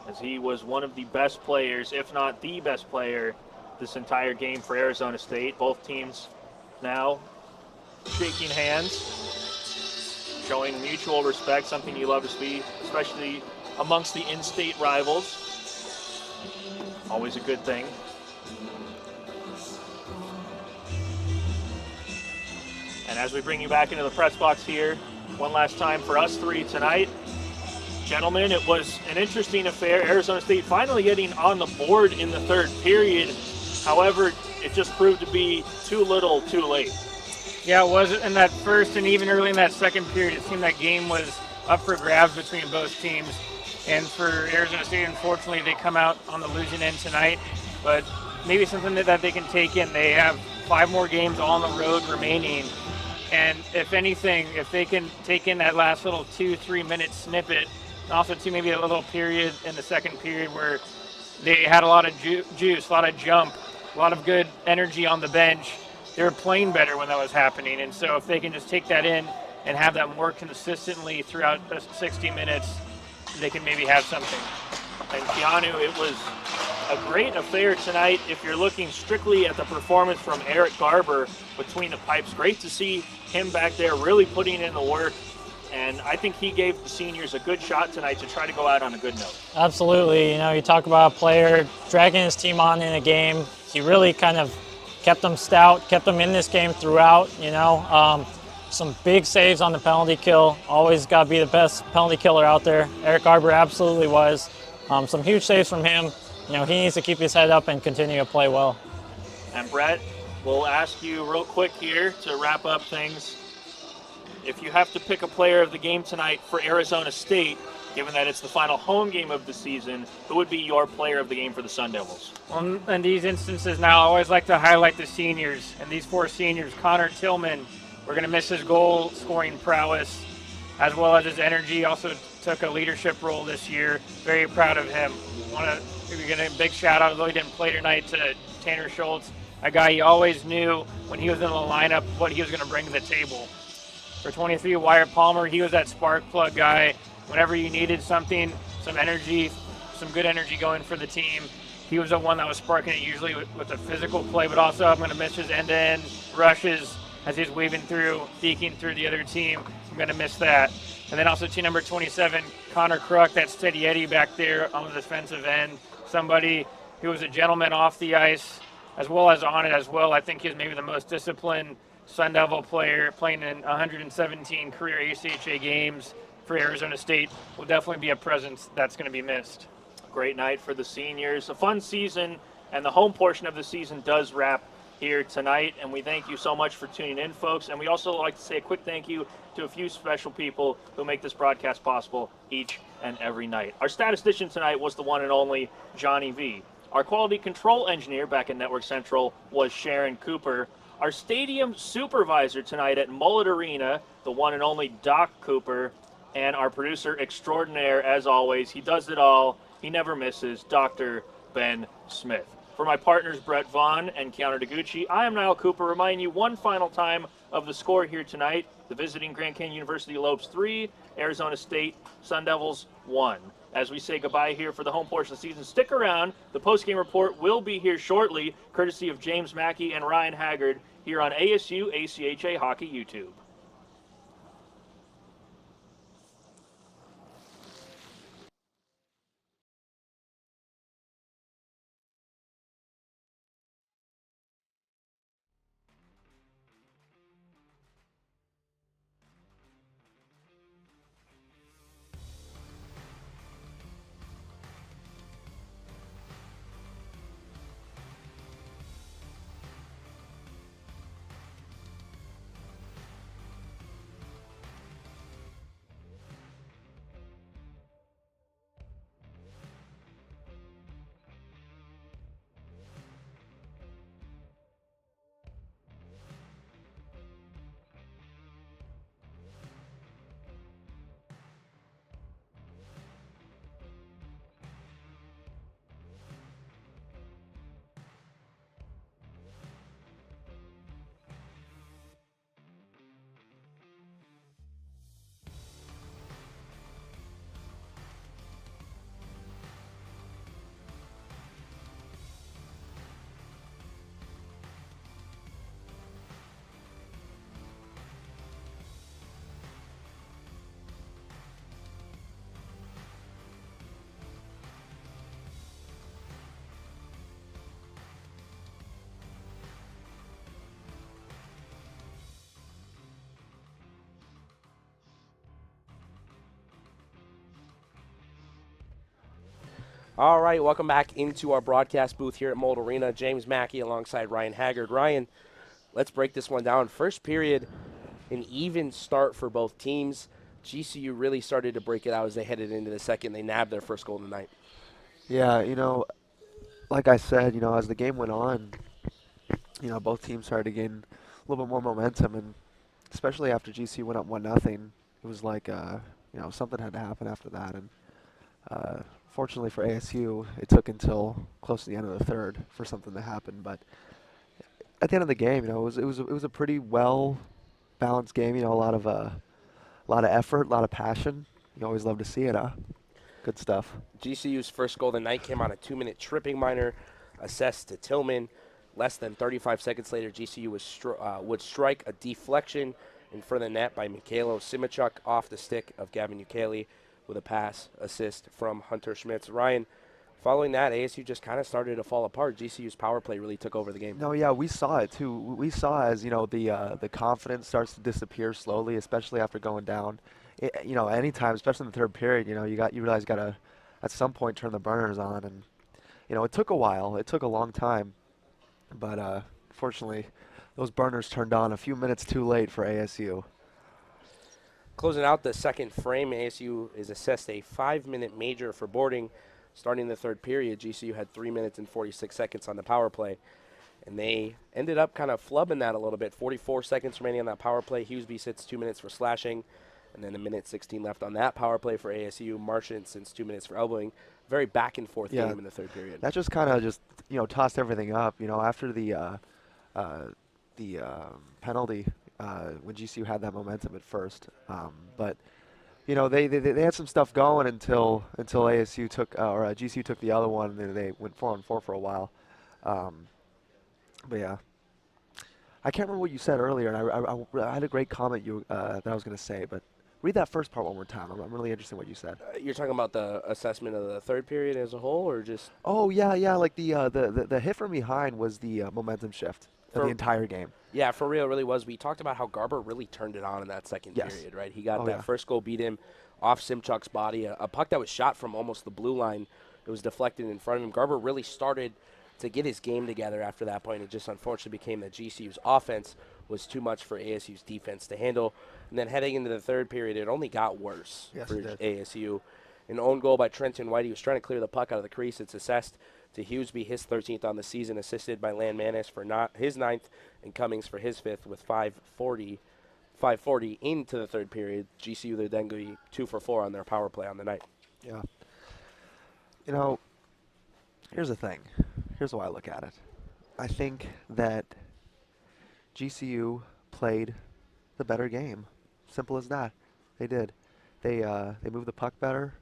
as he was one of the best players, if not the best player, this entire game for Arizona State. Both teams now shaking hands, showing mutual respect, something you love to see, especially amongst the in-state rivals. Always a good thing. And as we bring you back into the press box here one last time for us three tonight. Gentlemen, it was an interesting affair. Arizona State finally getting on the board in the third period. However, it just proved to be too little, too late. Yeah, it was in that first and even early in that second period. It seemed that game was up for grabs between both teams. And for Arizona State, unfortunately, they come out on the losing end tonight. But maybe something that they can take in. They have 5 more games on the road remaining. And if anything, if they can take in that last little 2-3 minute snippet, and also too maybe a little period in the second period where they had a lot of juice, a lot of jump, a lot of good energy on the bench. They were playing better when that was happening. And so if they can just take that in and have that more consistently throughout the 60 minutes, they can maybe have something. And Keanu, it was a great affair tonight. If you're looking strictly at the performance from Eric Garber between the pipes, great to see him back there really putting in the work. And I think he gave the seniors a good shot tonight to try to go out on a good note. Absolutely. You know, you talk about a player dragging his team on in a game. He really kind of kept them stout, kept them in this game throughout, you know. Some big saves on the penalty kill. Always got to be the best penalty killer out there. Eric Garber absolutely was. Some huge saves from him. You know, he needs to keep his head up and continue to play well. And Brett, we'll ask you real quick here to wrap up things. If you have to pick a player of the game tonight for Arizona State, given that it's the final home game of the season, who would be your player of the game for the Sun Devils? Well, in these instances now, I always like to highlight the seniors. And these 4 seniors, Connor Tillman, we're going to miss his goal scoring prowess, as well as his energy. Also took a leadership role this year. Very proud of him. We're going to big shout out, although he didn't play tonight, to Tanner Schultz, a guy he always knew when he was in the lineup what he was going to bring to the table. For 23, Wyatt Palmer, he was that spark plug guy. Whenever you needed something, some energy, some good energy going for the team, he was the one that was sparking it, usually with the physical play, but also I'm going to miss his end-to-end rushes as he's weaving through, deking through the other team. I'm going to miss that. And then also team number 27, Connor Kruk, that steady Eddie back there on the defensive end, somebody who was a gentleman off the ice as well as on it as well. I think he's maybe the most disciplined Sun Devil player, playing in 117 career ACHA games for Arizona State. Will definitely be a presence that's going to be missed. Great night for the seniors. A fun season, and the home portion of the season does wrap here tonight, and we thank you so much for tuning in, folks. And we also like to say a quick thank you to a few special people who make this broadcast possible each and every night. Our statistician tonight was the one and only Johnny V. Our quality control engineer back at Network Central was Sharon Cooper. Our stadium supervisor tonight at Mullet Arena, the one and only Doc Cooper. And our producer extraordinaire, as always, he does it all, he never misses, Dr. Ben Smith. For my partners Brett Vaughn and Keanu Degucci, I am Niall Cooper, reminding you one final time of the score here tonight. The visiting Grand Canyon University Lopes 3, Arizona State Sun Devils 1. As we say goodbye here for the home portion of the season, stick around. The postgame report will be here shortly, courtesy of James Mackey and Ryan Haggard here on ASU ACHA Hockey YouTube. All right, welcome back into our broadcast booth here at Mold Arena. James Mackey alongside Ryan Haggard. Ryan, let's break this one down. First period, an even start for both teams. GCU really started to break it out as they headed into the second. They nabbed their first goal of the night. Yeah, like I said, as the game went on, both teams started to gain a little bit more momentum, and especially after GCU went up 1-0, it was like, something had to happen after that. And fortunately for ASU, it took until close to the end of the third for something to happen. But at the end of the game, it was a pretty well balanced game. A lot of effort, a lot of passion. You always love to see it, huh? Good stuff. GCU's first goal of the night came on a 2-minute tripping minor, assessed to Tillman. Less than 35 seconds later, GCU would strike a deflection in front of the net by Mikhailo Simichuk off the stick of Gavin Ukele with a pass assist from Hunter Schmitz. Ryan, following that, ASU just kind of started to fall apart. GCU's power play really took over the game. No, yeah, we saw it too. We saw as the confidence starts to disappear slowly, especially after going down. Anytime, especially in the third period, you realize you gotta at some point turn the burners on, and it took a while. It took a long time, but fortunately, those burners turned on a few minutes too late for ASU. Closing out the second frame, ASU is assessed a 5-minute major for boarding. Starting the third period, GCU had 3 minutes and 46 seconds on the power play. And they ended up kind of flubbing that a little bit. 44 seconds remaining on that power play. Hughesby sits 2 minutes for slashing. And then 1:16 left on that power play for ASU. Marchant sits 2 minutes for elbowing. Very back and forth game in the third period. That just kind of tossed everything up. After the penalty when GCU had that momentum at first, but they had some stuff going until ASU took or GCU took the other one, and then they went 4-on-4 for a while. But yeah, I can't remember what you said earlier, and I had a great comment that I was going to say, but read that first part one more time. I'm really interested in what you said. You're talking about the assessment of the third period as a whole, or just? Oh yeah, like the hit from behind was the momentum shift of the entire game. Yeah, for real, it really was. We talked about how Garber really turned it on in that second period, right? He got that first goal, beat him off Simchuk's body, a puck that was shot from almost the blue line. It was deflected in front of him. Garber really started to get his game together after that point. It just unfortunately became that GCU's offense was too much for ASU's defense to handle. And then heading into the third period, it only got worse for ASU. An own goal by Trenton White. He was trying to clear the puck out of the crease. It's assessed to Hughesby, his 13th on the season, assisted by Landmanis for his 9th, and Cummings for his 5th with 5:40 into the third period. GCU, they're then going to be 2 for 4 on their power play on the night. Yeah. Here's the thing. Here's how I look at it. I think that GCU played the better game. Simple as that. They did. They moved the puck better.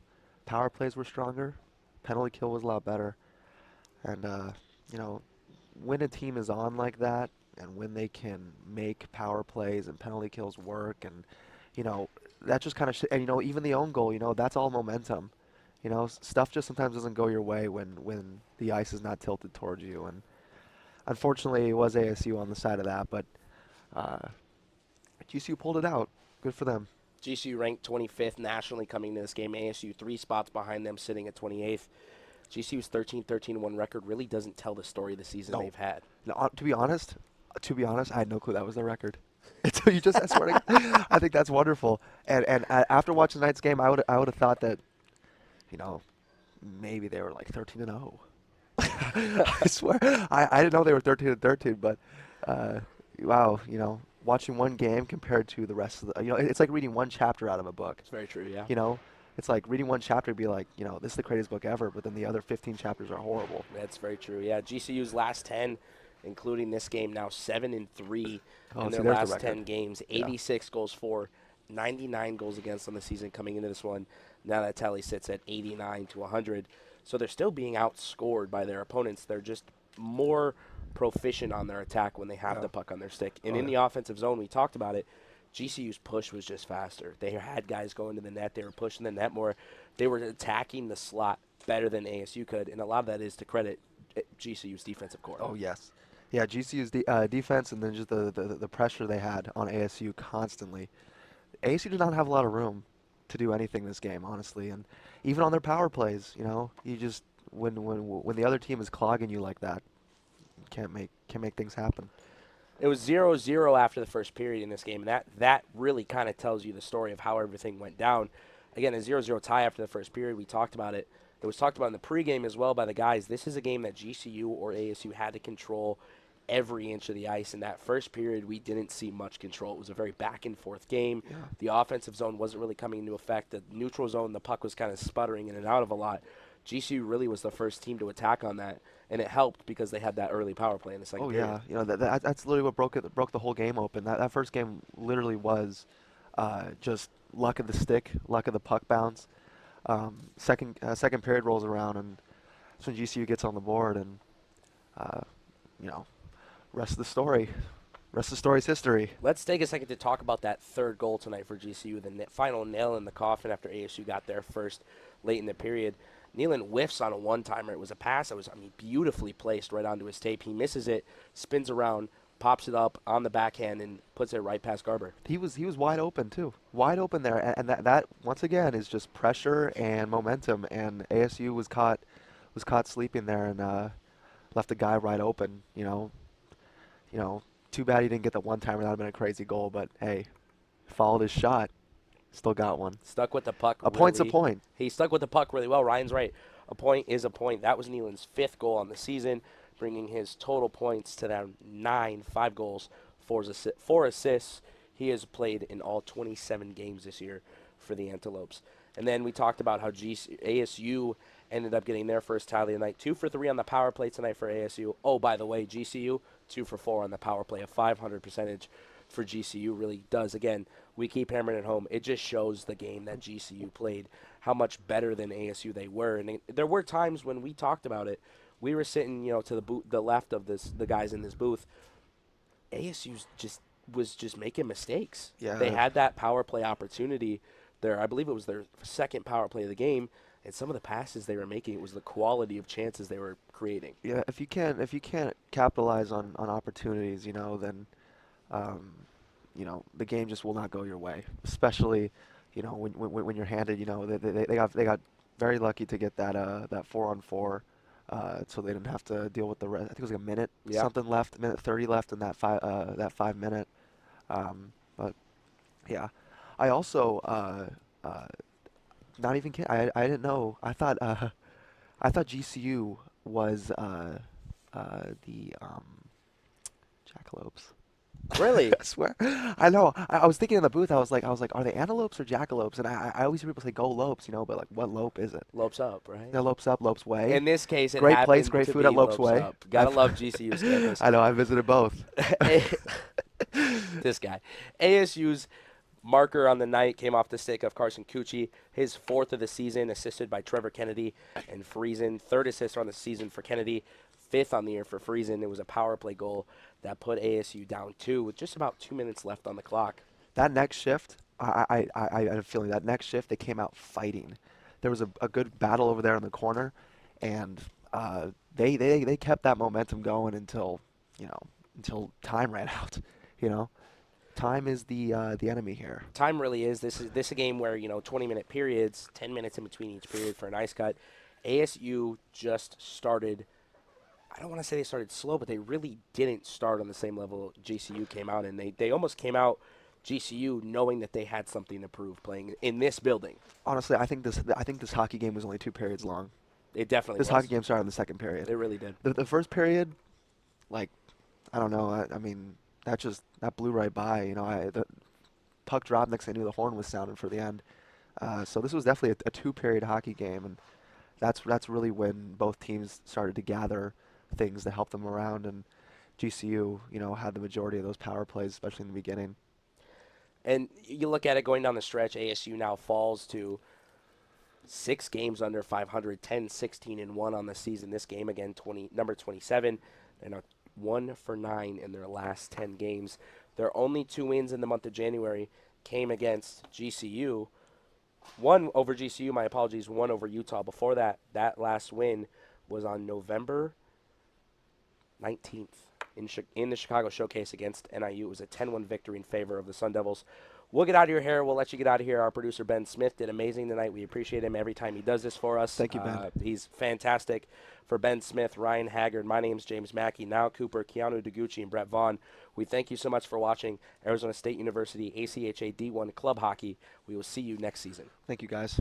Power plays were stronger. Penalty kill was a lot better. And, when a team is on like that, and when they can make power plays and penalty kills work, and, that just kind of, and, even the own goal, that's all momentum. Stuff just sometimes doesn't go your way when the ice is not tilted towards you. And unfortunately, it was ASU on the side of that, but GCU pulled it out. Good for them. GCU ranked 25th nationally coming to this game. ASU 3 spots behind them, sitting at 28th. GCU's 13-13-1 record really doesn't tell the story of the season they've had. No, to be honest, I had no clue that was their record. Until you just, I swear to God, I think that's wonderful. And after watching tonight's game, I would have thought that, maybe they were like 13-0. I swear, I didn't know they were 13-13, but wow, watching one game compared to the rest of the, it's like reading one chapter out of a book. It's very true, yeah. It's like reading one chapter and be like, this is the greatest book ever, but then the other 15 chapters are horrible. That's very true, yeah. GCU's last 10, including this game, now 7-3 in their last 10 games. 86 goals for, 99 goals against on the season coming into this one. Now that tally sits at 89-100. So they're still being outscored by their opponents. They're just more proficient on their attack when they have the puck on their stick. And in the offensive zone, we talked about it, GCU's push was just faster. They had guys going to the net. They were pushing the net more. They were attacking the slot better than ASU could, and a lot of that is to credit GCU's defensive core. Oh, yes. Yeah, GCU's defense, and then just the pressure they had on ASU constantly. ASU did not have a lot of room to do anything this game, honestly. And even on their power plays, you just when the other team is clogging you like that, you can't make things happen. It was 0-0 after the first period in this game, and that really kind of tells you the story of how everything went down. Again, a 0-0 tie after the first period. We talked about it. It was talked about in the pregame as well by the guys. This is a game that GCU or ASU had to control every inch of the ice. In that first period, we didn't see much control. It was a very back-and-forth game. Yeah. The offensive zone wasn't really coming into effect. The neutral zone, the puck was kind of sputtering in and out of a lot. GCU really was the first team to attack on that, and it helped because they had that early power play in the second period. Oh yeah, that's literally what broke the whole game open. That first game literally was just luck of the stick, luck of the puck bounce. Second period rolls around, and that's when GCU gets on the board, and rest of the story. Rest of the story's history. Let's take a second to talk about that third goal tonight for GCU, the final nail in the coffin after ASU got there first late in the period. Nealon whiffs on a one-timer. It was a pass that was, beautifully placed right onto his tape. He misses it, spins around, pops it up on the backhand, and puts it right past Garber. He was wide open too, wide open there, and that once again is just pressure and momentum. And ASU was caught sleeping there and left the guy right open. Too bad he didn't get the one-timer. That would have been a crazy goal, but hey, followed his shot. Still got one. Stuck with the puck. A point's a point. He stuck with the puck really well. Ryan's right. A point is a point. That was Nealon's 5th goal on the season, bringing his total points to that 9, 5 goals, 4 assists. He has played in all 27 games this year for the Antelopes. And then we talked about how ASU ended up getting their first tally of the night. 2 for 3 on the power play tonight for ASU. Oh, by the way, GCU, 2 for 4 on the power play. A .500 percentage for GCU really does. Again, we keep hammering it home. It just shows the game that GCU played, how much better than ASU they were. And there were times when we talked about it. We were sitting, to the left of the guys in this booth. ASU was just making mistakes. Yeah. They had that power play opportunity there. I believe it was their second power play of the game, and some of the passes they were making, it was the quality of chances they were creating. Yeah, if you can't capitalize on opportunities, then the game just will not go your way. Especially, when you're handed, they got very lucky to get that 4-on-4, so they didn't have to deal with the rest. I think it was like a minute something left, minute 30 left in that 5 minute. But yeah, I also not even kidding. I didn't know. I thought GCU was the jackalopes. Really? I swear. I know. I was thinking in the booth. I was like, are they antelopes or jackalopes? And I always hear people say go lopes, but like, what lope is it? Lopes up, right? Yeah, lopes up, lopes way. In this case, it great happened place, great to food be at Lopes Way. Up. Gotta love GCU's campus. I know. I visited both. This guy. ASU's marker on the night came off the stick of Carson Cucci, his 4th of the season, assisted by Trevor Kennedy and Friesen. 3rd assist on the season for Kennedy, 5th on the year for Friesen. It was a power play goal that put ASU down 2 with just about 2 minutes left on the clock. That next shift, I had a feeling that next shift they came out fighting. There was a good battle over there in the corner, and they kept that momentum going until time ran out. Time is the enemy here. Time really is. This is a game where 20-minute periods, 10 minutes in between each period for an ice cut. ASU just started. I don't want to say they started slow, but they really didn't start on the same level GCU came out, and they almost came out GCU knowing that they had something to prove playing in this building. Honestly, I think this hockey game was only 2 periods long. It definitely This was. hockey game started in the second period. It really did. The first period, I don't know. I mean, that blew right by. The puck dropped. Next thing I knew, the horn was sounding for the end. So this was definitely a 2-period hockey game, and that's really when both teams started to gather things to help them around, and GCU, had the majority of those power plays, especially in the beginning. And you look at it going down the stretch, ASU now falls to 6 games under 500, 10, 16, and 1 on the season. This game, again, number 27. They're now 1 for 9 in their last 10 games. Their only 2 wins in the month of January came against GCU. 1 over GCU, my apologies, 1 over Utah. Before that last win was on November 19th in the Chicago Showcase against NIU. It was a 10-1 victory in favor of the Sun Devils. We'll get out of your hair. We'll let you get out of here. Our producer, Ben Smith, did amazing tonight. We appreciate him every time he does this for us. Thank you, Ben. He's fantastic. For Ben Smith, Ryan Haggard, my name's James Mackey, Niall Cooper, Keanu DeGucci, and Brett Vaughn. We thank you so much for watching Arizona State University ACHA D1 Club Hockey. We will see you next season. Thank you, guys.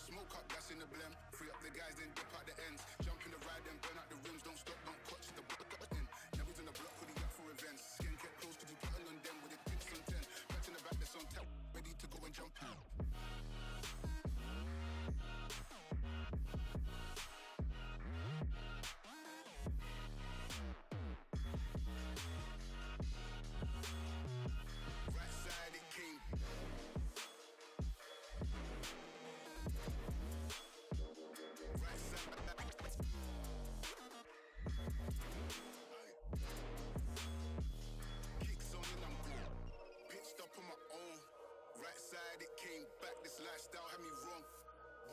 Smoke up, gas in the blem. Free up the guys, then dip out the ends. Jump in the ride, then burn out the rims. Don't stop, don't clutch the button. Never in the block, hoodie up for events. Skin kept close, cause you putting on them with the tips on 10. Back in the back, that's on tap. Ready to go and jump out. Right side, it came. Right side. Kicks on and I'm gone. Pitched up on my own. Right side, it came back. This lifestyle had me wrong.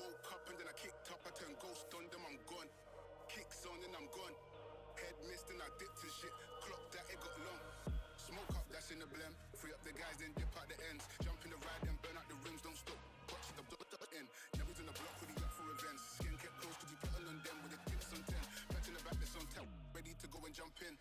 Woke up and then I kicked up. I turned ghost on them, I'm gone. Kicks on and I'm gone. Head missed and I dipped and shit. Clock that, it got long. Smoke up, that's in the blem. Free up the guys, then dip out the ends. Jump in the ride, then burn out the rims. Don't stop, watch the button. Never in the block, hoodie up for events. Skin kept close, cause you putting on them with the tips on 10. Back in the back, that's on tap. Ready to go and jump in.